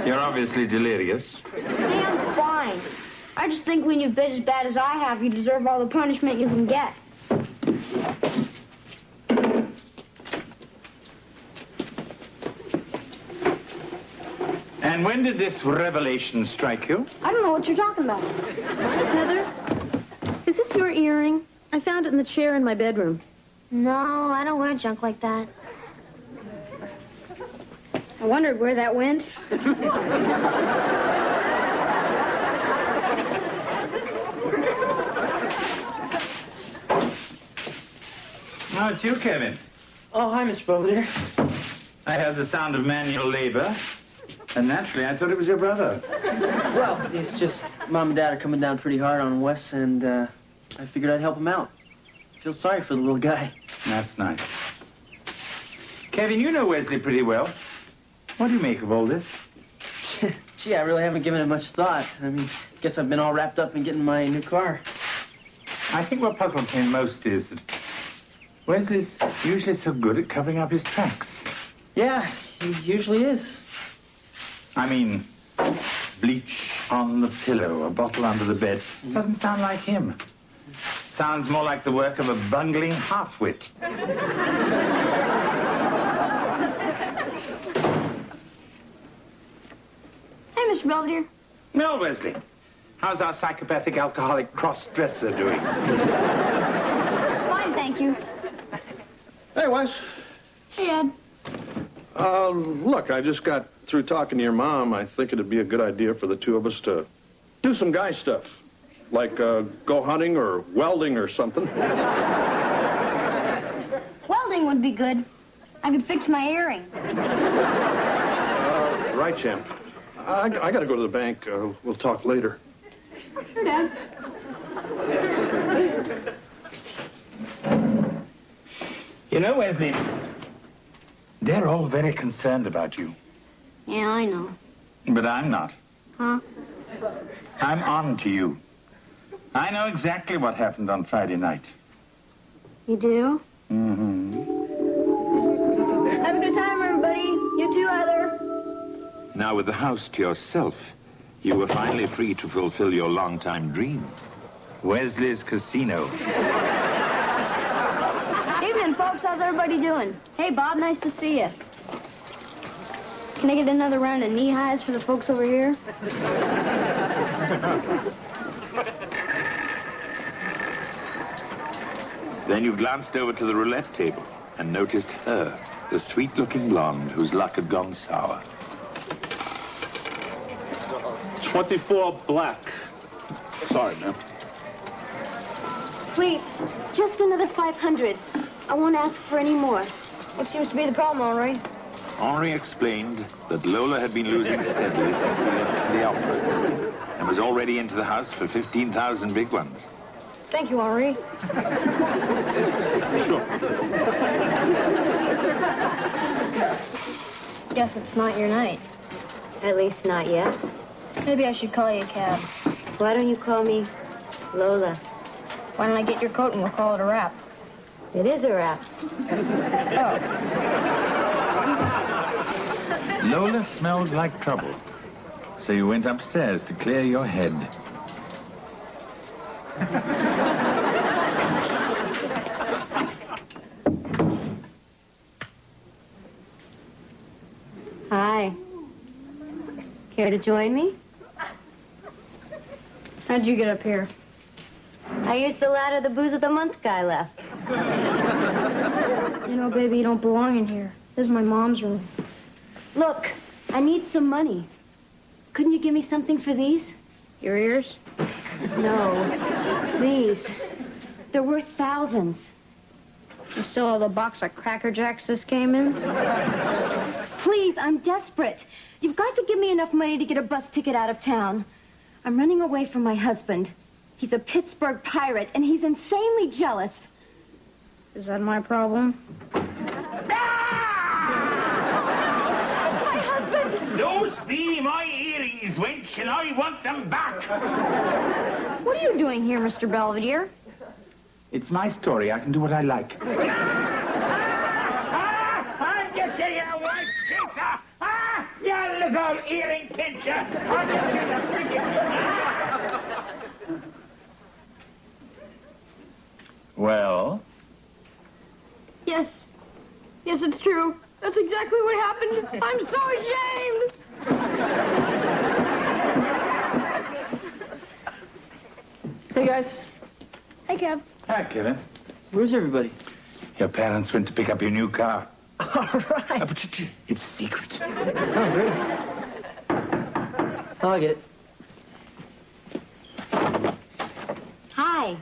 You're obviously delirious. Hey, I'm fine. I just think when you've been as bad as I have, you deserve all the punishment you can get. And when did this revelation strike you? I don't know what you're talking about. Heather, is this your earring? I found it in the chair in my bedroom. No, I don't wear junk like that. I wondered where that went. Oh, it's you, Kevin. Oh, hi, Miss Belvedere. I heard the sound of manual labor, and naturally I thought it was your brother. Well, it's just Mom and Dad are coming down pretty hard on Wes, and I figured I'd help him out. Feel sorry for the little guy. That's nice. Kevin, you know Wesley pretty well. What do you make of all this? Gee, I really haven't given it much thought. I mean, guess I've been all wrapped up in getting my new car. I think what puzzles me most is that Wesley's usually so good at covering up his tracks. Yeah, he usually is. I mean, bleach on the pillow, a bottle under the bed. Doesn't sound like him. Sounds more like the work of a bungling half-wit. Hey, Mr. Belvedere. Well, Wesley, how's our psychopathic alcoholic cross-dresser doing? Fine, thank you. Hey, Wes. Hey, Ed. Look, I just got through talking to your mom. I think it'd be a good idea for the two of us to do some guy stuff. Like go hunting or welding or something. Welding would be good. I could fix my earring. Right, champ. I got to go to the bank. We'll talk later. Sure, Dad. You know, Wesley, they're all very concerned about you. Yeah, I know. But I'm not. Huh? I'm on to you. I know exactly what happened on Friday night. You do? Mm-hmm. Have a good time, everybody. You too, Heather. Now, with the house to yourself, you were finally free to fulfill your long-time dream. Wesley's Casino. Evening, folks. How's everybody doing? Hey, Bob, nice to see you. Can I get another round of knee-highs for the folks over here? Then you glanced over to the roulette table and noticed her, the sweet-looking blonde whose luck had gone sour. 24 black. Sorry, man. Please, just another 500. I won't ask for any more. What seems to be the problem, Henri? Henri explained that Lola had been losing steadily since we left the opera and was already into the house for 15,000 big ones. Thank you, Henri. Sure. Guess it's not your night. At least not yet. Maybe I should call you a cab. Why don't you call me Lola? Why don't I get your coat and we'll call it a wrap? It is a wrap. Lola smelled like trouble, so you went upstairs to clear your head. Hi. Care to join me? How'd you get up here? I used the ladder the Booze of the Month guy left. You know, baby, you don't belong in here. This is my mom's room. Look, I need some money. Couldn't you give me something for these? Your ears? No. Please. They're worth thousands. You still owe the box of Cracker Jacks this came in? Please, I'm desperate. You've got to give me enough money to get a bus ticket out of town. I'm running away from my husband. He's a Pittsburgh pirate, and he's insanely jealous. Is that my problem? My husband! Those be my earrings, wench, and I want them back. What are you doing here, Mr. Belvedere? It's my story. I can do what I like. I'll get you, you white kisser! You little earring pincher! I'll get you the freaking... Well? Yes. Yes, it's true. That's exactly what happened. I'm so ashamed. Hey, guys. Hey, Kev. Hi, Kevin. Where's everybody? Your parents went to pick up your new car. All right. But it's secret. Oh, great. I'll get it. Hi.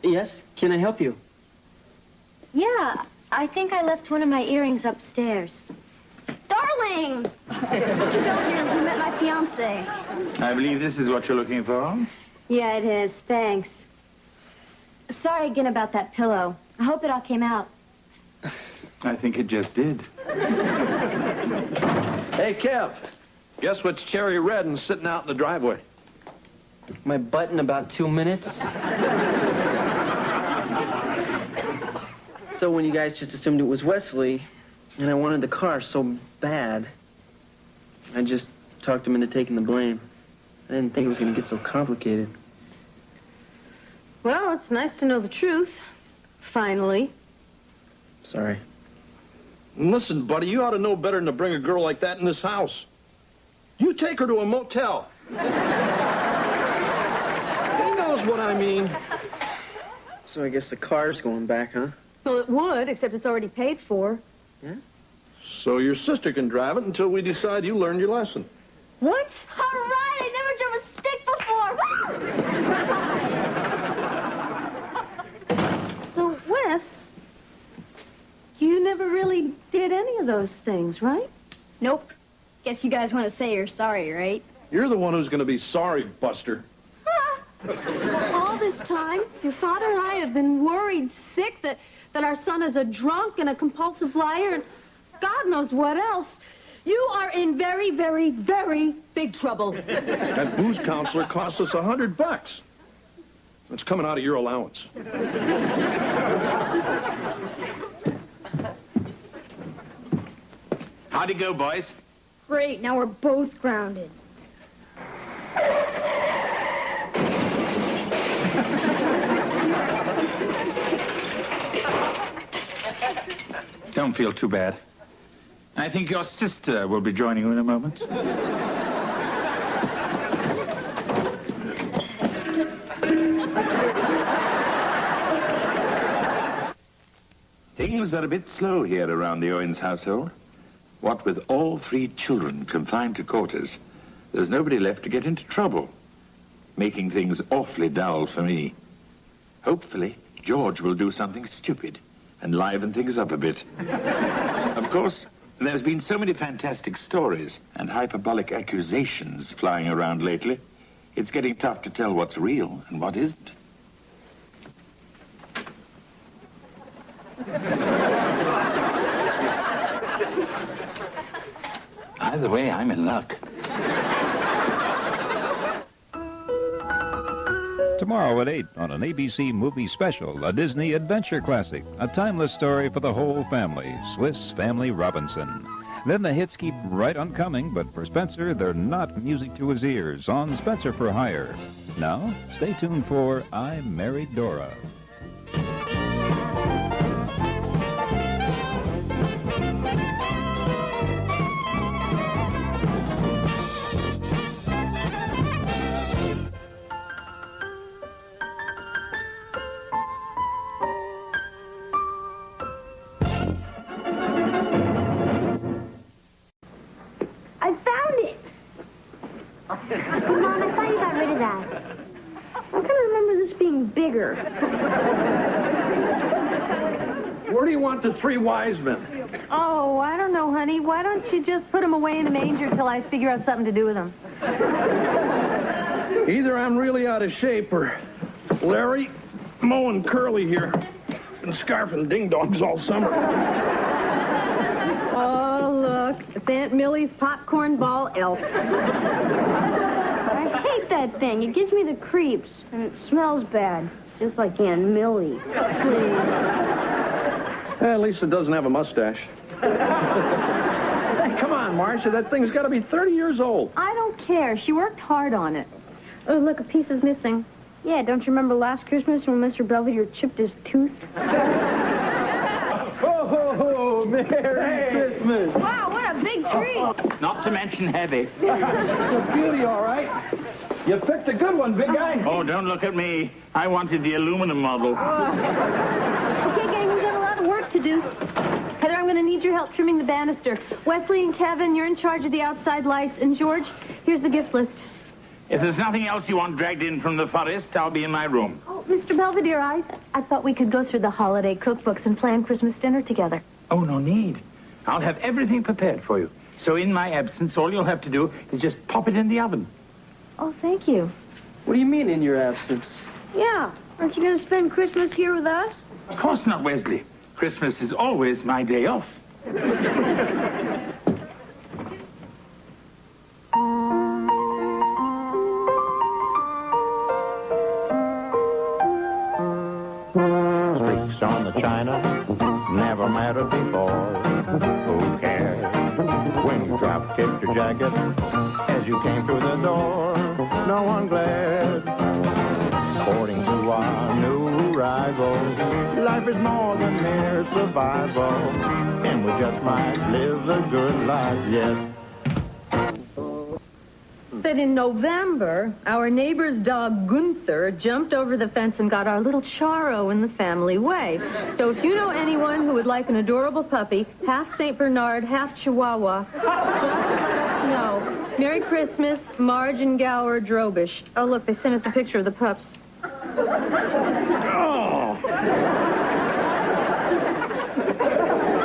Yes? Can I help you? Yeah, I think I left one of my earrings upstairs. Darling! Mr. Belvedere, he met my fiancé. I believe this is what you're looking for. Yeah, it is. Thanks. Sorry again about that pillow. I hope it all came out. I think it just did. Hey, Kev. Guess what's cherry red and sitting out in the driveway? My butt in about 2 minutes. So when you guys just assumed it was Wesley, and I wanted the car so bad, I just talked him into taking the blame. I didn't think it was going to get so complicated. Well, it's nice to know the truth. Finally. Sorry. Listen, buddy, you ought to know better than to bring a girl like that in this house. You take her to a motel. He knows what I mean. So I guess the car's going back, huh? Well, it would, except it's already paid for. Yeah? So your sister can drive it until we decide you learned your lesson. What? All right, I never drove a stick before. So, Wes, you never really did any of those things, right? Nope. Guess you guys want to say you're sorry, right? You're the one who's going to be sorry, Buster. All this time, your father and I have been worried sick that our son is a drunk and a compulsive liar and God knows what else. You are in very, very, very big trouble. That booze counselor cost us $100. It's coming out of your allowance. How'd it go, boys? Great, now we're both grounded. Don't feel too bad. I think your sister will be joining you in a moment. Things are a bit slow here around the Owens household. What with all 3 children confined to quarters, there's nobody left to get into trouble, making things awfully dull for me. Hopefully, George will do something stupid and liven things up a bit. Of course, there's been so many fantastic stories and hyperbolic accusations flying around lately, it's getting tough to tell what's real and what isn't. Either way, I'm in luck. Tomorrow at 8 on an ABC movie special, a Disney adventure classic, a timeless story for the whole family, Swiss Family Robinson. Then the hits keep right on coming, but for Spencer, they're not music to his ears on Spencer for Hire. Now, stay tuned for I Married Dora. Mom, I thought you got rid of that. I kind of remember this being bigger. Where do you want the 3 wise men? Oh, I don't know, honey. Why don't you just put them away in the manger till I figure out something to do with them? Either I'm really out of shape or Larry, Mo, and Curly here been scarfing ding-dongs all summer. Oh, look. It's Aunt Millie's popcorn ball elf. I hate that thing. It gives me the creeps, and it smells bad, just like Aunt Millie. At least it doesn't have a mustache. Hey, come on, Marcia. That thing's got to be 30 years old. I don't care. She worked hard on it. Oh, look, a piece is missing. Yeah, don't you remember last Christmas when Mr. Belvedere chipped his tooth? Oh, Merry Christmas. Wow, what a big tree. Not to mention heavy. It's a beauty, all right. You picked a good one, big guy. Oh, don't look at me. I wanted the aluminum model. Okay, gang, we've got a lot of work to do. Heather, I'm going to need your help trimming the banister. Wesley and Kevin, you're in charge of the outside lights. And George, here's the gift list. If there's nothing else you want dragged in from the forest, I'll be in my room. Oh, Mr. Belvedere, I thought we could go through the holiday cookbooks and plan Christmas dinner together. Oh, no need. I'll have everything prepared for you. So in my absence, all you'll have to do is just pop it in the oven. Oh, thank you. What do you mean in your absence? Yeah. Aren't you going to spend Christmas here with us? Of course not, Wesley. Christmas is always my day off. Streaks on the china never mattered before. Who cares when you drop kicked your jacket as you came through the door? No one glared. According to our new arrival, life is more than mere survival, and we just might live the good life yet. that in November, our neighbor's dog Gunther jumped over the fence and got our little Charo in the family way. So if you know anyone who would like an adorable puppy, half St. Bernard, half Chihuahua, just let us know. Merry Christmas, Marge and Gower Drobish. Oh, look, they sent us a picture of the pups. Oh!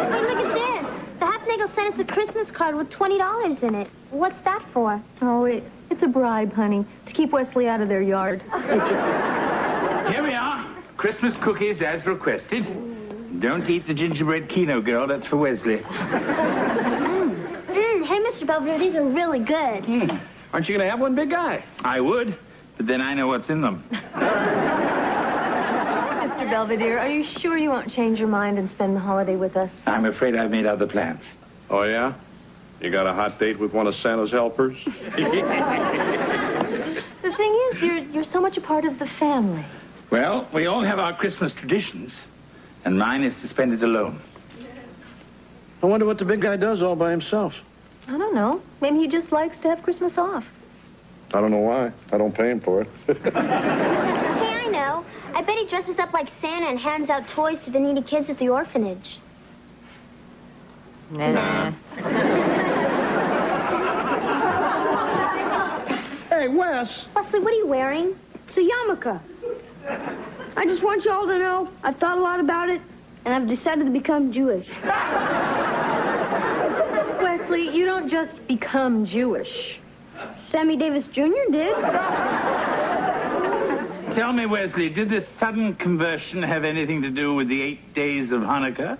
Hey, look at this. The Hafnagel sent us a Christmas card with $20 in it. What's that for? Oh, it's a bribe, honey, to keep Wesley out of their yard. Here we are. Christmas cookies as requested. Don't eat the gingerbread Keno, girl. That's for Wesley. Hey, Mr. Belvedere, these are really good. Aren't you going to have one, big guy? I would, but then I know what's in them. Mr. Belvedere, are you sure you won't change your mind and spend the holiday with us? I'm afraid I've made other plans. Oh, yeah? You got a hot date with one of Santa's helpers? The thing is, you're so much a part of the family. Well, we all have our Christmas traditions, and mine is to spend it alone. I wonder what the big guy does all by himself. I don't know. Maybe he just likes to have Christmas off. I don't know why. I don't pay him for it. Hey, I know. I bet he dresses up like Santa and hands out toys to the needy kids at the orphanage. Nah. Hey, Wes. Wesley, what are you wearing? It's a yarmulke. I just want you all to know I've thought a lot about it, and I've decided to become Jewish. Wesley, you don't just become Jewish. Sammy Davis Jr. did. Tell me, Wesley, did this sudden conversion have anything to do with the 8 days of Hanukkah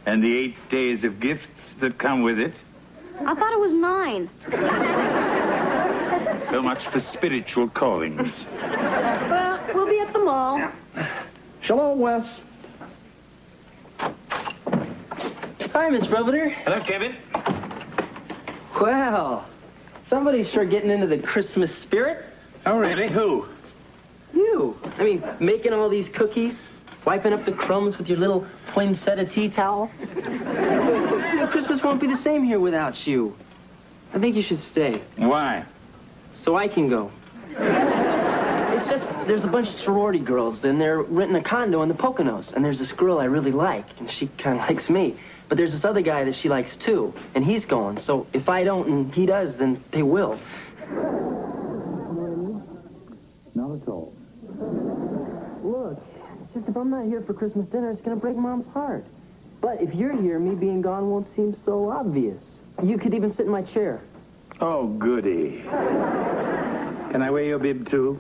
and the 8 days of gifts that come with it? I thought it was 9. So much for spiritual callings. Well, we'll be at the mall. Shalom, Wes. Hi, Miss Belvedere. Hello, Kevin. Well, somebody's sure getting into the Christmas spirit. Oh, really? Who? You. I mean, making all these cookies, wiping up the crumbs with your little poinsettia tea towel. Christmas won't be the same here without you. I think you should stay. Why? So I can go. It's just, there's a bunch of sorority girls, and they're renting a condo in the Poconos, and there's this girl I really like, and she kind of likes me. But there's this other guy that she likes too, and he's going. So if I don't and he does, then they will. Not at all. Look, it's just if I'm not here for Christmas dinner, it's going to break Mom's heart. But if you're here, me being gone won't seem so obvious. You could even sit in my chair. Oh, goody. Can I wear your bib, too?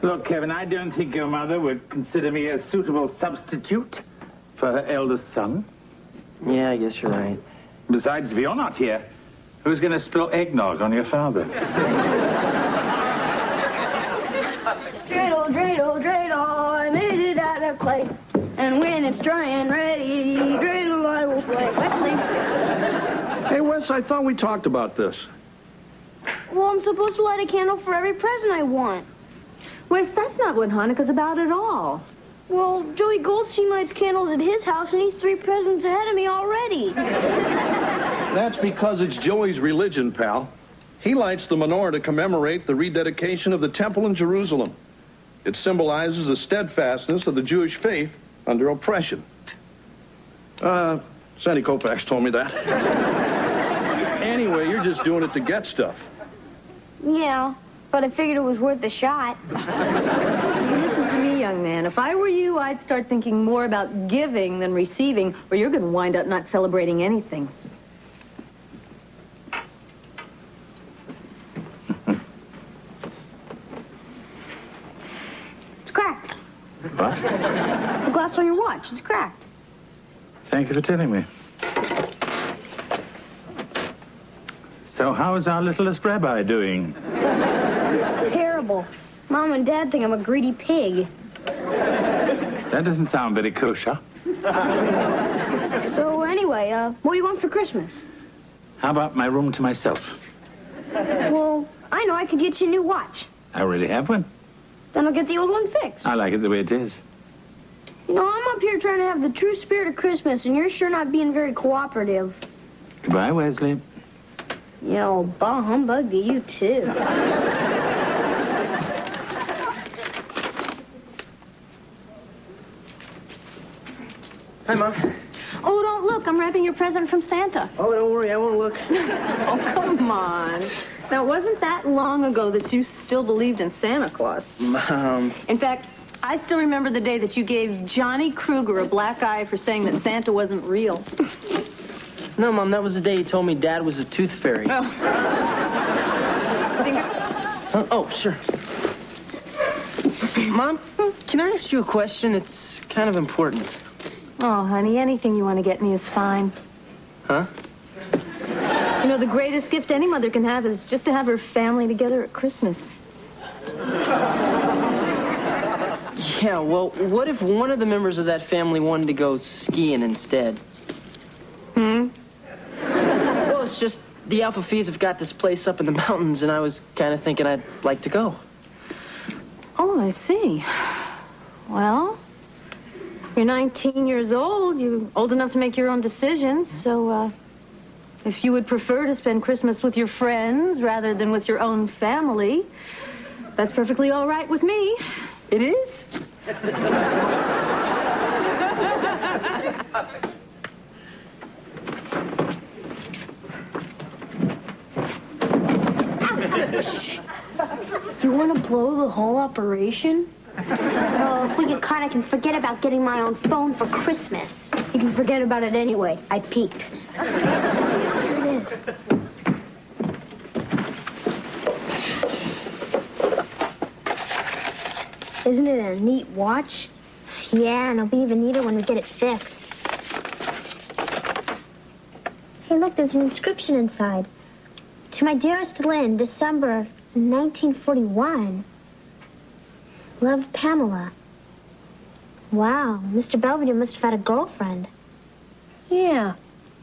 Look, Kevin, I don't think your mother would consider me a suitable substitute for her eldest son. Yeah, I guess you're right. Besides, if you're not here, who's going to spill eggnog on your father? Dreidel, dreidel, dreidel, I made it out of clay. And when it's dry and ready, dreidel I will play. Wesley. Hey, Wes, I thought we talked about this. Well, I'm supposed to light a candle for every present I want. Wes, that's not what Hanukkah's about at all. Well, Joey Goldstein lights candles at his house, and he's 3 presents ahead of me already. That's because it's Joey's religion, pal. He lights the menorah to commemorate the rededication of the temple in Jerusalem. It symbolizes the steadfastness of the Jewish faith under oppression. Sandy Koufax told me that. Anyway, you're just doing it to get stuff. Yeah, but I figured it was worth a shot. Listen to me, young man. If I were you, I'd start thinking more about giving than receiving, or you're going to wind up not celebrating anything. It's cracked. What? The glass on your watch is cracked. Thank you for telling me. So how is our littlest rabbi doing? Terrible. Mom and Dad think I'm a greedy pig. That doesn't sound very kosher. So anyway, what do you want for Christmas? How about my room to myself? Well, I know I could get you a new watch. I already have one. Then I'll get the old one fixed. I like it the way it is. You know, I'm up here trying to have the true spirit of Christmas, and you're sure not being very cooperative. Goodbye, Wesley. Yeah, well, bah humbug to you, too. Hi, Mom. Oh, don't look. I'm wrapping your present from Santa. Oh, don't worry. I won't look. Oh, come on. Now, wasn't that long ago that you still believed in Santa Claus? Mom. In fact, I still remember the day that you gave Johnny Kruger a black eye for saying that Santa wasn't real. No, Mom, that was the day you told me Dad was a tooth fairy. Oh. Oh, sure. Mom, can I ask you a question? It's kind of important. Oh, honey, anything you want to get me is fine. Huh? You know, the greatest gift any mother can have is just to have her family together at Christmas. Yeah, well, what if one of the members of that family wanted to go skiing instead? Well, it's just the Alpha Phi's have got this place up in the mountains, and I was kind of thinking I'd like to go. Oh, I see. Well, you're 19 years old. You're old enough to make your own decisions. So, if you would prefer to spend Christmas with your friends rather than with your own family, that's perfectly all right with me. It is? You want to blow the whole operation? Oh, if we get caught, I can forget about getting my own phone for Christmas. You can forget about it anyway. I peeked. Here it is. Isn't it a neat watch? Yeah, and it'll be even neater when we get it fixed. Hey, look, there's an inscription inside. To my dearest Lynn, December 1941. Love, Pamela. Wow, Mr. Belvedere must have had a girlfriend. Yeah.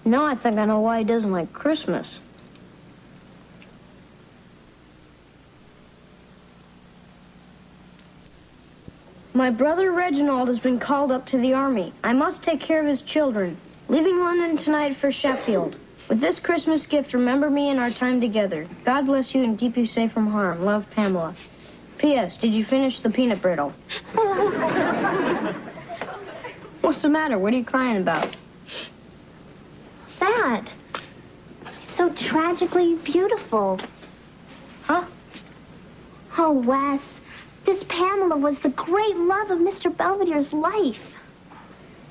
Now I think I know why he doesn't like Christmas. My brother Reginald has been called up to the army. I must take care of his children. Leaving London tonight for Sheffield. With this Christmas gift, remember me and our time together. God bless you and keep you safe from harm. Love, Pamela. P.S. Did you finish the peanut brittle? What's the matter? What are you crying about? That. So tragically beautiful. Huh? Oh, Wes. This Pamela was the great love of Mr. Belvedere's life.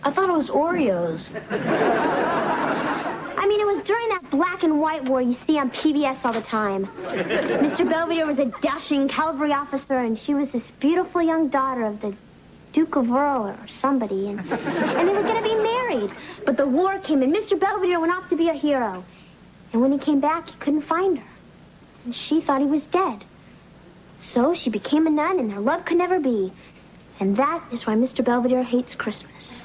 I thought it was Oreos. I mean, it was during that black and white war you see on PBS all the time. Mr. Belvedere was a dashing cavalry officer, and she was this beautiful young daughter of the Duke of Earl or somebody, and they were going to be married. But the war came, and Mr. Belvedere went off to be a hero. And when he came back, he couldn't find her. And she thought he was dead. So she became a nun, and their love could never be. And that is why Mr. Belvedere hates Christmas.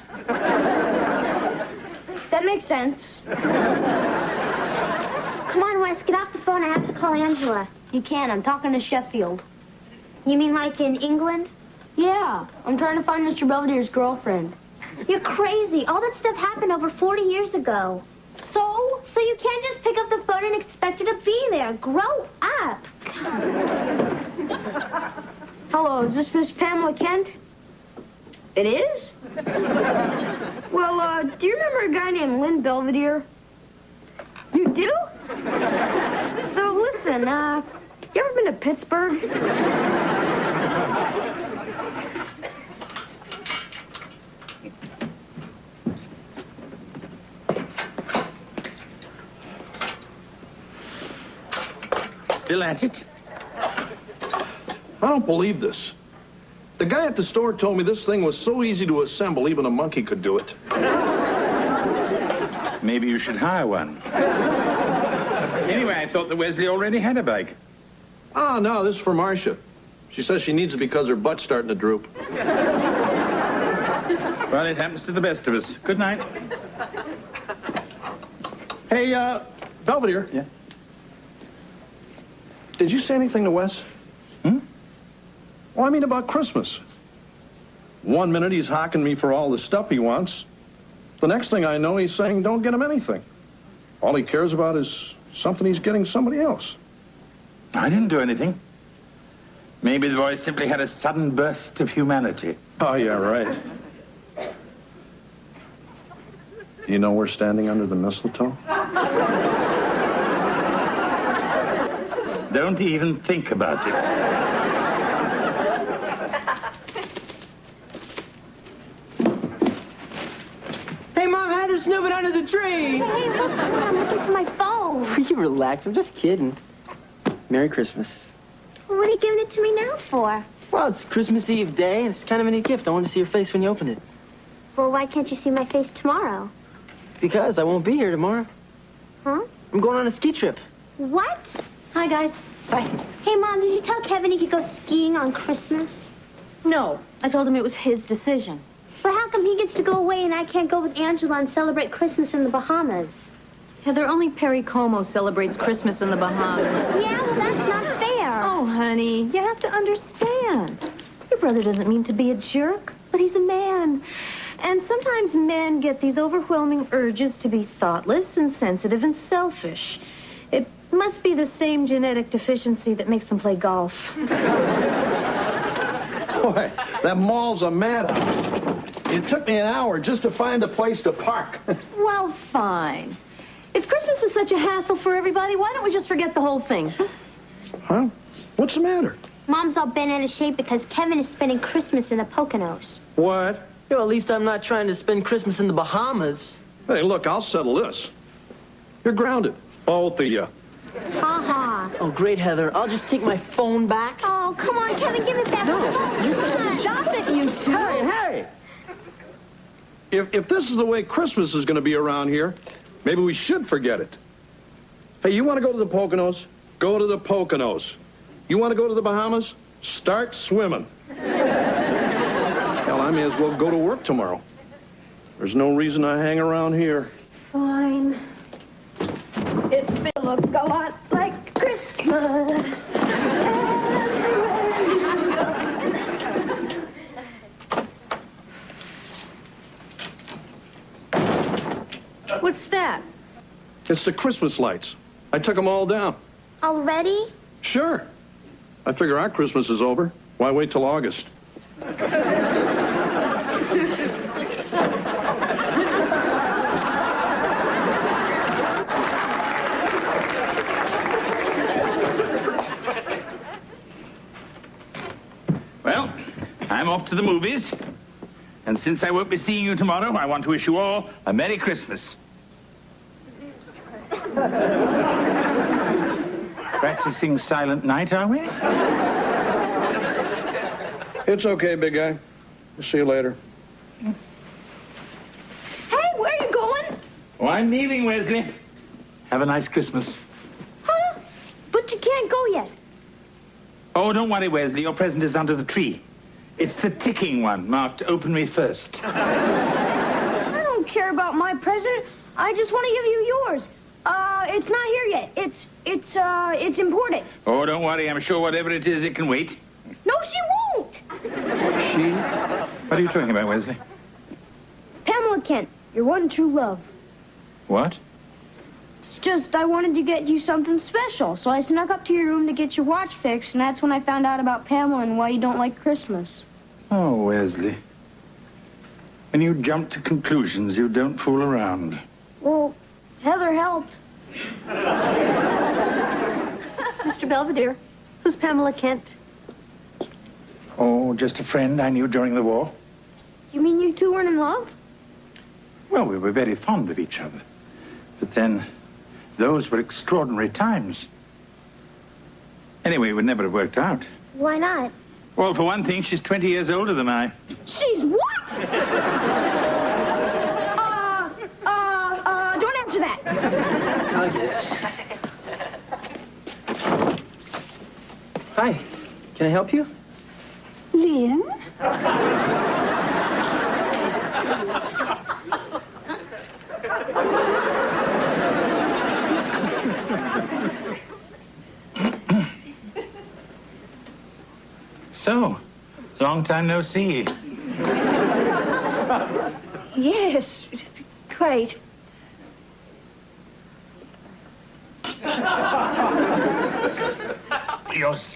That makes sense. Come on, Wes, get off the phone. I have to call Angela. You can't. I'm talking to Sheffield. You mean like in England? Yeah. I'm trying to find Mr. Belvedere's girlfriend. You're crazy. All that stuff happened over 40 years ago. So? So you can't just pick up the phone and expect her to be there. Grow up. Hello, is this Miss Pamela Kent? It is? Well, do you remember a guy named Lynn Belvedere? You do? So, listen, you ever been to Pittsburgh? Still at it? I don't believe this. The guy at the store told me this thing was so easy to assemble, even a monkey could do it. Maybe you should hire one. Anyway, I thought that Wesley already had a bike. Oh, no, this is for Marcia. She says she needs it because her butt's starting to droop. Well, it happens to the best of us. Good night. Hey, Belvedere. Yeah? Did you say anything to Wes? Well, I mean about Christmas. 1 minute he's hocking me for all the stuff he wants. The next thing I know, he's saying don't get him anything. All he cares about is Something he's getting somebody else. I didn't do anything. Maybe the boy simply had a sudden burst of humanity. Oh, yeah, right. You know we're standing under the mistletoe? Don't even think about it. Hey, Mom, Heather's snooping under the tree. Hey, look, I'm looking for my phone. You relax. I'm just kidding. Merry Christmas. What are you giving it to me now for? Well, it's Christmas Eve day, and it's kind of a neat gift. I want to see your face when you open it. Well, why can't you see my face tomorrow? Because I won't be here tomorrow. Huh? I'm going on a ski trip. What? Hi, guys. Bye. Hey, Mom, did you tell Kevin he could go skiing on Christmas? No, I told him it was his decision. But how come he gets to go away and I can't go with Angela and celebrate Christmas in the Bahamas? Heather, only Perry Como celebrates Christmas in the Bahamas. Yeah, well, that's not fair. Oh, honey, you have to understand. Your brother doesn't mean to be a jerk, but he's a man. And sometimes men get these overwhelming urges to be thoughtless and sensitive and selfish. It must be the same genetic deficiency that makes them play golf. Boy, that mall's a madhouse. It took me an hour just to find a place to park. Well, fine. If Christmas is such a hassle for everybody, why don't we just forget the whole thing? Huh? What's the matter? Mom's all bent out of shape because Kevin is spending Christmas in the Poconos. What? You know, at least I'm not trying to spend Christmas in the Bahamas. Hey, look, I'll settle this. You're grounded. Both of you. Ha-ha. Oh, great, Heather. I'll just take my phone back. Oh, come on, Kevin, give it back. No, you Stop it, you two. Hey! If this is the way Christmas is going to be around here, maybe we should forget it. Hey, you want to go to the Poconos? Go to the Poconos. You want to go to the Bahamas? Start swimming. Hell, I may as well go to work tomorrow. There's no reason I hang around here. Fine. It's been look a lot like Christmas. What's that? It's the Christmas lights. I took them all down. Already? Sure. I figure our Christmas is over. Why wait till August? Well, I'm off to the movies. And since I won't be seeing you tomorrow, I want to wish you all a Merry Christmas. Practicing Silent Night, are we? It's okay, big guy. See you later. Hey, where are you going? Oh, I'm leaving, Wesley. Have a nice Christmas. Huh? But you can't go yet. Oh, don't worry, Wesley. Your present is under the tree. It's the ticking one, marked Open Me First. I don't care about my present. I just want to give you yours. It's not here yet. It's important. Oh, don't worry. I'm sure whatever it is, it can wait. No, she won't. She? What are you talking about, Wesley? Pamela Kent, your one true love. What? It's just I wanted to get you something special, so I snuck up to your room to get your watch fixed, and that's when I found out about Pamela and why you don't like Christmas. Oh, Wesley. When you jump to conclusions, you don't fool around. Well, Heather helped. Mr. Belvedere, who's Pamela Kent? Oh, just a friend I knew during the war. You mean you two weren't in love? Well, we were very fond of each other. But then, those were extraordinary times. Anyway, it would never have worked out. Why not? Well, for one thing, she's 20 years older than I. She's what? Don't answer that. I'll get it. Hi. Can I help you? Lynn? So, long time no see. Yes, quite. Rose.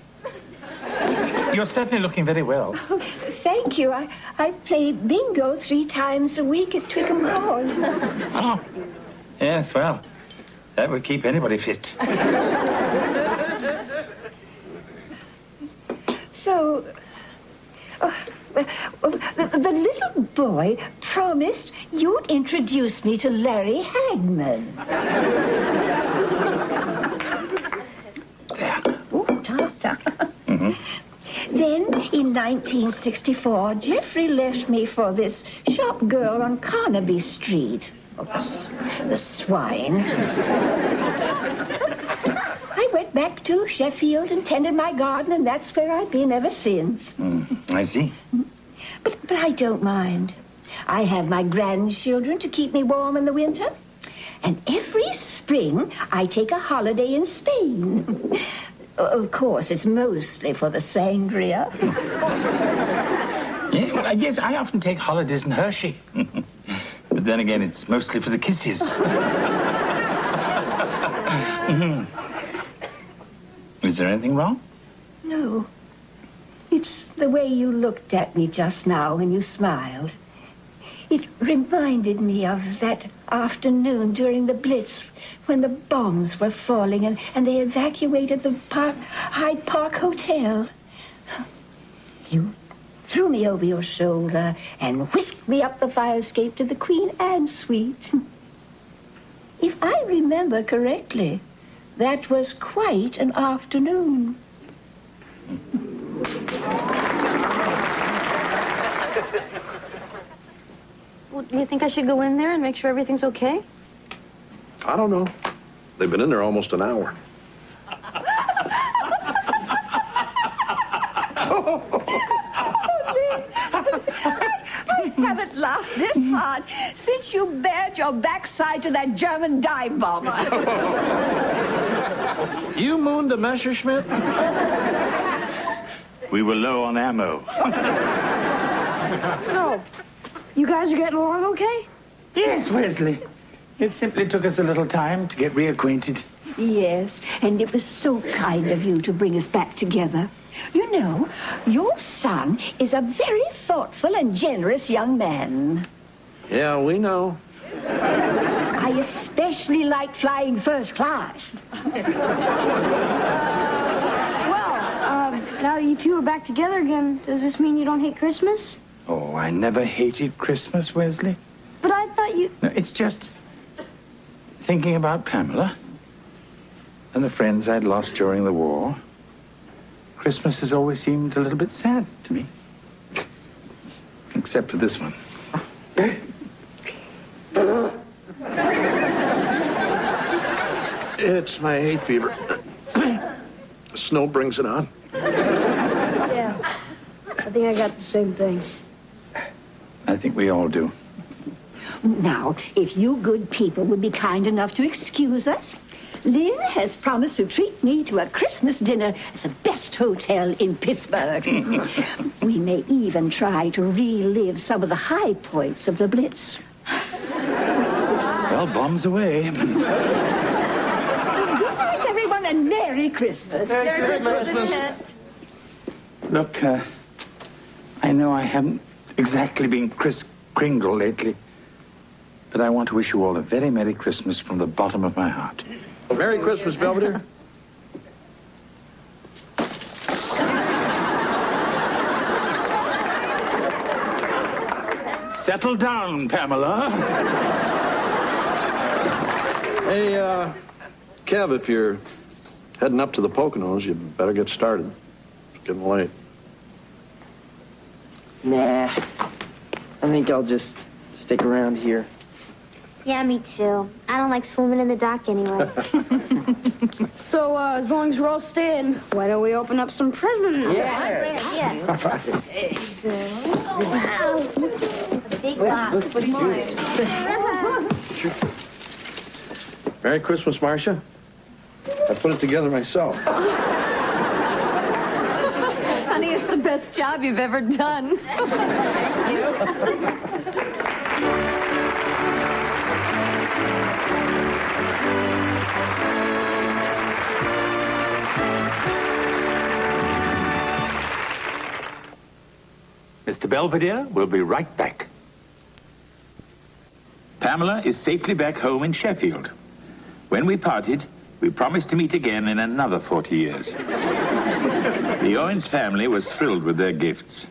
You're certainly looking very well. Oh, thank you. I play bingo 3 times a week at Twickham Hall. Oh, yes, well, that would keep anybody fit. So, the little boy promised you'd introduce me to Larry Hagman. Oh, ta-ta. Then, in 1964, Jeffrey left me for this shop girl on Carnaby Street. Oh, the swine. I went back to Sheffield and tended my garden, and that's where I've been ever since. I see. But I don't mind. I have my grandchildren to keep me warm in the winter. And every spring, I take a holiday in Spain. Of course, it's mostly for the sangria. Yes, I often take holidays in Hershey. But then again, it's mostly for the kisses. Is there anything wrong? No. It's the way you looked at me just now when you smiled. It reminded me of that afternoon during the Blitz when the bombs were falling and they evacuated the Hyde Park Hotel. You threw me over your shoulder and whisked me up the fire escape to the Queen Anne suite. If I remember correctly, that was quite an afternoon. Well, do you think I should go in there and make sure everything's okay? I don't know. They've been in there almost an hour. I haven't laughed this hard since you bared your backside to that German dive bomber. You mooned a Messerschmitt? We were low on ammo. So, you guys are getting along okay? Yes, Wesley. It simply took us a little time to get reacquainted. Yes, and it was so kind of you to bring us back together. You know, your son is a very thoughtful and generous young man. Yeah, we know. I especially like flying first class. Well, now that you two are back together again, does this mean you don't hate Christmas? Oh, I never hated Christmas, Wesley. But I thought you... No, it's just thinking about Pamela and the friends I'd lost during the war. Christmas has always seemed a little bit sad to me. Except for this one. It's my hay fever. The snow brings it on. Yeah. I think I got the same thing. I think we all do. Now, if you good people would be kind enough to excuse us, Lynn has promised to treat me to a Christmas dinner at the best hotel in Pittsburgh. We may even try to relive some of the high points of the Blitz. Well, bombs away. Good night, everyone, and Merry Christmas. Merry Christmas. Look, I know I haven't exactly been Kris Kringle lately, but I want to wish you all a very Merry Christmas from the bottom of my heart. Merry Christmas, Belvedere. Settle down, Pamela. Hey, Kev, if you're heading up to the Poconos, you better get started. It's getting late. Nah, I think I'll just stick around here. Yeah, me too. I don't like swimming in the dock anyway. So, as long as we're all staying, why don't we open up some presents? Yeah. Wow. Big box. Good morning. Merry Christmas, Marcia. I put it together myself. Honey, it's the best job you've ever done. Thank you. to Belvedere. We'll be right back. Pamela is safely back home in Sheffield. When we parted, we promised to meet again in another 40 years. The Owens family was thrilled with their gifts.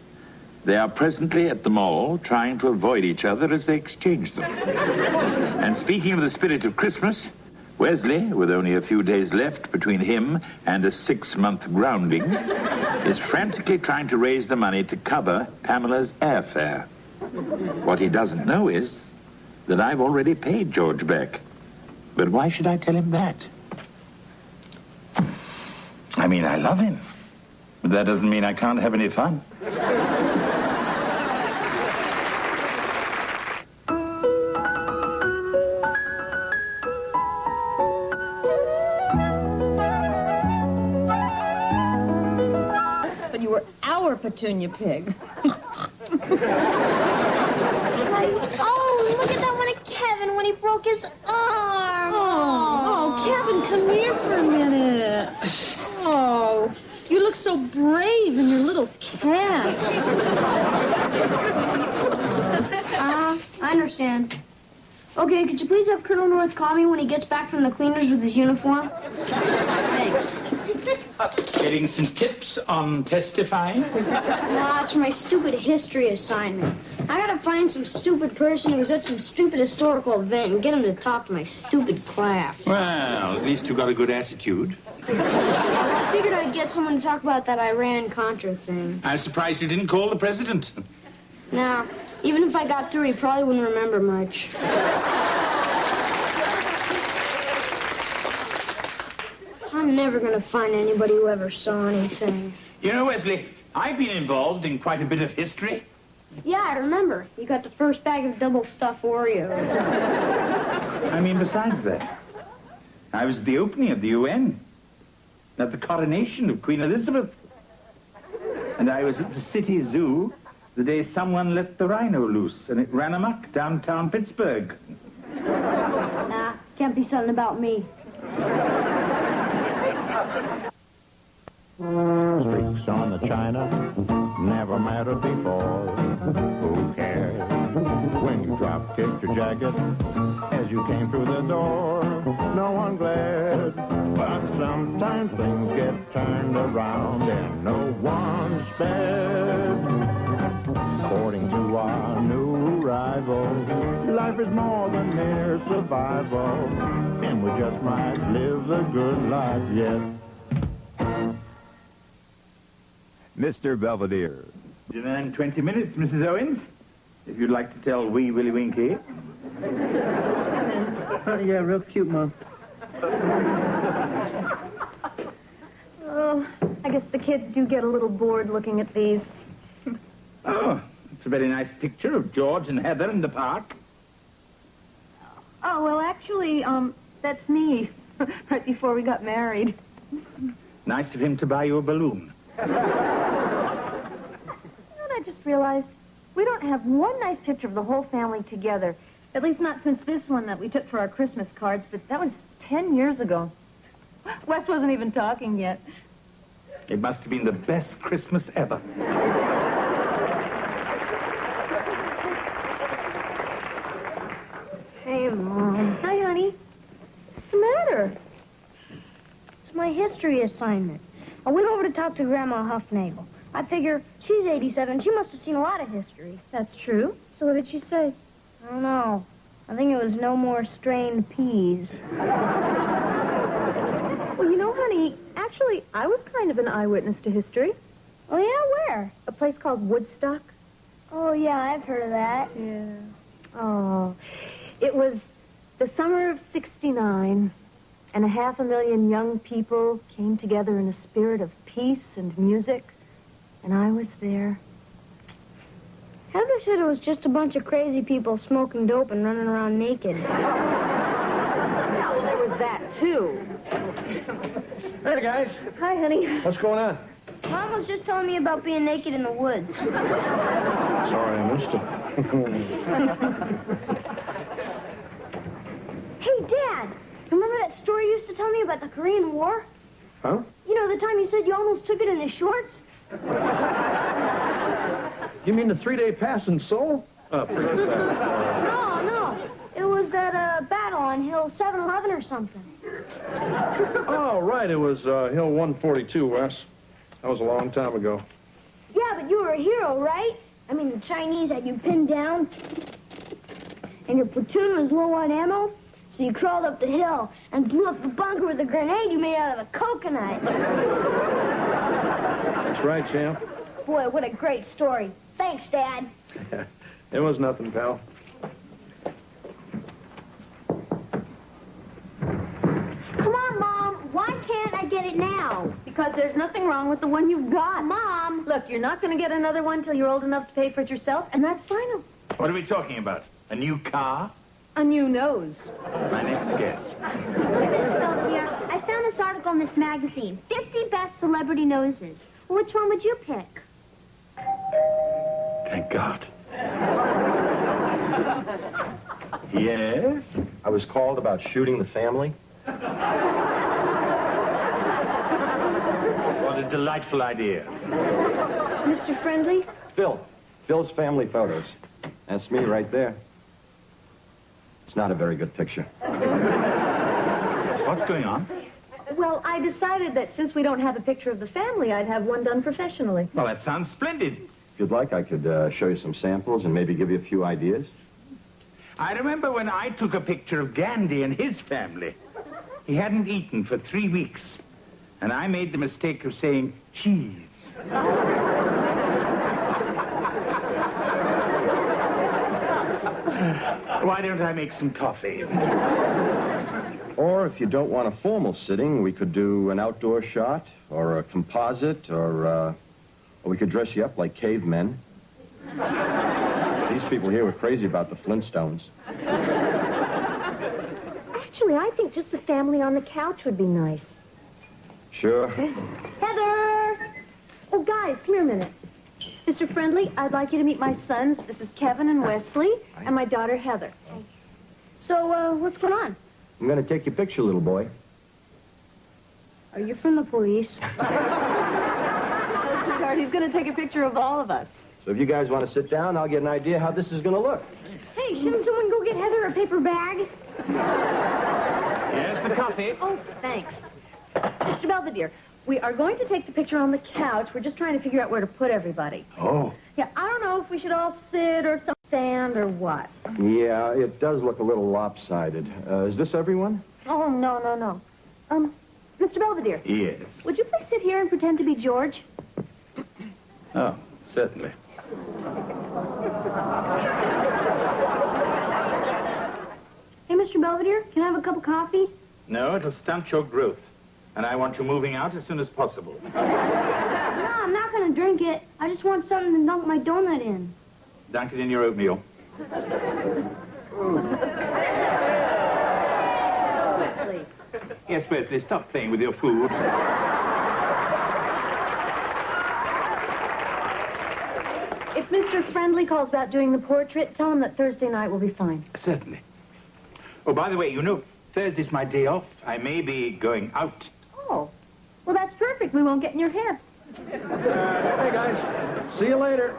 They are presently at the mall trying to avoid each other as they exchange them. And speaking of the spirit of Christmas, Wesley, with only a few days left between him and a 6-month grounding, is frantically trying to raise the money to cover Pamela's airfare. What he doesn't know is that I've already paid George back. But why should I tell him that? I mean, I love him. But that doesn't mean I can't have any fun. But you were our Petunia pig. Oh, look at that one of Kevin when he broke his arm. Oh, Kevin, come here for a minute. Oh, you look so brave in your little cast. I understand. Okay, could you please have Colonel North call me when he gets back from the cleaners with his uniform? Thanks. Getting some tips on testifying? No, it's for my stupid history assignment. I gotta find some stupid person who's at some stupid historical event and get him to talk to my stupid class. Well, at least you got a good attitude. I figured I'd get someone to talk about that Iran-Contra thing. I'm surprised you didn't call the president. Now, even if I got through, he probably wouldn't remember much. I'm never going to find anybody who ever saw anything. You know, Wesley, I've been involved in quite a bit of history. Yeah, I remember. You got the first bag of double stuffed Oreos. I mean, besides that, I was at the opening of the UN, at the coronation of Queen Elizabeth. And I was at the city zoo the day someone let the rhino loose and it ran amok downtown Pittsburgh. Nah, can't be something about me. Streaks on the china never mattered before. Who cares when you drop kicked your jacket as you came through the door? No one glared, but sometimes things get turned around and no one spared. According to our new arrival, life is more than mere survival, and we just might live the good life yet. Mr. Belvedere. Dinner in 20 minutes, Mrs. Owens. If you'd like to tell Wee Willie Winky. Yeah, real cute, Mom. Oh, I guess the kids do get a little bored looking at these. Oh, it's a very nice picture of George and Heather in the park. Oh, well, actually, that's me, right before we got married. Nice of him to buy you a balloon. You know what I just realized? We don't have one nice picture of the whole family together. At least not since this one that we took for our Christmas cards, but that was 10 years ago. Wes wasn't even talking yet. It must have been the best Christmas ever. Hey, Mom. Hi, honey. What's the matter? It's my history assignment. I went over to talk to Grandma Huffnagle. I figure she's 87. She must have seen a lot of history. That's true. So what did she say? I don't know. I think it was no more strained peas. Well, you know, honey, actually, I was kind of an eyewitness to history. Oh, yeah? Where? A place called Woodstock. Oh, yeah, I've heard of that. Yeah. Oh, it was the summer of '69, and 500,000 young people came together in a spirit of peace and music, and I was there. Heather said it was just a bunch of crazy people smoking dope and running around naked. Well, there was that, too. Hey, guys. Hi, honey. What's going on? Mom was just telling me about being naked in the woods. Sorry, I missed it. Hey, Dad, remember that story you used to tell me about the Korean War? Huh? You know, the time you said you almost took it in the shorts? You mean the 3-day pass in Seoul? Forget that. No. It was that battle on Hill 711 or something. Oh, right. It was Hill 142, Wes. That was a long time ago. Yeah, but you were a hero, right? I mean, the Chinese had you pinned down, and your platoon was low on ammo, so you crawled up the hill and blew up the bunker with a grenade you made out of a coconut. That's right, champ. Boy, what a great story. Thanks, Dad. It was nothing, pal. Come on, Mom. Why can't I get it now? Because there's nothing wrong with the one you've got. Mom! Look, you're not going to get another one till you're old enough to pay for it yourself, and that's final. What are we talking about? A new car? A new nose. My next guess. Sophia, I found this article in this magazine. 50 best celebrity noses. Which one would you pick? Thank God. Yes? I was called about shooting the family. What a delightful idea. Mr. Friendly? Phil's family photos. That's me right there. It's not a very good picture. What's going on? Well, I decided that since we don't have a picture of the family, I'd have one done professionally. Well, that sounds splendid. If you'd like, I could show you some samples and maybe give you a few ideas. I remember when I took a picture of Gandhi and his family. He hadn't eaten for 3 weeks, and I made the mistake of saying cheese. Why don't I make some coffee? Or if you don't want a formal sitting, we could do an outdoor shot or a composite or we could dress you up like cavemen. These people here were crazy about the Flintstones. Actually, I think just the family on the couch would be nice. Sure. Heather! Oh, guys, come here a minute. Mr. Friendly, I'd like you to meet my sons. This is Kevin and Wesley, and my daughter, Heather. So, what's going on? I'm going to take your picture, little boy. Are you from the police? No, sweetheart, he's going to take a picture of all of us. So if you guys want to sit down, I'll get an idea how this is going to look. Hey, shouldn't someone go get Heather a paper bag? Here's the coffee. Oh, thanks. Mr. Belvedere, we are going to take the picture on the couch. We're just trying to figure out where to put everybody. Oh. Yeah, I don't know if we should all sit or stand or what. Yeah, it does look a little lopsided. Is this everyone? Oh, no. Mr. Belvedere. Yes. Would you please sit here and pretend to be George? Oh, certainly. Hey, Mr. Belvedere, can I have a cup of coffee? No, it'll stunt your growth. And I want you moving out as soon as possible. No, I'm not going to drink it. I just want something to dunk my donut in. Dunk it in your oatmeal. Wesley. Yes, Wesley, stop playing with your food. If Mr. Friendly calls about doing the portrait, tell him that Thursday night will be fine. Certainly. Oh, by the way, you know, Thursday's my day off. I may be going out. Oh, well, that's perfect. We won't get in your hair. Hey, guys. See you later.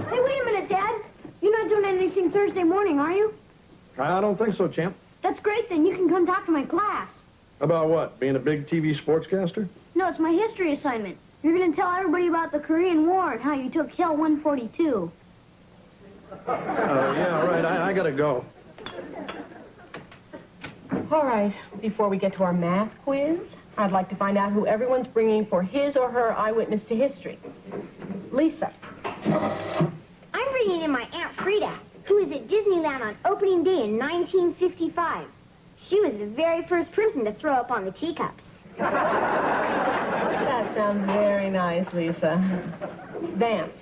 Hey, wait a minute, Dad. You're not doing anything Thursday morning, are you? I don't think so, champ. That's great, then. You can come talk to my class. About what? Being a big TV sportscaster? No, it's my history assignment. You're going to tell everybody about the Korean War and how you took Hill 142. Yeah, right. I gotta go. All right, before we get to our math quiz, I'd like to find out who everyone's bringing for his or her eyewitness to history. Lisa. I'm bringing in my Aunt Frida, who was at Disneyland on opening day in 1955. She was the very first person to throw up on the teacups. That sounds very nice, Lisa. Vance.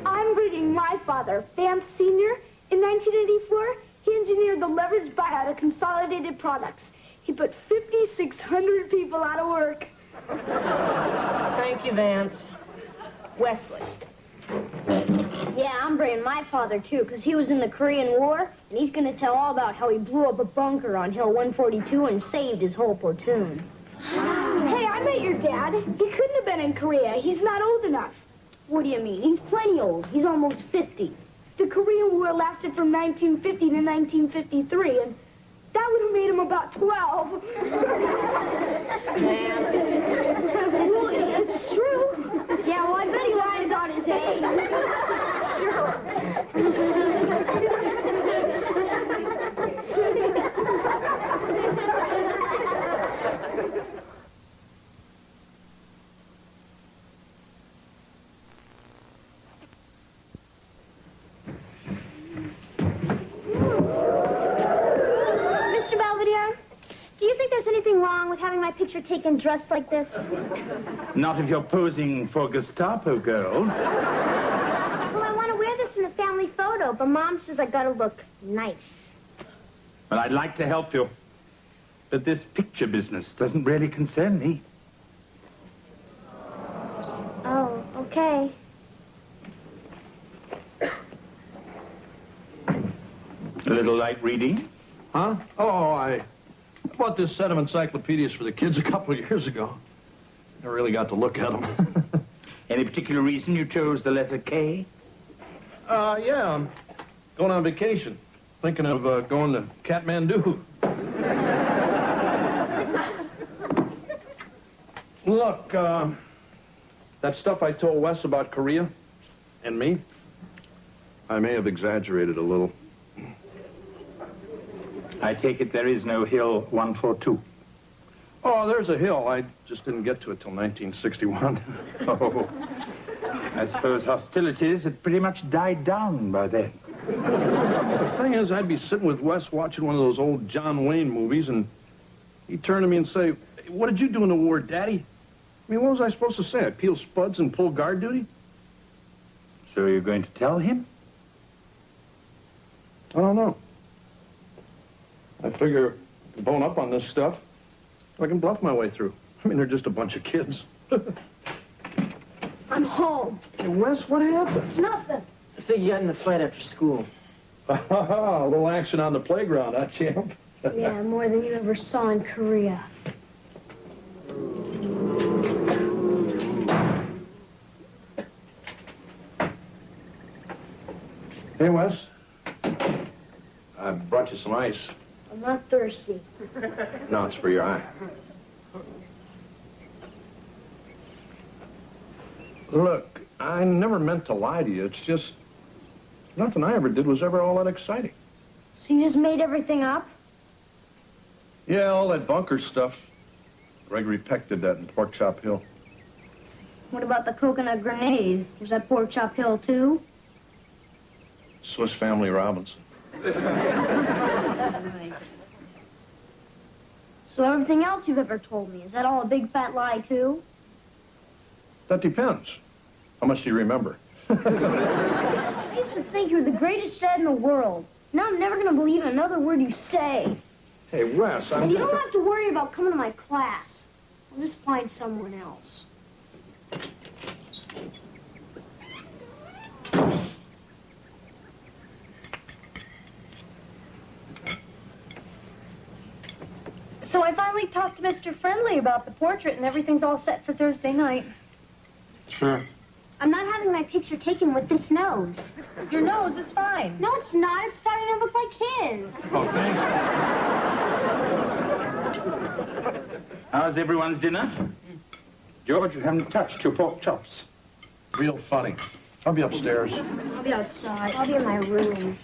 I'm bringing my father, Vance Sr. In 1984, he engineered the leveraged buyout of Consolidated Products. He put 5,600 people out of work. Thank you, Vance. Wesley. Yeah, I'm bringing my father, too, because he was in the Korean War, and he's going to tell all about how he blew up a bunker on Hill 142 and saved his whole platoon. Hey, I met your dad. He couldn't have been in Korea. He's not old enough. What do you mean? He's plenty old. He's almost 50. The Korean War lasted from 1950 to 1953, and that would have made him about 12. Really, it's true. Yeah, well, I bet he lied about his age. Mr. Belvedere, do you think there's anything wrong with having my picture taken dressed like this? Not if you're posing for Gestapo girls. Well, I want to wear this in the family photo, but Mom says I gotta look nice. Well, I'd like to help you. But this picture business doesn't really concern me. Oh, okay. A little light reading? Huh? Oh, I bought this set of encyclopedias for the kids a couple of years ago. I really got to look at them. Any particular reason you chose the letter K? Yeah, I'm going on vacation. Thinking of going to Kathmandu. Look, that stuff I told Wes about Korea and me, I may have exaggerated a little. I take it there is no Hill 142. Oh, there's a hill. I just didn't get to it till 1961. Oh, I suppose hostilities had pretty much died down by then. The thing is, I'd be sitting with Wes watching one of those old John Wayne movies, and he'd turn to me and say, "What did you do in the war, Daddy?" I mean, what was I supposed to say? I peel spuds and pull guard duty? So you're going to tell him? I don't know. I figure I can bone up on this stuff. I can bluff my way through. I mean, they're just a bunch of kids. I'm home. Hey, Wes, what happened? Nothing. I think you got in a fight after school. A little action on the playground, huh, champ? Yeah, more than you ever saw in Korea. Hey, Wes. I brought you some ice. I'm not thirsty. No, it's for your eye. Look, I never meant to lie to you. It's just nothing I ever did was ever all that exciting. So you just made everything up? Yeah, all that bunker stuff. Gregory Peck did that in Pork Chop Hill. What about the coconut grenade? Was that Pork Chop Hill, too? Swiss Family Robinson. Right. So everything else you've ever told me, is that all a big fat lie, too? That depends. How much do you remember? I used to think you were the greatest dad in the world. Now I'm never going to believe another word you say. Hey, Wes, And you don't have to worry about coming to my class. I'll just find someone else. So I finally talked to Mr. Friendly about the portrait, and everything's all set for Thursday night. Sure. I'm not having my picture taken with this nose. Your nose is fine. No, it's not. It's starting to look like his. Oh, thanks. How's everyone's dinner? George, you haven't touched your pork chops. Real funny. I'll be upstairs. I'll be outside. I'll be in my room.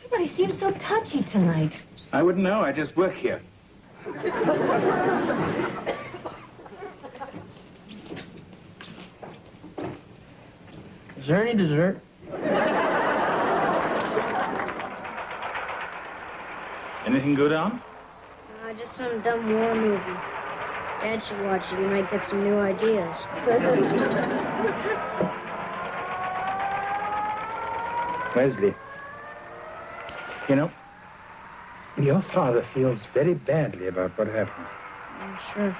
Everybody seems so touchy tonight. I wouldn't know. I just work here. Is there any dessert? Anything good on? Just some dumb war movie. Dad should watch it. He might get some new ideas. Wesley, you know, your father feels very badly about what happened. I'm sure.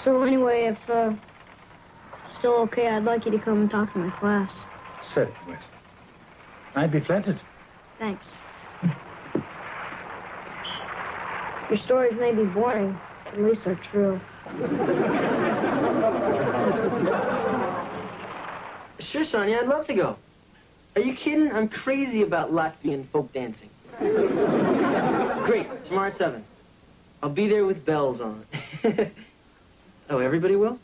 So anyway, if still okay, I'd like you to come and talk to my class. Certainly, Wesley. I'd be flattered. Thanks. Your stories may be boring, but at least they're true. Sure, Sonia, I'd love to go. Are you kidding? I'm crazy about Latvian folk dancing. Great, tomorrow at 7. I'll be there with bells on. Oh, everybody will?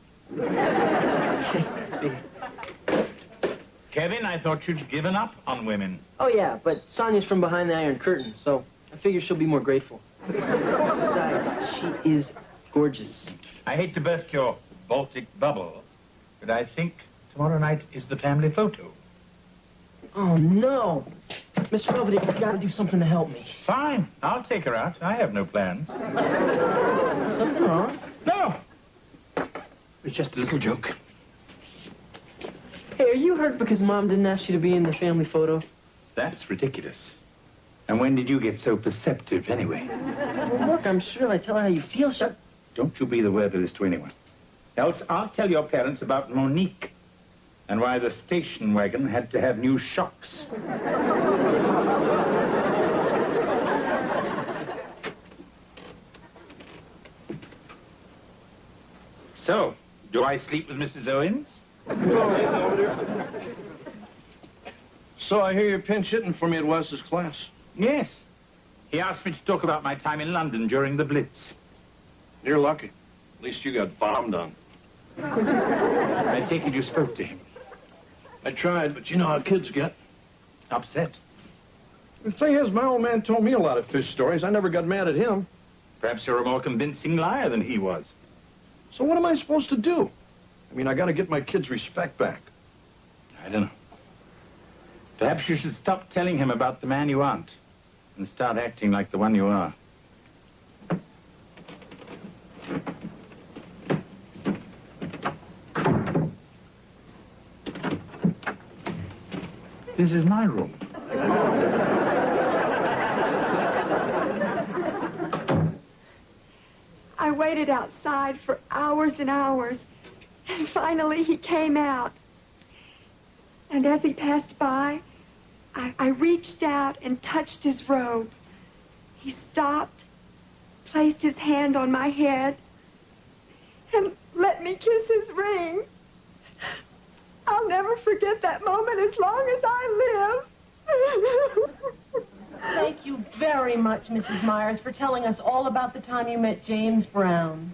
See. Kevin, I thought you'd given up on women. Oh, yeah, but Sonia's from behind the Iron Curtain, so I figure she'll be more grateful. Besides, she is gorgeous. I hate to burst your Baltic bubble, but I think tomorrow night is the family photo. Oh, no. Miss Belvedere, you've got to do something to help me. Fine. I'll take her out. I have no plans. Something wrong? No. It's just a little joke. Hey, are you hurt because Mom didn't ask you to be in the family photo? That's ridiculous. And when did you get so perceptive, anyway? Well, look, I'm sure I tell her how you feel. Don't you breathe a word of this to anyone. Else I'll tell your parents about Monique and why the station wagon had to have new shocks. So, do I sleep with Mrs. Owens? So I hear you're pinch hitting for me at Wes's class. Yes. He asked me to talk about my time in London during the Blitz. You're lucky. At least you got bombed on. I take it you spoke to him. I tried, but you know how kids get. Upset. The thing is, my old man told me a lot of fish stories. I never got mad at him. Perhaps you're a more convincing liar than he was. So what am I supposed to do? I mean, I got to get my kids' respect back. I don't know. Perhaps you should stop telling him about the man you aren't and start acting like the one you are. This is my room. I waited outside for hours and hours, and finally he came out. And as he passed by, I reached out and touched his robe. He stopped, placed his hand on my head, and let me kiss his ring. I'll never forget that moment as long as I live. Thank you very much, Mrs. Myers, for telling us all about the time you met James Brown.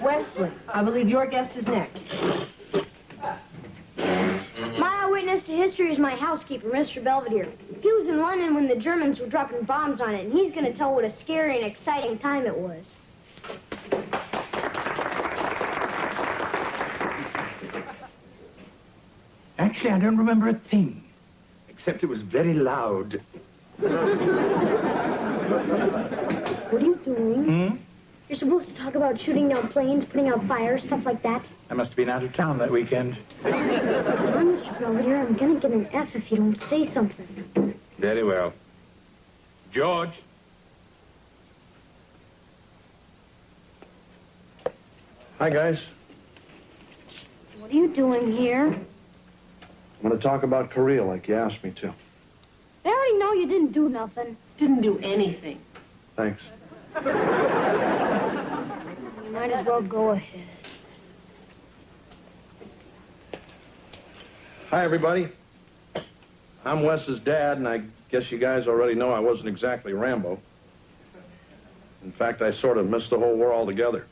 Wesley, I believe your guest is next. My eyewitness to history is my housekeeper, Mr. Belvedere. He was in London when the Germans were dropping bombs on it, and he's going to tell what a scary and exciting time it was. Actually, I don't remember a thing, except it was very loud. What are you doing? Hmm? You're supposed to talk about shooting down planes, putting out fires, stuff like that. I must have been out of town that weekend. Come on, Mr. Belvedere, I'm going to get an F if you don't say something. Very well. George. Hi, guys. What are you doing here? I'm going to talk about Korea like you asked me to. They already know you didn't do nothing. Didn't do anything. Thanks. You might as well go ahead. Hi, everybody. I'm Wes's dad, and I guess you guys already know I wasn't exactly Rambo. In fact, I sort of missed the whole war altogether.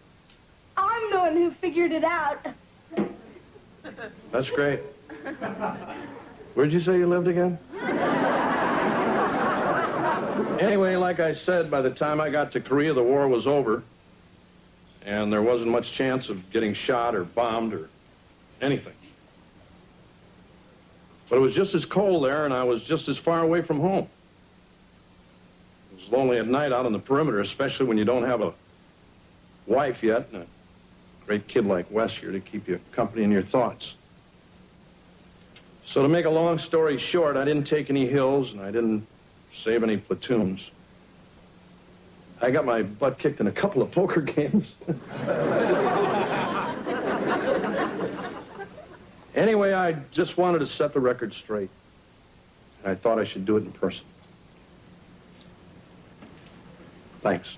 I'm the one who figured it out. That's great. Where'd you say you lived again? Anyway, like I said, by the time I got to Korea, the war was over. And there wasn't much chance of getting shot or bombed or anything. But it was just as cold there, and I was just as far away from home. It was lonely at night out on the perimeter, especially when you don't have a wife yet, and a great kid like Wes here to keep you company in your thoughts. So to make a long story short, I didn't take any hills, and I didn't save any platoons. I got my butt kicked in a couple of poker games. Anyway, I just wanted to set the record straight. and I thought I should do it in person. Thanks.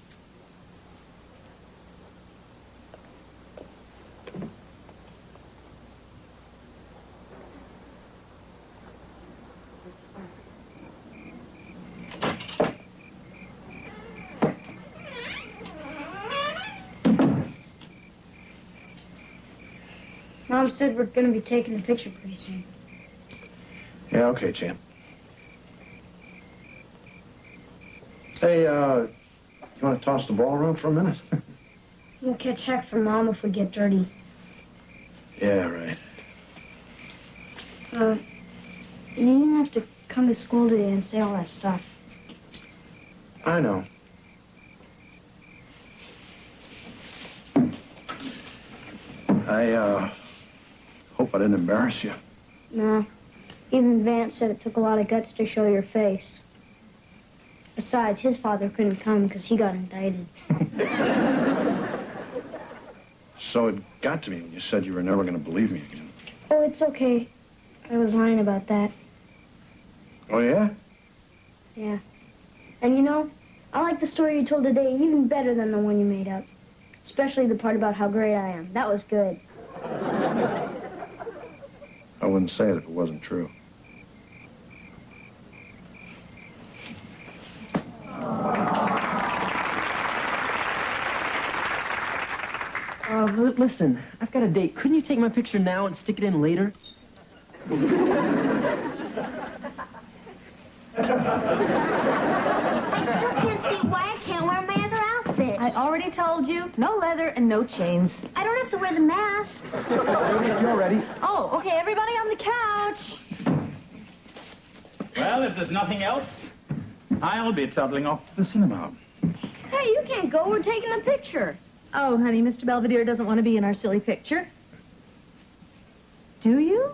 Mom said we're going to be taking a picture pretty soon. Yeah, okay, champ. Hey, you want to toss the ball around for a minute? We'll catch heck from Mom if we get dirty. Yeah, right. You didn't have to come to school today and say all that stuff. I know. I hope I didn't embarrass you. No. Even Vance said it took a lot of guts to show your face. Besides, his father couldn't come because he got indicted. So it got to me when you said you were never going to believe me again. Oh, it's okay. I was lying about that. Oh, yeah? Yeah. And you know, I like the story you told today even better than the one you made up. Especially the part about how great I am. That was good. I wouldn't say it if it wasn't true. Listen, I've got a date. Couldn't you take my picture now and stick it in later? Can't see why I can't wear my other outfit. I already told you, no leather and no chains. I don't have to wear the mask. You're ready. Oh, okay, everybody on the couch. Well, if there's nothing else, I'll be toddling off to the cinema. Hey, you can't go. We're taking a picture. Oh, honey, Mr. Belvedere doesn't want to be in our silly picture. Do you?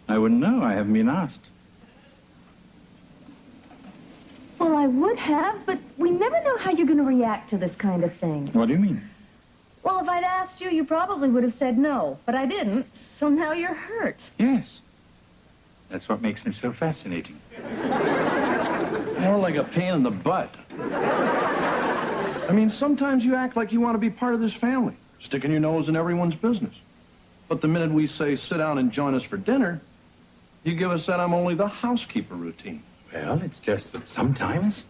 I wouldn't know. I haven't been asked. Well, I would have, but we never know how you're going to react to this kind of thing. What do you mean? Well, if I'd asked you, you probably would have said no, but I didn't, so now you're hurt. Yes. That's what makes me so fascinating. More like a pain in the butt. I mean, sometimes you act like you want to be part of this family, sticking your nose in everyone's business. But the minute we say, sit down and join us for dinner, you give us that I'm only the housekeeper routine. Well, it's just that sometimes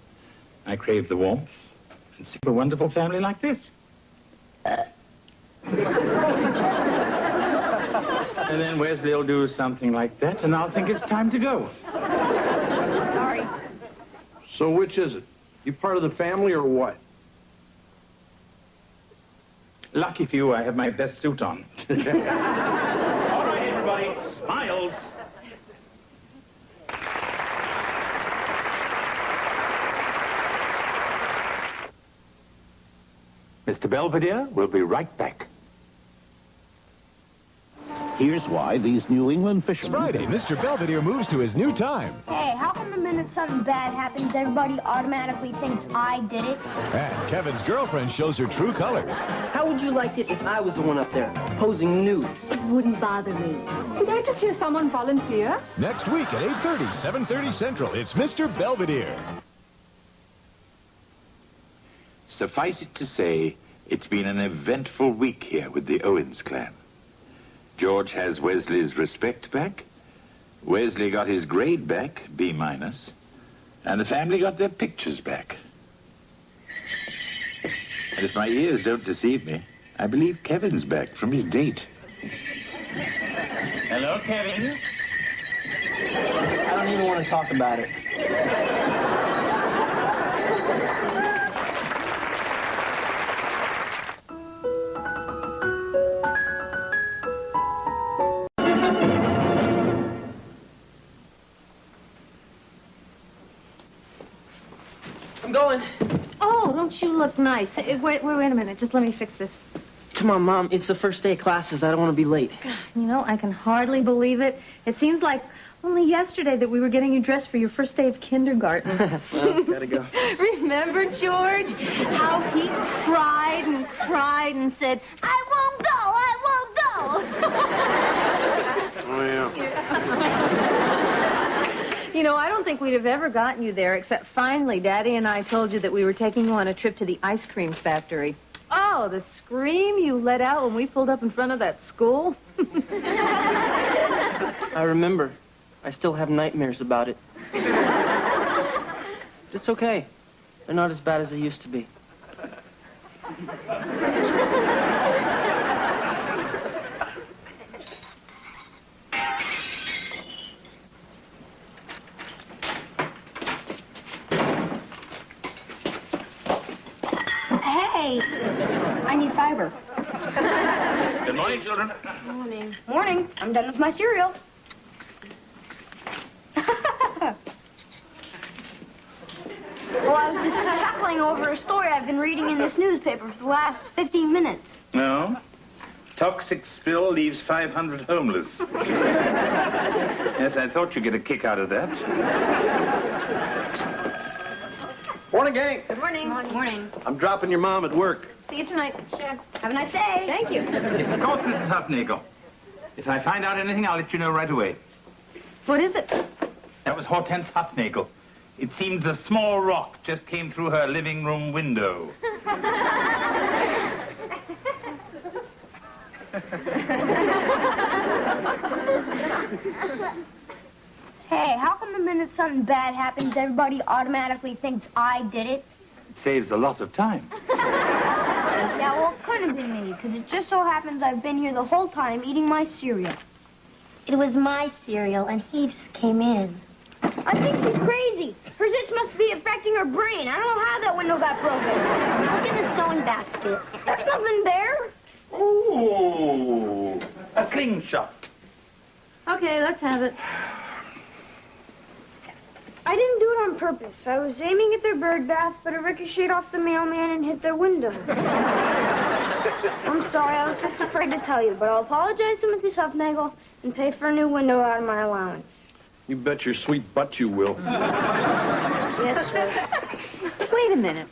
I crave the warmth and see a wonderful family like this. And then Wesley will do something like that, and I'll think it's time to go. Sorry. So which is it? You part of the family or what? Lucky for you, I have my best suit on. All right, everybody, smiles. Mr. Belvedere, we'll be right back. Here's why these New England fishermen... Friday, Mr. Belvedere moves to his new time. Hey, how come the minute something bad happens, everybody automatically thinks I did it? And Kevin's girlfriend shows her true colors. How would you like it if I was the one up there, posing nude? It wouldn't bother me. Did I just hear someone volunteer? Next week at 8:30, 7:30 Central, it's Mr. Belvedere. Suffice it to say, it's been an eventful week here with the Owens clan. George has Wesley's respect back. Wesley got his grade back, B-. And the family got their pictures back. And if my ears don't deceive me, I believe Kevin's back from his date. Hello, Kevin. I don't even want to talk about it. I'm going. Oh, don't you look nice. Wait a minute. Just let me fix this. Come on, Mom. It's the first day of classes. I don't want to be late. You know, I can hardly believe it. It seems like only yesterday that we were getting you dressed for your first day of kindergarten. Well, gotta go. Remember, George, how he cried and said, I won't go, I won't go. Oh, yeah. You know, I don't think we'd have ever gotten you there, except finally Daddy and I told you that we were taking you on a trip to the ice cream factory. Oh, the scream you let out when we pulled up in front of that school. I remember. I still have nightmares about it. It's okay. They're not as bad as they used to be. Hey, I need fiber. Good morning, children. Morning. Morning. I'm done with my cereal. Well, I was just chuckling over a story I've been reading in this newspaper for the last 15 minutes. No? Toxic spill leaves 500 homeless. Yes, I thought you'd get a kick out of that. Morning, gang. Good morning. Morning. I'm dropping your mom at work. See you tonight. Sure. Have a nice day. Thank you. Yes, of course, Mrs. Hufnagel. If I find out anything, I'll let you know right away. What is it? That was Hortense Hufnagel. It seems a small rock just came through her living room window. Hey, how come the minute something bad happens, everybody automatically thinks I did it? It saves a lot of time. Yeah, well, it couldn't have been me, because it just so happens I've been here the whole time eating my cereal. It was my cereal, and he just came in. I think she's crazy. Her zits must be affecting her brain. I don't know how that window got broken. Look in the sewing basket. There's nothing there. Ooh, a slingshot. Okay, let's have it. I didn't do it on purpose. I was aiming at their bird bath, but it ricocheted off the mailman and hit their window. I'm sorry, I was just afraid to tell you, but I'll apologize to Mrs. Hufnagel and pay for a new window out of my allowance. You bet your sweet butt you will. Yes, sir. Wait a minute.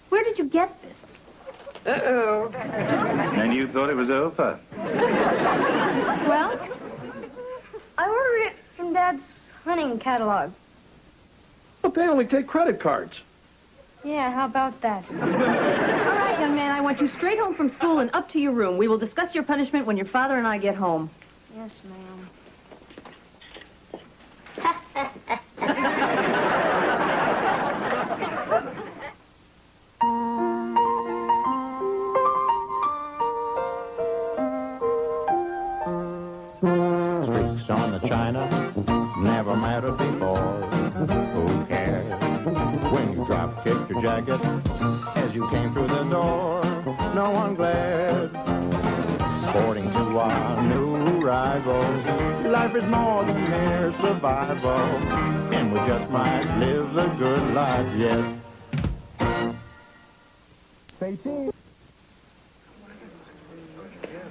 Where did you get this? Uh-oh. And you thought it was over? Well? I ordered it from Dad's hunting catalog. But they only take credit cards. Yeah, how about that? All right, young man, I want you straight home from school and up to your room. We will discuss your punishment when your father and I get home. Yes, ma'am. Streaks on the china never mattered before. Who cares when you drop kicked your jacket as you came through the door? No one glared. Sporting to our new rivals, life is more than mere survival, and we just might live the good life yet.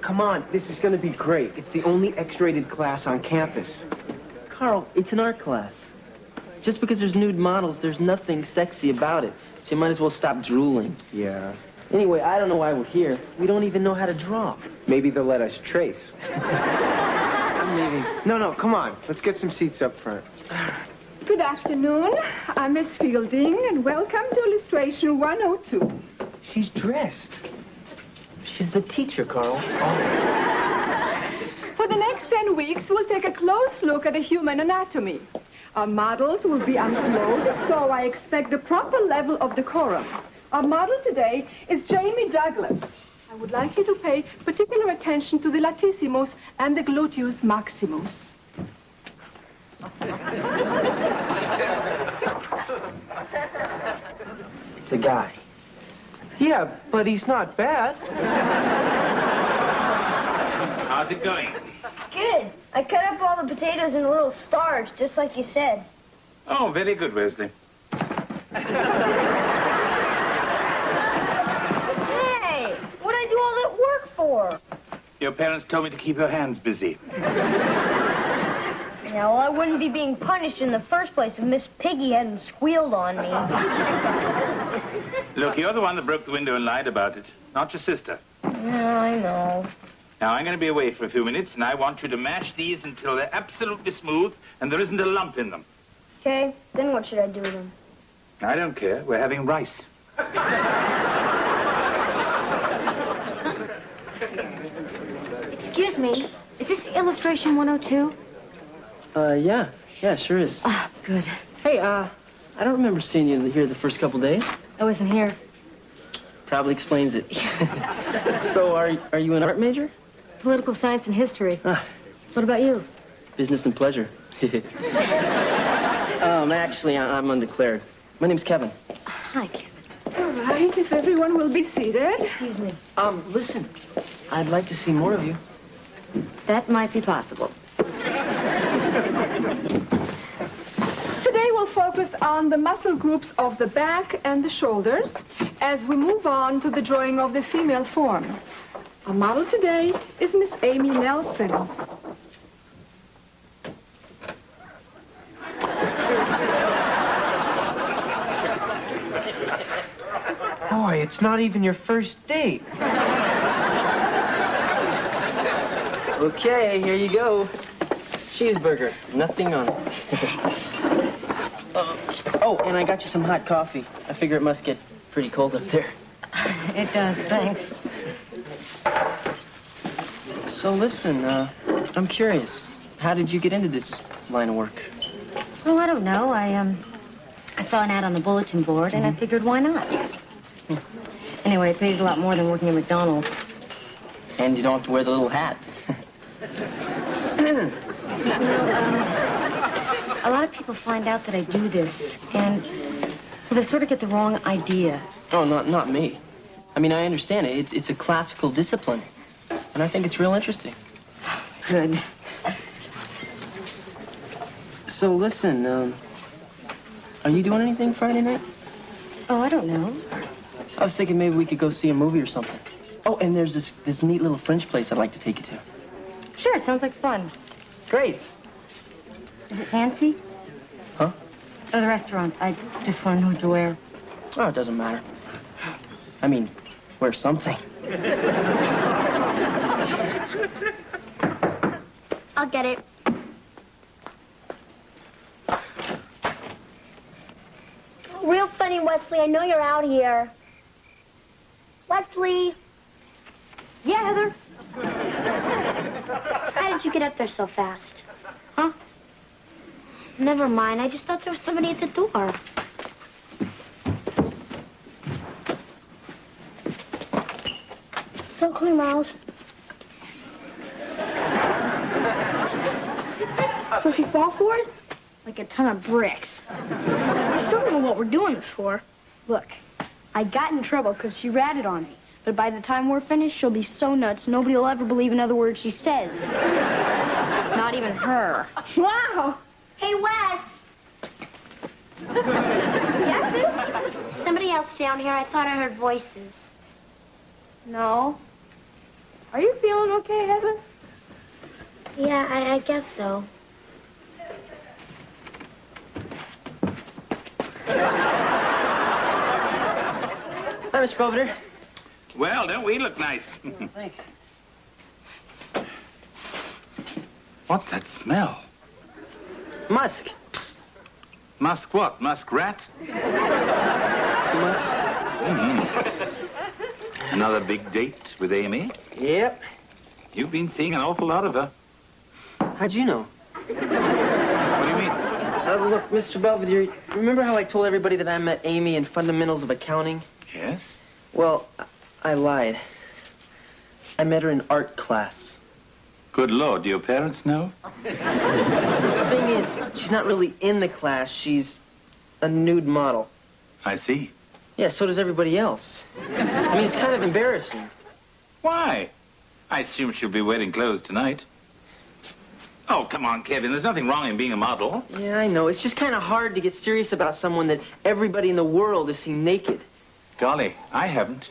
Come on, this is going to be great. It's the only X-rated class on campus. Carl, it's an art class. Just because there's nude models, there's nothing sexy about it. So you might as well stop drooling. Yeah. Anyway, I don't know why we're here. We don't even know how to draw. Maybe they'll let us trace. I'm leaving. No, come on. Let's get some seats up front. Good afternoon. I'm Miss Fielding, and welcome to Illustration 102. She's dressed. She's the teacher, Carl. For the next 10 weeks, we'll take a close look at the human anatomy. Our models will be unclothed, so I expect the proper level of decorum. Our model today is Jamie Douglas. I would like you to pay particular attention to the latissimus and the gluteus maximus. It's a guy. Yeah, but he's not bad. How's it going? Good. I cut up all the potatoes into little stars, just like you said. Oh, very good, Wesley. Hey, what'd I do all that work for? Your parents told me to keep your hands busy. Yeah, well, I wouldn't be being punished in the first place if Miss Piggy hadn't squealed on me. Look, you're the one that broke the window and lied about it, not your sister. Yeah, I know. Now, I'm going to be away for a few minutes, and I want you to mash these until they're absolutely smooth and there isn't a lump in them. Okay, then what should I do with them? I don't care. We're having rice. Excuse me, is this illustration 102? Yeah. Yeah, sure is. Ah, good. Hey, I don't remember seeing you here the first couple days. I wasn't here. Probably explains it. So, are you an art major? Political science and history. Ah. What about you? Business and pleasure. Actually, I'm undeclared. My name's Kevin. Hi, Kevin. All right, if everyone will be seated. Excuse me. Listen, I'd like to see more of you. That might be possible. Today we'll focus on the muscle groups of the back and the shoulders as we move on to the drawing of the female form. Our model today is Miss Amy Nelson. Boy, it's not even your first date. Okay, here you go. Cheeseburger, nothing on it. Oh, and I got you some hot coffee. I figure it must get pretty cold up there. It does, thanks. So listen, I'm curious. How did you get into this line of work? Well, I don't know. I saw an ad on the bulletin board, and I figured, why not? Anyway, it pays a lot more than working at McDonald's. And you don't have to wear the little hat. A lot of people find out that I do this, and they sort of get the wrong idea. Oh, not me. I mean, I understand it. It's a classical discipline, and I think it's real interesting. Good. So listen, are you doing anything Friday night? Oh, I don't know. I was thinking maybe we could go see a movie or something. Oh, and there's this neat little French place I'd like to take you to. Sure, sounds like fun. Great. Is it fancy? Huh? Oh, the restaurant. I just want to know what to wear. Oh, it doesn't matter. I mean, wear something. I'll get it. Real funny, Wesley. I know you're out here. Wesley. Yeah, Heather? How did you get up there so fast? Huh? Never mind. I just thought there was somebody at the door. It's okay, Miles. So she fall for it? Like a ton of bricks. I still don't know what we're doing this for. Look, I got in trouble because she ratted on me. But by the time we're finished, she'll be so nuts, nobody will ever believe another word she says. Not even her. Wow! Hey, Wes! Yes, sis? Somebody else down here. I thought I heard voices. No. Are you feeling okay, Heather? Yeah, I guess so. Hi, Mr. Belvedere. Well, don't we look nice? Thanks. What's that smell? Musk. Musk what? Muskrat? Too much? Another big date with Amy? Yep. You've been seeing an awful lot of her. How'd you know? What do you mean? Look, Mr. Belvedere, remember how I told everybody that I met Amy in Fundamentals of Accounting? Yes? Well, I lied. I met her in art class. Good Lord, do your parents know? The thing is, she's not really in the class. She's a nude model. I see. Yeah, so does everybody else. I mean, it's kind of embarrassing. Why? I assume she'll be wearing clothes tonight. Oh, come on, Kevin. There's nothing wrong in being a model. Yeah, I know. It's just kind of hard to get serious about someone that everybody in the world has seen naked. Golly, I haven't.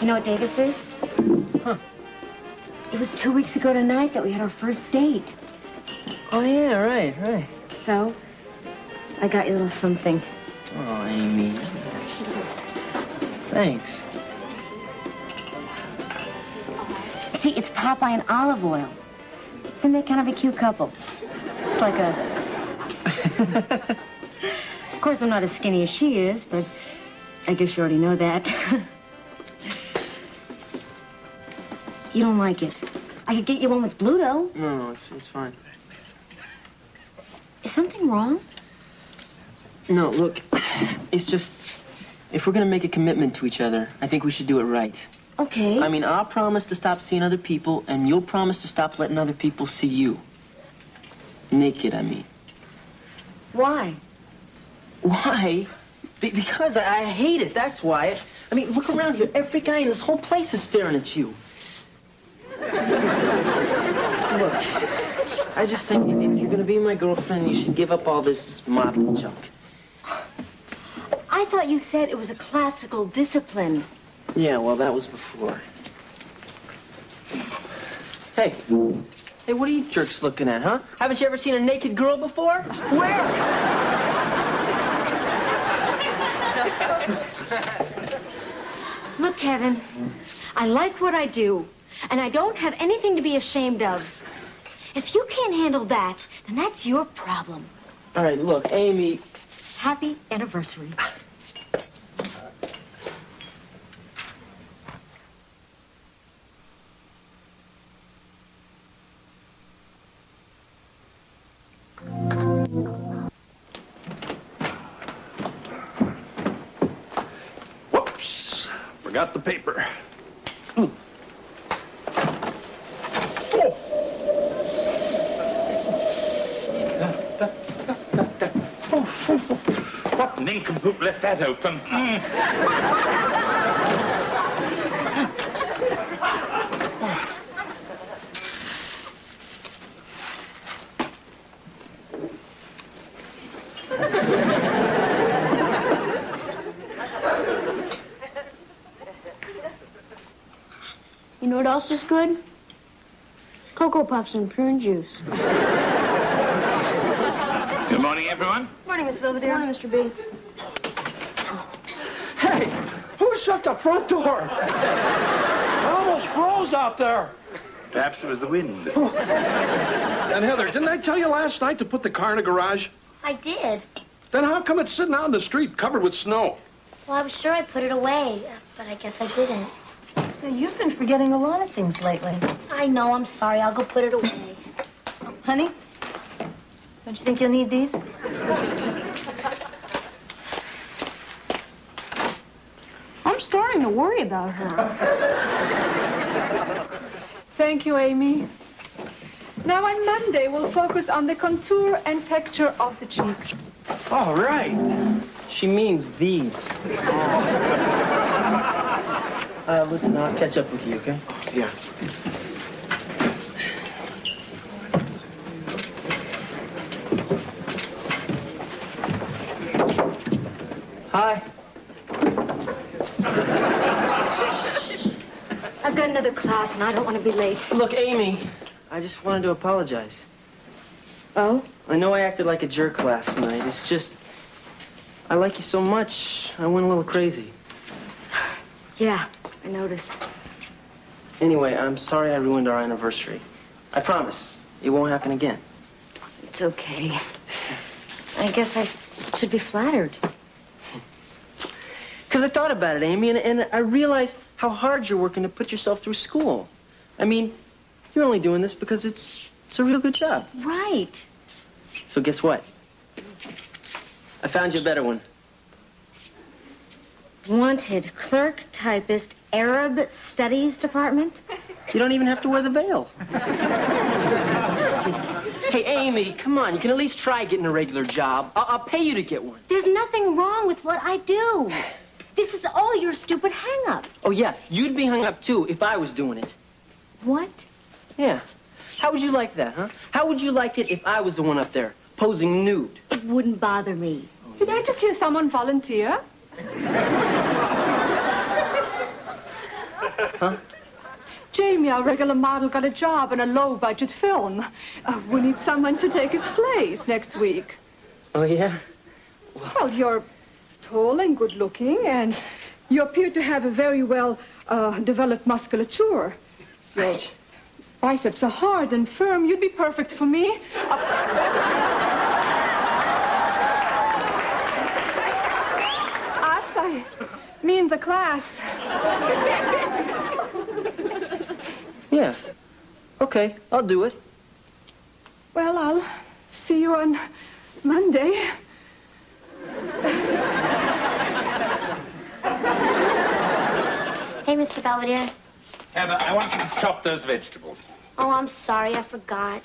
You know what day this is? Huh. It was 2 weeks ago tonight that we had our first date. Oh, yeah, right. So, I got you a little something. Oh, Amy. Thanks. See, it's Popeye and olive oil. Isn't they kind of a cute couple? It's like a... Of course, I'm not as skinny as she is, but I guess you already know that. You don't like it. I could get you one with Bluto. No, it's fine. Is something wrong? No, look, it's just, if we're going to make a commitment to each other, I think we should do it right. Okay. I mean, I'll promise to stop seeing other people, and you'll promise to stop letting other people see you. Naked, I mean. Why? Why? Because I hate it, that's why. I mean, look around here. Every guy in this whole place is staring at you. Look, I just think if you're going to be my girlfriend, you should give up all this model junk. I thought you said it was a classical discipline. Yeah, well, that was before. Hey. Hey, what are you jerks looking at, huh? Haven't you ever seen a naked girl before? Where? Look, Kevin, I like what I do, and I don't have anything to be ashamed of. If you can't handle that, then that's your problem. All right, look, Amy. Happy anniversary. Whoops. Forgot the paper. What nincompoop left that open? You know what else is good? Cocoa Puffs and prune juice. Good morning, everyone. Morning, Miss Belvedere. Morning, Mr. B. Hey, who shut the front door? I almost froze out there. Perhaps it was the wind. And Heather, didn't I tell you last night to put the car in the garage? I did. Then how come it's sitting out in the street covered with snow? Well, I was sure I put it away, but I guess I didn't. You've been forgetting a lot of things lately. I know, I'm sorry. I'll go put it away. Honey, don't you think you'll need these? I'm starting to worry about her. Thank you, Amy. Now on Monday, we'll focus on the contour and texture of the cheeks. All right. She means these. Listen, I'll catch up with you, okay? Yeah. Hi. I've got another class, and I don't want to be late. Look, Amy, I just wanted to apologize. Oh? I know I acted like a jerk last night. It's just, I like you so much, I went a little crazy. Yeah, I noticed. Anyway, I'm sorry I ruined our anniversary. I promise, it won't happen again. It's okay. I guess I should be flattered. Because I thought about it, Amy, and I realized how hard you're working to put yourself through school. I mean, you're only doing this because it's a real good job. Right. So guess what? I found you a better one. Wanted clerk, typist, Arab Studies Department. You don't even have to wear the veil. Hey, Amy, come on. You can at least try getting a regular job. I'll pay you to get one. There's nothing wrong with what I do. This is all your stupid hang-up. Oh, yeah. You'd be hung up, too, if I was doing it. What? Yeah. How would you like that, huh? How would you like it if I was the one up there, posing nude? It wouldn't bother me. Did I just hear someone volunteer? Huh? Jamie, our regular model, got a job in a low-budget film. We need someone to take his place next week. Oh, yeah? Well, you're tall and good-looking, and You appear to have a very well developed musculature. Your biceps are hard and firm. You'd be perfect for me. Us, I mean the class. Yeah. Okay, I'll do it. Well, I'll see you on Monday. Hey, Mr. Belvedere. Heather, I want you to chop those vegetables. Oh, I'm sorry, I forgot.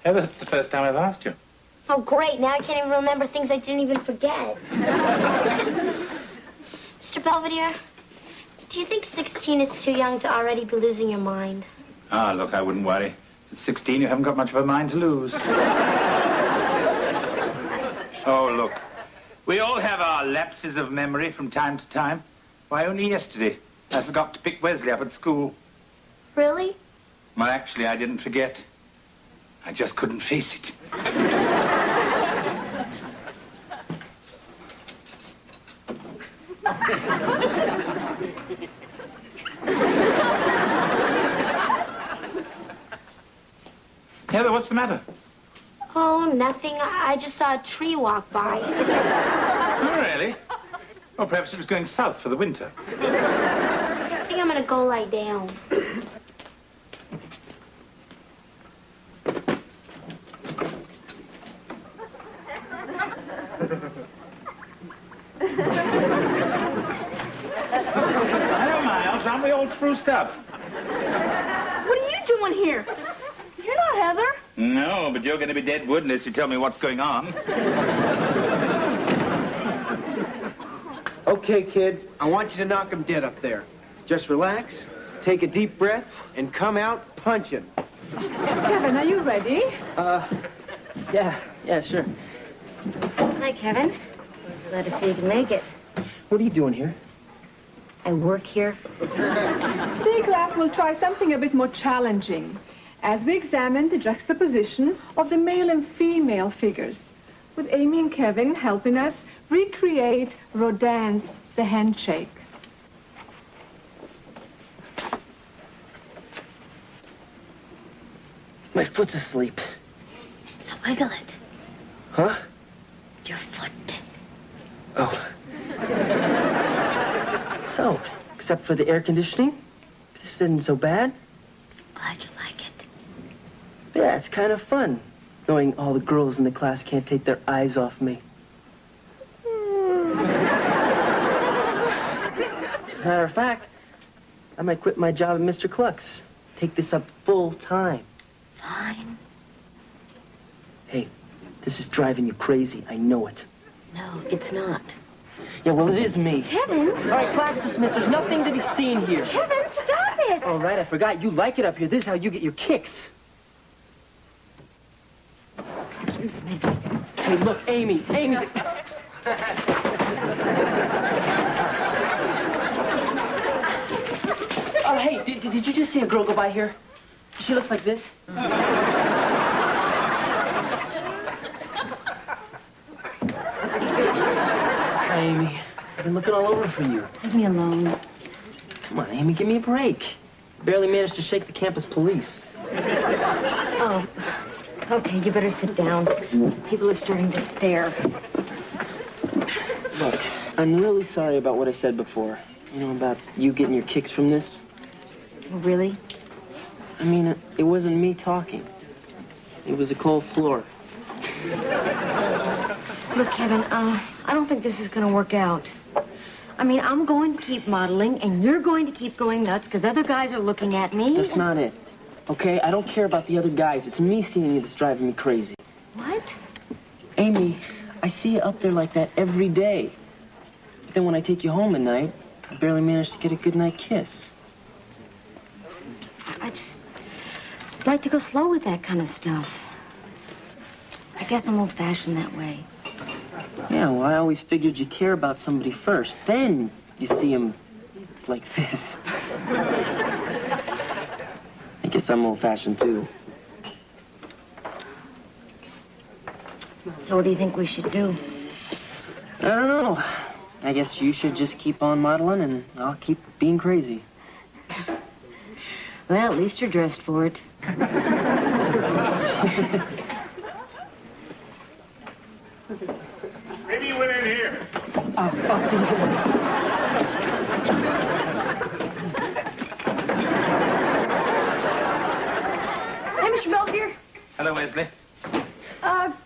Heather, it's the first time I've asked you. Oh, great. Now I can't even remember things I didn't even forget. Mr. Belvedere, do you think 16 is too young to already be losing your mind? Ah, look, I wouldn't worry. At 16, you haven't got much of a mind to lose. Oh, look. We all have our lapses of memory from time to time. Why, only yesterday, I forgot to pick Wesley up at school. Really? Well, actually, I didn't forget. I just couldn't face it. Heather, what's the matter? Oh, nothing. I just saw a tree walk by. Oh, really? Well, perhaps it was going south for the winter. I think I'm going to go lie down. Hello, Miles. Aren't we all spruced up? What are you doing here? You're not Heather. No, but you're going to be dead wood unless you tell me what's going on. Okay, kid, I want you to knock him dead up there. Just relax, take a deep breath, and come out punching. Kevin, are you ready? Yeah, sure. Hi, Kevin. Glad to see you can make it. What are you doing here? I work here. Today, class, we'll try something a bit more challenging as we examine the juxtaposition of the male and female figures, with Amy and Kevin helping us recreate Rodin's The Handshake. My foot's asleep. So wiggle it. Huh? Your foot. Oh. So, except for the air conditioning, this isn't so bad. Glad you like it. Yeah, it's kind of fun, knowing all the girls in the class can't take their eyes off me. As a matter of fact, I might quit my job at Mr. Cluck's. Take this up full time. Fine. Hey, this is driving you crazy. I know it. No, it's not. Yeah, well, it is me. Kevin! All right, class dismissed. There's nothing to be seen here. Kevin, stop it! All right, I forgot. You like it up here. This is how you get your kicks. Excuse me. Hey, look, Amy. Hey, did you just see a girl go by here? She looks like this. Hi, Amy. I've been looking all over for you. Leave me alone. Come on, Amy, give me a break. Barely managed to shake the campus police. Oh, okay, you better sit down. People are starting to stare. Look, I'm really sorry about what I said before. You know, about you getting your kicks from this. Really? I mean, it wasn't me talking. It was a cold floor. Look, Kevin, I don't think this is going to work out. I mean, I'm going to keep modeling, and you're going to keep going nuts because other guys are looking at me. That's not it. Okay? I don't care about the other guys. It's me seeing you that's driving me crazy. What? Amy, I see you up there like that every day. But then when I take you home at night, I barely manage to get a goodnight kiss. I just like to go slow with that kind of stuff. I guess I'm old-fashioned that way. Yeah, well, I always figured you care about somebody first. Then you see him like this. I guess I'm old-fashioned, too. So what do you think we should do? I don't know. I guess you should just keep on modeling, and I'll keep being crazy. Well, at least you're dressed for it. Maybe you went in here. I'll see you. Hey, Mr. Belvedere. Hello, Wesley.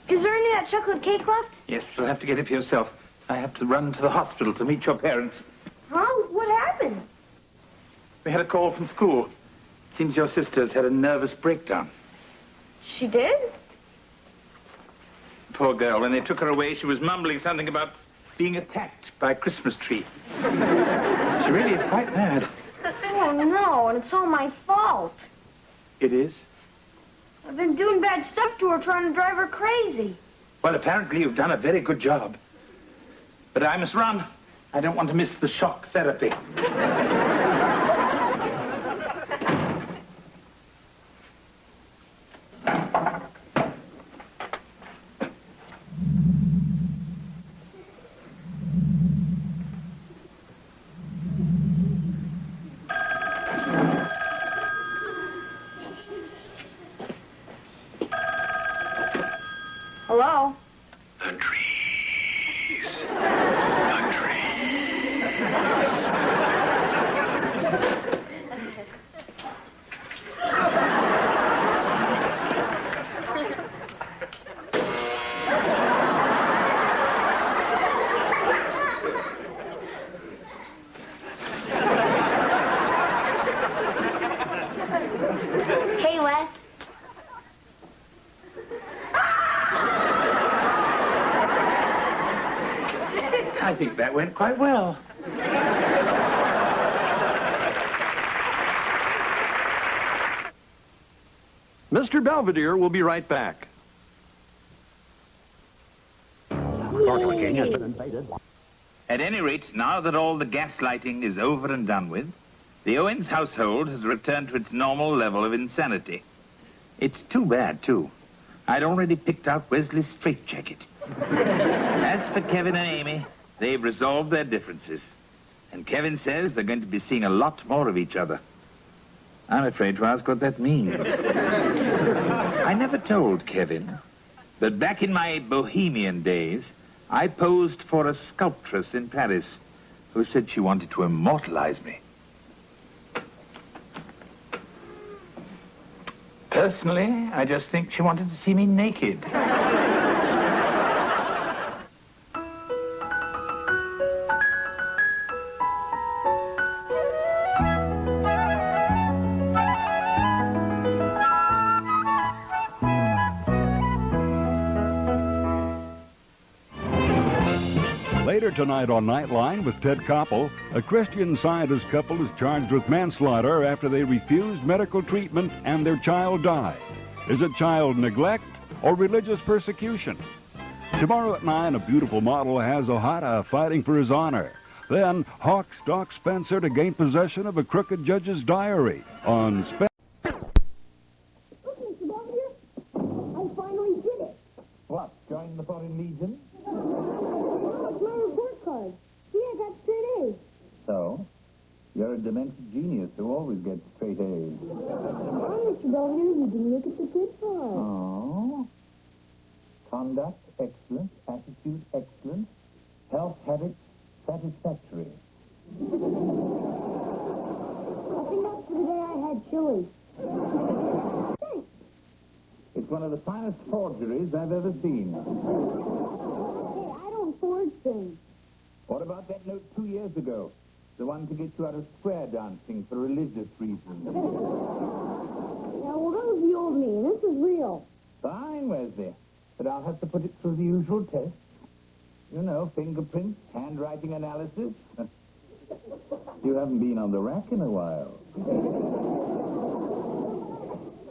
Is there any of that chocolate cake left? Yes, you'll have to get it for yourself. I have to run to the hospital to meet your parents. Huh? What happened? We had a call from school. Seems your sister's had a nervous breakdown. She did? Poor girl, when they took her away, she was mumbling something about being attacked by a Christmas tree. She really is quite mad. Oh, no, and it's all my fault. It is? I've been doing bad stuff to her, trying to drive her crazy. Well, apparently you've done a very good job. But I must run. I don't want to miss the shock therapy. Hello? The trees. Hey, Wes. I think that went quite well. Mr. Belvedere will be right back. At any rate, now that all the gaslighting is over and done with, the Owens household has returned to its normal level of insanity. It's too bad, too. I'd already picked out Wesley's straitjacket. As for Kevin and Amy, they've resolved their differences. And Kevin says they're going to be seeing a lot more of each other. I'm afraid to ask what that means. I never told Kevin that back in my bohemian days, I posed for a sculptress in Paris who said she wanted to immortalize me. Personally, I just think she wanted to see me naked. Later tonight on Nightline with Ted Koppel, a Christian Scientist couple is charged with manslaughter after they refused medical treatment and their child died. Is it child neglect or religious persecution? Tomorrow at 9, a beautiful model has Ohata fighting for his honor. Then Hawk stalks Spencer to gain possession of a crooked judge's diary on Spencer. Look, Mr. Belvedere, I finally did it. What, join the Foreign Legion? Look, my report card. See, I got straight A's. So? You're a demented genius who always gets straight A's. Oh, Mr. Belvedere, you didn't look at the good part. Oh. Conduct, excellent. Attitude, excellent. Health habits, satisfactory. I think that's the day I had chili. Thanks. It's one of the finest forgeries I've ever seen. Hey, I don't forge things. What about that note 2 years ago? The one to get you out of square dancing for religious reasons. Yeah, well, that was the old me. This is real. Fine, Wesley. But I'll have to put it through the usual tests. You know, fingerprints, handwriting analysis. You haven't been on the rack in a while.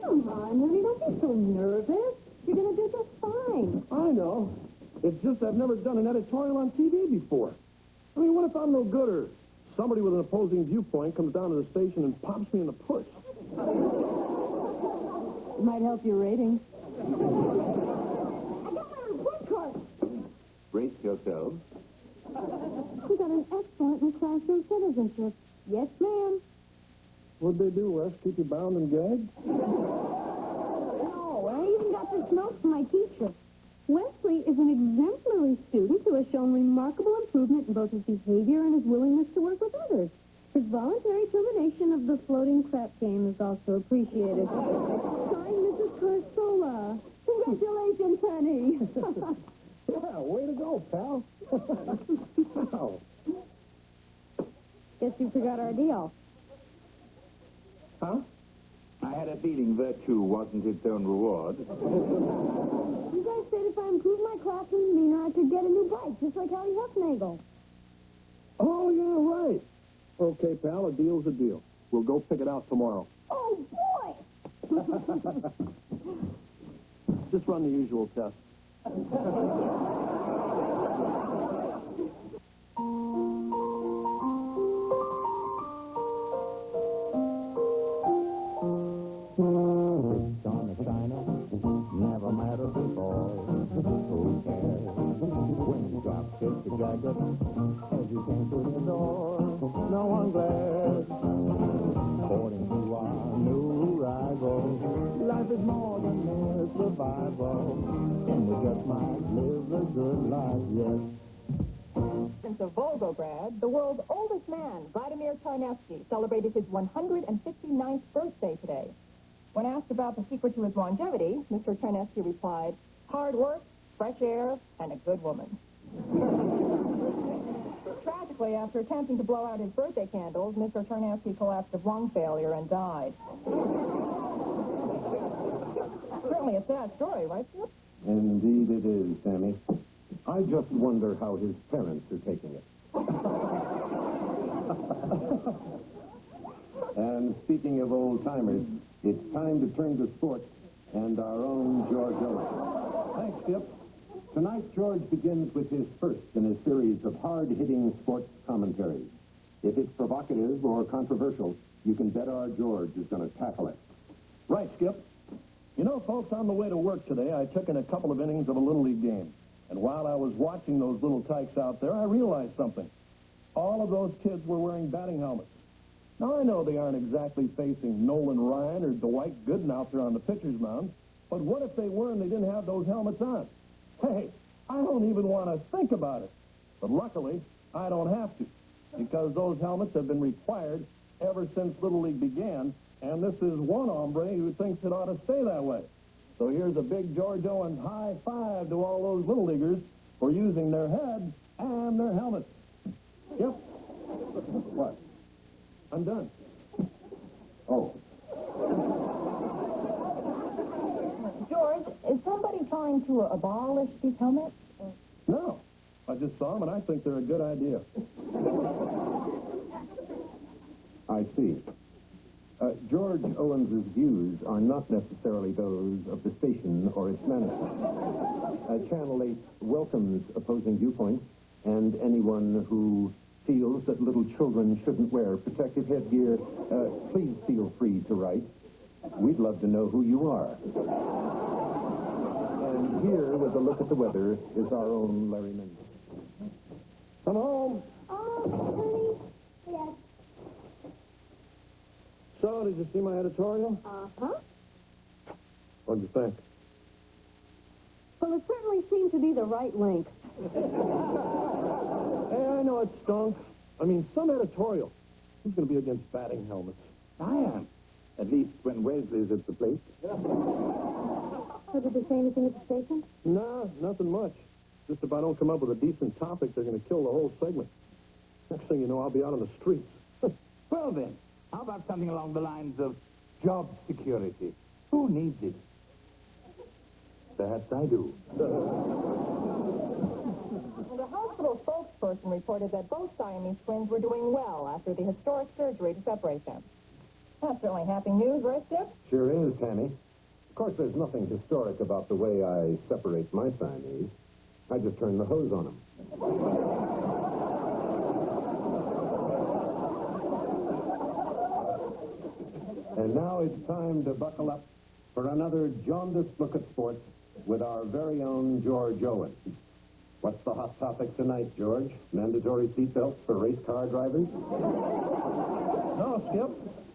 Come on, honey, don't be so nervous. You're going to do just fine. I know. It's just I've never done an editorial on TV before. I mean, what if I'm no good or somebody with an opposing viewpoint comes down to the station and pops me in the push? It might help your ratings. I got my report card. Brace yourselves. We got got an excellent in classroom citizenship. Yes, ma'am. What'd they do, Wes? Keep you bound and gagged? No, I even got this note from my teacher. Wesley is an exemplary student who has shown remarkable improvement in both his behavior and his willingness to work with others. His voluntary termination of the floating crap game is also appreciated. Signed, Mrs. Corsola. Congratulations, honey. Yeah, way to go, pal. Wow. Guess you forgot our deal. Huh? I had a feeling virtue wasn't its own reward. You guys said if I improved my classroom demeanor, I could get a new bike, just like Harry Huffnagel. Oh, yeah, right. Okay, pal, a deal's a deal. We'll go pick it out tomorrow. Oh, boy! Just run the usual test. On the China, never mattered before. Who cares? When you drop kick your jacket as you came through the door, no one glared. According to our new rival, life is more than mere survival, and we just might live a good life, yes. Of Volgograd, the world's oldest man, Vladimir Charnevsky, celebrated his 159th birthday today. When asked about the secret to his longevity, Mr. Charnevsky replied, hard work, fresh air, and a good woman. Tragically, after attempting to blow out his birthday candles, Mr. Charnevsky collapsed of lung failure and died. Certainly a sad story, right, Skip? Indeed it is, Sammy. I just wonder how his parents are taking it. And speaking of old-timers, it's time to turn to sports and our own George Owen. Thanks, Skip. Tonight, George begins with his first in a series of hard-hitting sports commentaries. If it's provocative or controversial, you can bet our George is going to tackle it. Right, Skip. You know, folks, on the way to work today, I took in a couple of innings of a Little League game. And while I was watching those little tykes out there, I realized something. All of those kids were wearing batting helmets. Now, I know they aren't exactly facing Nolan Ryan or Dwight Gooden out there on the pitcher's mound, but what if they were and they didn't have those helmets on? Hey, I don't even want to think about it. But luckily, I don't have to, because those helmets have been required ever since Little League began, and this is one hombre who thinks it ought to stay that way. So here's a big George Owens high five to all those Little Leaguers for using their heads and their helmets. Yep. What? I'm done. Oh. George, is somebody trying to abolish these helmets? No. I just saw them, and I think they're a good idea. I see. George Owens' views are not necessarily those of the station or its management. Channel 8 welcomes opposing viewpoints and anyone who feels that little children shouldn't wear protective headgear. Please feel free to write. We'd love to know who you are. And here, with a look at the weather, is our own Larry Mendez. Come home. Oh, honey. Yes. So, did you see my editorial? Uh-huh. What'd you think? Well, it certainly seemed to be the right length. Hey, I know it stunk. I mean, some editorial. Who's going to be against batting helmets? I am. At least when Wesley's at the plate. So did they say anything at the station? No, nothing much. Just if I don't come up with a decent topic, they're going to kill the whole segment. Next thing you know, I'll be out on the streets. Well, then, how about something along the lines of job security? Who needs it? Perhaps I do. The hospital spokesperson reported that both Siamese twins were doing well after the historic surgery to separate them. That's certainly happy news, right, Skip? Sure is, Tammy. Of course, there's nothing historic about the way I separate my Siamese. I just turn the hose on them. And now it's time to buckle up for another jaundiced look at sports with our very own George Owen. What's the hot topic tonight, George? Mandatory seatbelts for race car drivers? No, Skip.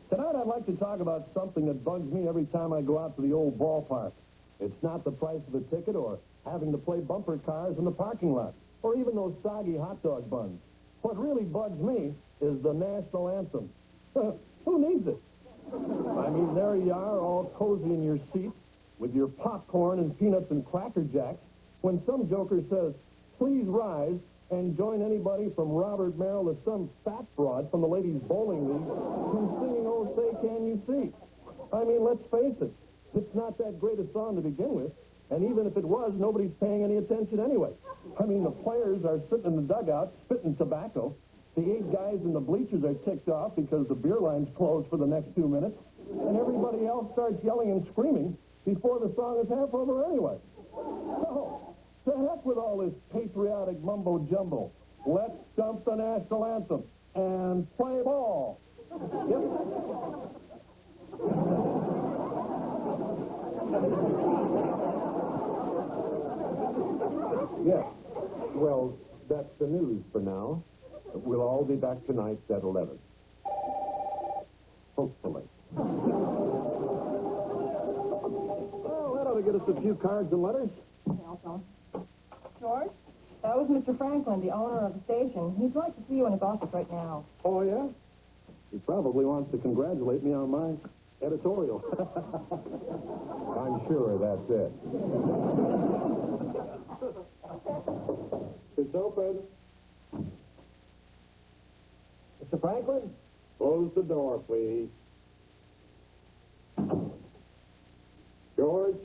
Tonight I'd like to talk about something that bugs me every time I go out to the old ballpark. It's not the price of the ticket or having to play bumper cars in the parking lot, or even those soggy hot dog buns. What really bugs me is the national anthem. Who needs it? I mean, there you are, all cozy in your seat, with your popcorn and peanuts and Cracker Jacks, when some joker says, "Please rise," and join anybody from Robert Merrill to some fat broad from the ladies' bowling league who's singing "Oh, Say Can You See." I mean, let's face it, it's not that great a song to begin with, and even if it was, nobody's paying any attention anyway. I mean, the players are sitting in the dugout spitting tobacco. The 8 guys in the bleachers are ticked off because the beer line's closed for the next 2 minutes, and everybody else starts yelling and screaming before the song is half over anyway. So, to heck with all this patriotic mumbo-jumbo. Let's dump the national anthem and play ball. Yep. Yes. Well, that's the news for now. We'll all be back tonight at 11. Hopefully. Well, that ought to get us a few cards and letters. George, that was Mr. Franklin, the owner of the station. He'd like to see you in his office right now. Oh, yeah? He probably wants to congratulate me on my editorial. I'm sure that's it. It's open. Mr. Franklin? Close the door, please. George,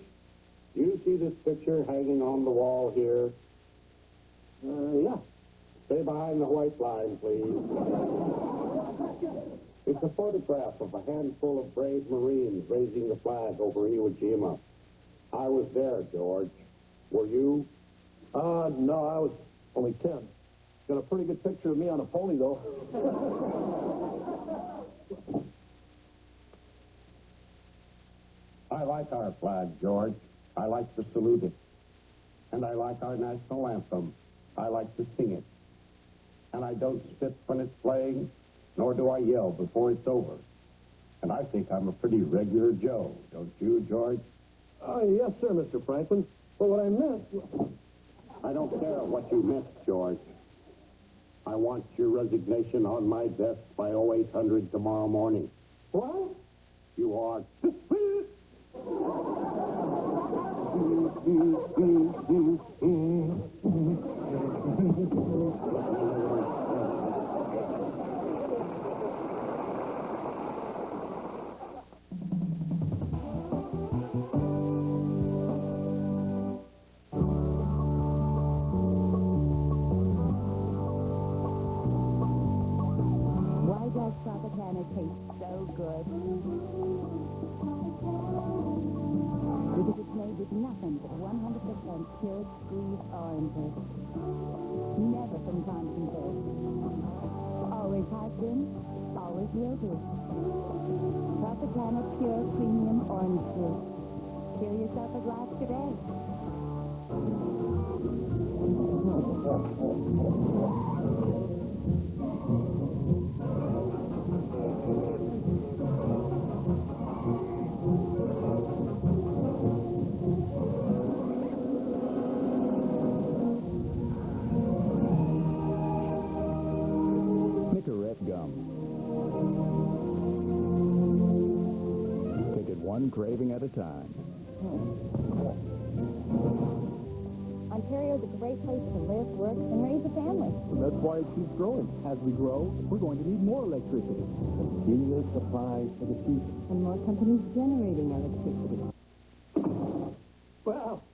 do you see this picture hanging on the wall here? Yeah. Stay behind the white line, please. It's a photograph of a handful of brave Marines raising the flag over Iwo Jima. I was there, George. Were you? No, I was only 10. Got a pretty good picture of me on a pony, though. I like our flag, George. I like to salute it. And I like our national anthem. I like to sing it. And I don't spit when it's playing, nor do I yell before it's over. And I think I'm a pretty regular Joe, don't you, George? Yes, sir, Mr. Franklin. But what I meant... I don't care what you meant, George. I want your resignation on my desk by 0800 tomorrow morning. What? You are... Why does Tropicana taste so good? Because it's made with nothing but 100% pure squeezed oranges. Never from concentrate. Always has been, always will be. Tropicana Pure Premium Orange Juice. Pour yourself a glass today. Nicorette gum. Take it one craving at a time. Ontario's a great place to live, work, and raise a family. That's why it keeps growing. As we grow, we're going to need more electricity. Continuous supplies for the future. And more companies generating electricity. Well,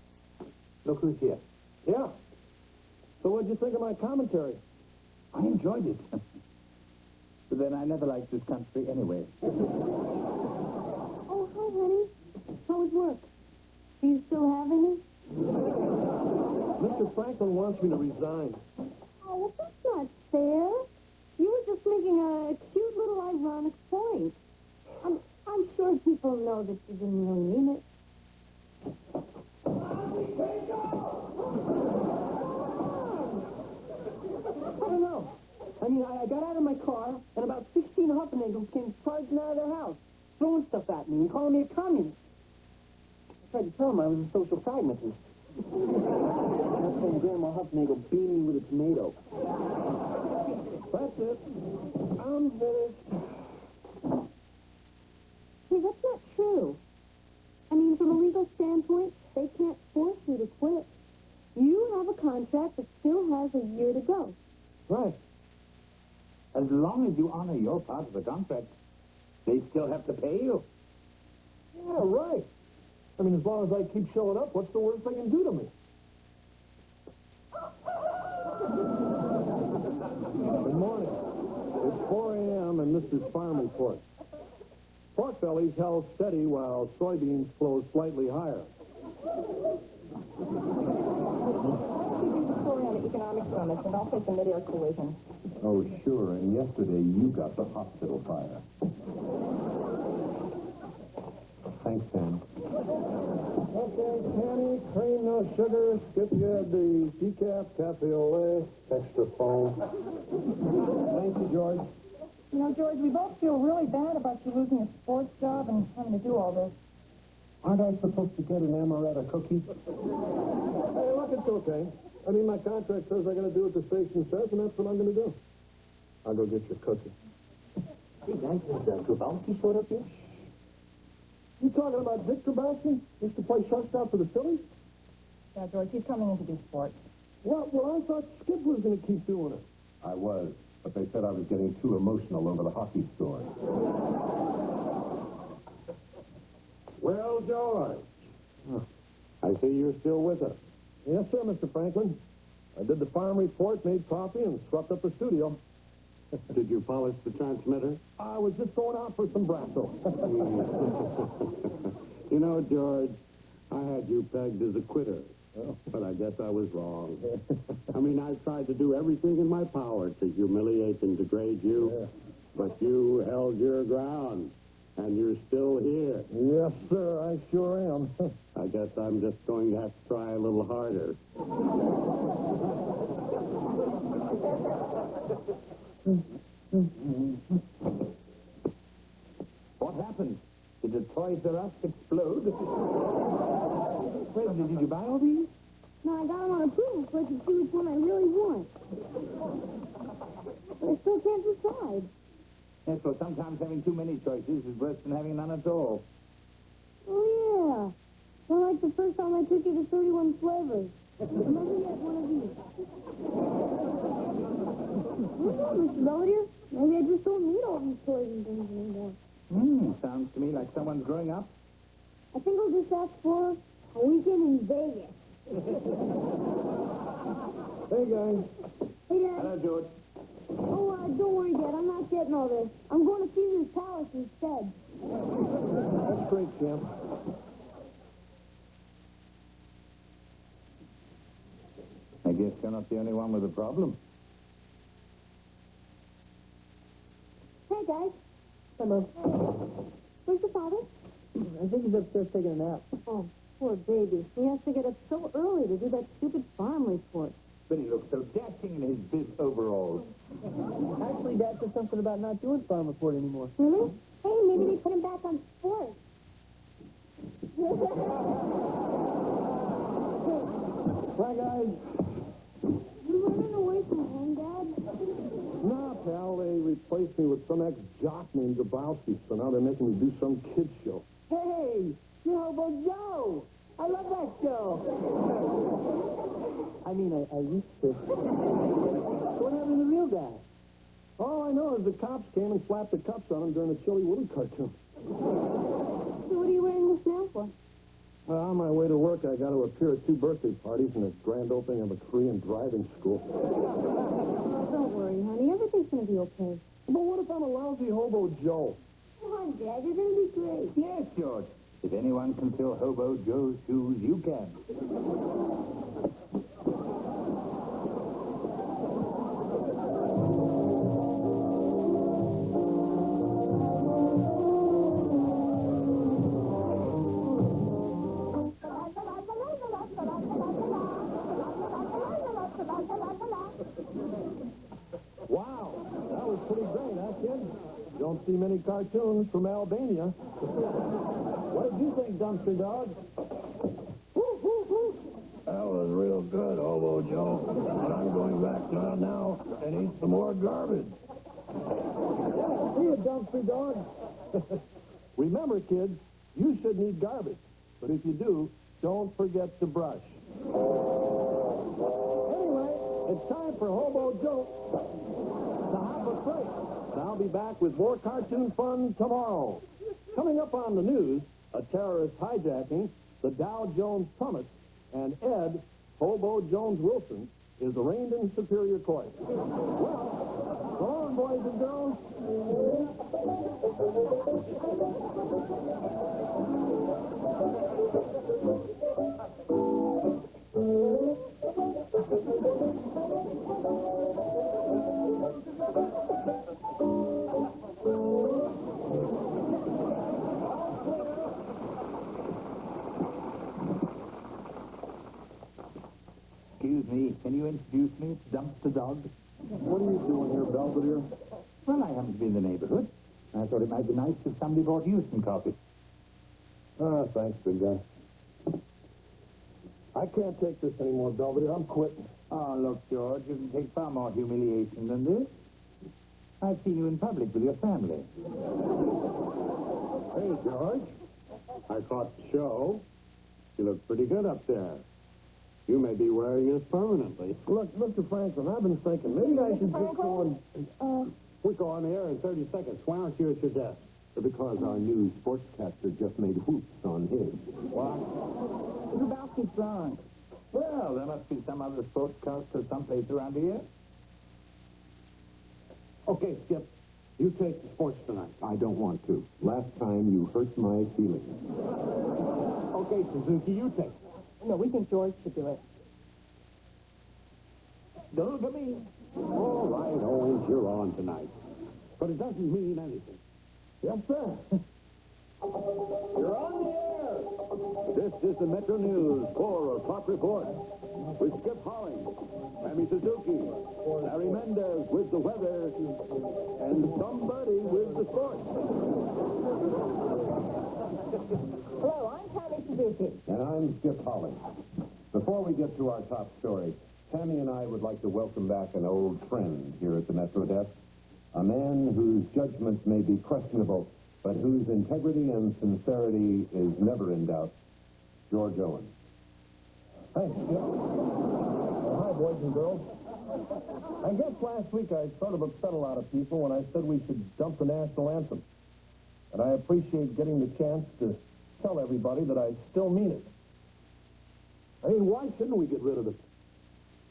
look who's here. Yeah. So what'd you think of my commentary? I enjoyed it. But then I never liked this country anyway. Oh, hi, honey. How was work? Do you still have any? Mr. Franklin wants me to resign. Oh, well, that's not fair. You were just making a cute little ironic point. I'm sure people know that you didn't really mean it. I mean, I got out of my car, and about 16 Huffenagels came charging out of their house, throwing stuff at me and calling me a communist. I tried to tell them I was a social pragmatist. That's when Grandma Huffenagel beat me with a tomato. That's it. I'm finished. Hey, that's not true. I mean, from a legal standpoint, they can't force you to quit. You have a contract that still has a year to go. Right. As long as you honor your part of the contract, they still have to pay you. Yeah, right. I mean, as long as I keep showing up, what's the worst they can do to me? Good morning. It's 4 a.m. and this is Farm Report. Pork bellies held steady while soybeans flow slightly higher. Story on the economic summit, and I'll take the mid-air collision. Oh, sure, and yesterday you got the hospital fire. Thanks, Sam. Okay, candy, cream, no sugar. Skip, you had the decaf, cafe au lait, extra foam. Thank you, George. You know, George, we both feel really bad about you losing a sports job and having to do all this. Aren't I supposed to get an amaretto cookie? Hey, look, it's okay. I mean, my contract says I got to do what the station says, and that's what I'm going to do. I'll go get your cookie. Hey, guys, has Grabowski showed up yet? You talking about Victor Grabowski? Used to play shortstop for the Phillies? Yeah, George, he's coming in to do sports. Well, I thought Skip was going to keep doing it. I was, but they said I was getting too emotional over the hockey story. Well, George. I see you're still with us. Yes, sir, Mr. Franklin. I did the farm report, made coffee, and swept up the studio. Did you polish the transmitter? I was just going out for some Brasso. You know, George, I had you pegged as a quitter, but I guess I was wrong. I mean, I tried to do everything in my power to humiliate and degrade you, but you held your ground, and you're still here. Yes, sir, I sure am. I guess I'm just going to have to try a little harder. What happened? Did the Toys R Us explode? Wait, did you buy all these? No, I got them on approval so I can see which one I really want. But I still can't decide. Yes, well, sometimes having too many choices is worse than having none at all. Oh, yeah. Well, like the first time I took you to 31 flavors. Remember you had one of these. I don't know, Mr. Belvedere. Maybe I just don't need all these toys and things anymore. Sounds to me like someone's growing up. I think I'll just ask for a weekend in Vegas. Hey, guys. Hey, Dad. Hello, George. Oh, don't worry, Dad. I'm not getting all this. I'm going to Caesar's Palace instead. That's great, Sam. I guess you're not the only one with a problem. Hey, guys. Hello. Where's your father? I think he's upstairs taking a nap. Oh, poor baby. He has to get up so early to do that stupid farm report. But he looks so dashing in his bib overalls. Actually, Dad said something about not doing farm report anymore. Really? Hey, maybe they put him back on sports. Hi, guys. You running away from home, Dad? Nah, pal, they replaced me with some ex-jock named Grabowski, so now they're making me do some kid show. Hey, you're Hobo Joe. I love that show. I mean, I used to. What happened to the real guy? All I know is the cops came and slapped the cuffs on him during a Chilly Willy cartoon. So what are you wearing this now for? On my way to work, I got to appear at 2 birthday parties and a grand opening of a Korean driving school. Oh, don't worry, honey. Everything's going to be okay. But what if I'm a lousy Hobo Joe? Come on, Dad. You're going to be great. Yes, George. If anyone can fill Hobo Joe's shoes, you can. Wow. cartoons from Albania. What did you think, Dumpster Dog? That was real good, Hobo Joe. And I'm going back now and eat some more garbage. Yeah, see you, Dumpster Dog. Remember, kids, you shouldn't eat garbage. But if you do, don't forget to brush. Anyway, it's time for Hobo Joe to hop a freight. And I'll be back with more cartoon fun tomorrow. Coming up on the news, a terrorist hijacking, the Dow Jones Pumice, and Ed, Hobo Jones Wilson, is arraigned in Superior Court. Well, so long, boys and girls. Excuse me, can you introduce me to Dumpster Dog? What are you doing here, Belvedere? Well, I happen to be in the neighborhood. I thought it might be nice if somebody brought you some coffee. Ah, thanks, big guy. I can't take this anymore, Belvedere. I'm quitting. Oh, look, George, you can take far more humiliation than this. I've seen you in public with your family. Hey, George. I caught the show. You look pretty good up there. You may be wearing this permanently. Look, Mr. Franklin, I've been thinking maybe I should just go and... We go on the air in 30 seconds. Why aren't you at your desk? Because our new sportscaster just made whoops on his. What? Grabowski's drunk. Well, there must be some other sportscaster someplace around here. Okay, Skip. You take the sports tonight. I don't want to. Last time you hurt my feelings. Okay, Suzuki, you take it. No, we think George should do it. Don't look at me. All right, Owens, you're on tonight. But it doesn't mean anything. Yes, sir. You're on the air. This is the Metro News 4 o'clock report with Skip Holling, Sammy Suzuki, Larry Mendez with the weather, and somebody with the sports. Hello, I'm Tammy Suzuki. And I'm Skip Holling. Before we get to our top story, Tammy and I would like to welcome back an old friend here at the Metro Desk, a man whose judgment may be questionable, but whose integrity and sincerity is never in doubt, George Owens. Thanks, Skip. Hi, boys and girls. I guess last week I sort of upset a lot of people when I said we should dump the national anthem. And I appreciate getting the chance to tell everybody that I still mean it. I mean, why shouldn't we get rid of it?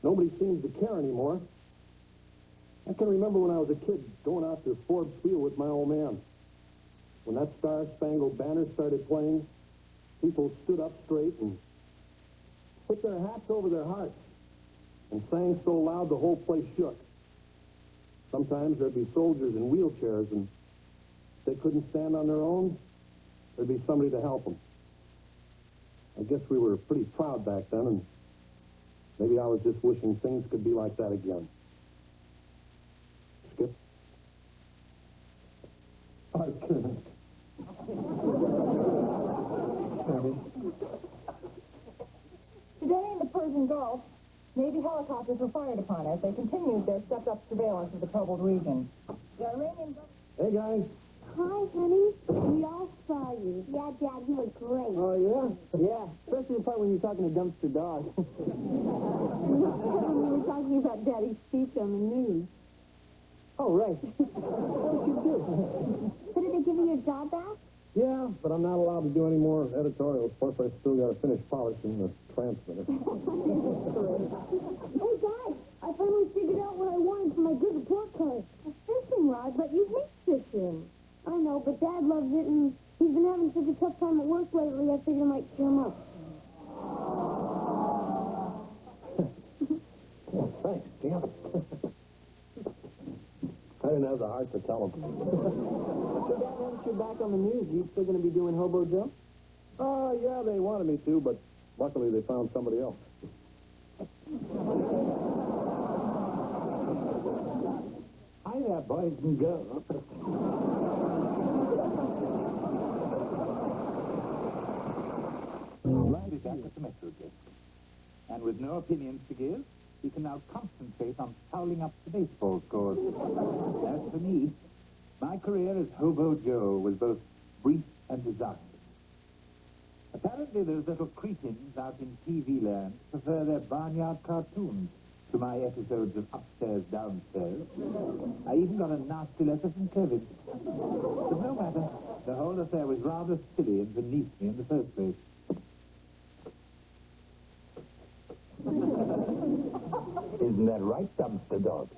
Nobody seems to care anymore. I can remember when I was a kid going out to Forbes Field with my old man. When that Star-Spangled Banner started playing, people stood up straight and put their hats over their hearts and sang so loud the whole place shook. Sometimes there'd be soldiers in wheelchairs, and if they couldn't stand on their own, there'd be somebody to help them. I guess we were pretty proud back then, and maybe I was just wishing things could be like that again. Skip? I couldn't. Today in the Persian Gulf, Navy helicopters were fired upon as they continued their stepped-up surveillance of the troubled region. The Iranian... Hey, guys. Hi, honey. We all saw you. Yeah, Dad, you were great. Oh, yeah? Yeah, especially the part when you're talking to Dumpster Dog. When we were talking about Daddy's speech on the news. Oh, right. What did you do? So did they give you your job back? Yeah, but I'm not allowed to do any more editorials. Plus, I still got to finish polishing the transmitter. Hey, guys, I finally figured out what I wanted for my good report card. A fishing rod, but you hate fishing. I know, but Dad loves it, and he's been having such a tough time at work lately, I figured I might cheer him up. Thanks, Skip. I didn't have the heart to tell him. So, Dad, now that you're back on the news, you still going to be doing Hobo Joe? Oh, yeah, they wanted me to, but luckily they found somebody else. Hi there, boys and girls. back at the Metro desk. And with no opinions to give, he can now concentrate on fouling up the baseball scores. As for me, my career as Hobo Joe was both brief and disastrous. Apparently those little cretins out in TV land prefer their barnyard cartoons to my episodes of Upstairs, Downstairs. I even got a nasty letter from Kevin. But no matter, the whole affair was rather silly and beneath me in the first place. Isn't that right, dumpster dog?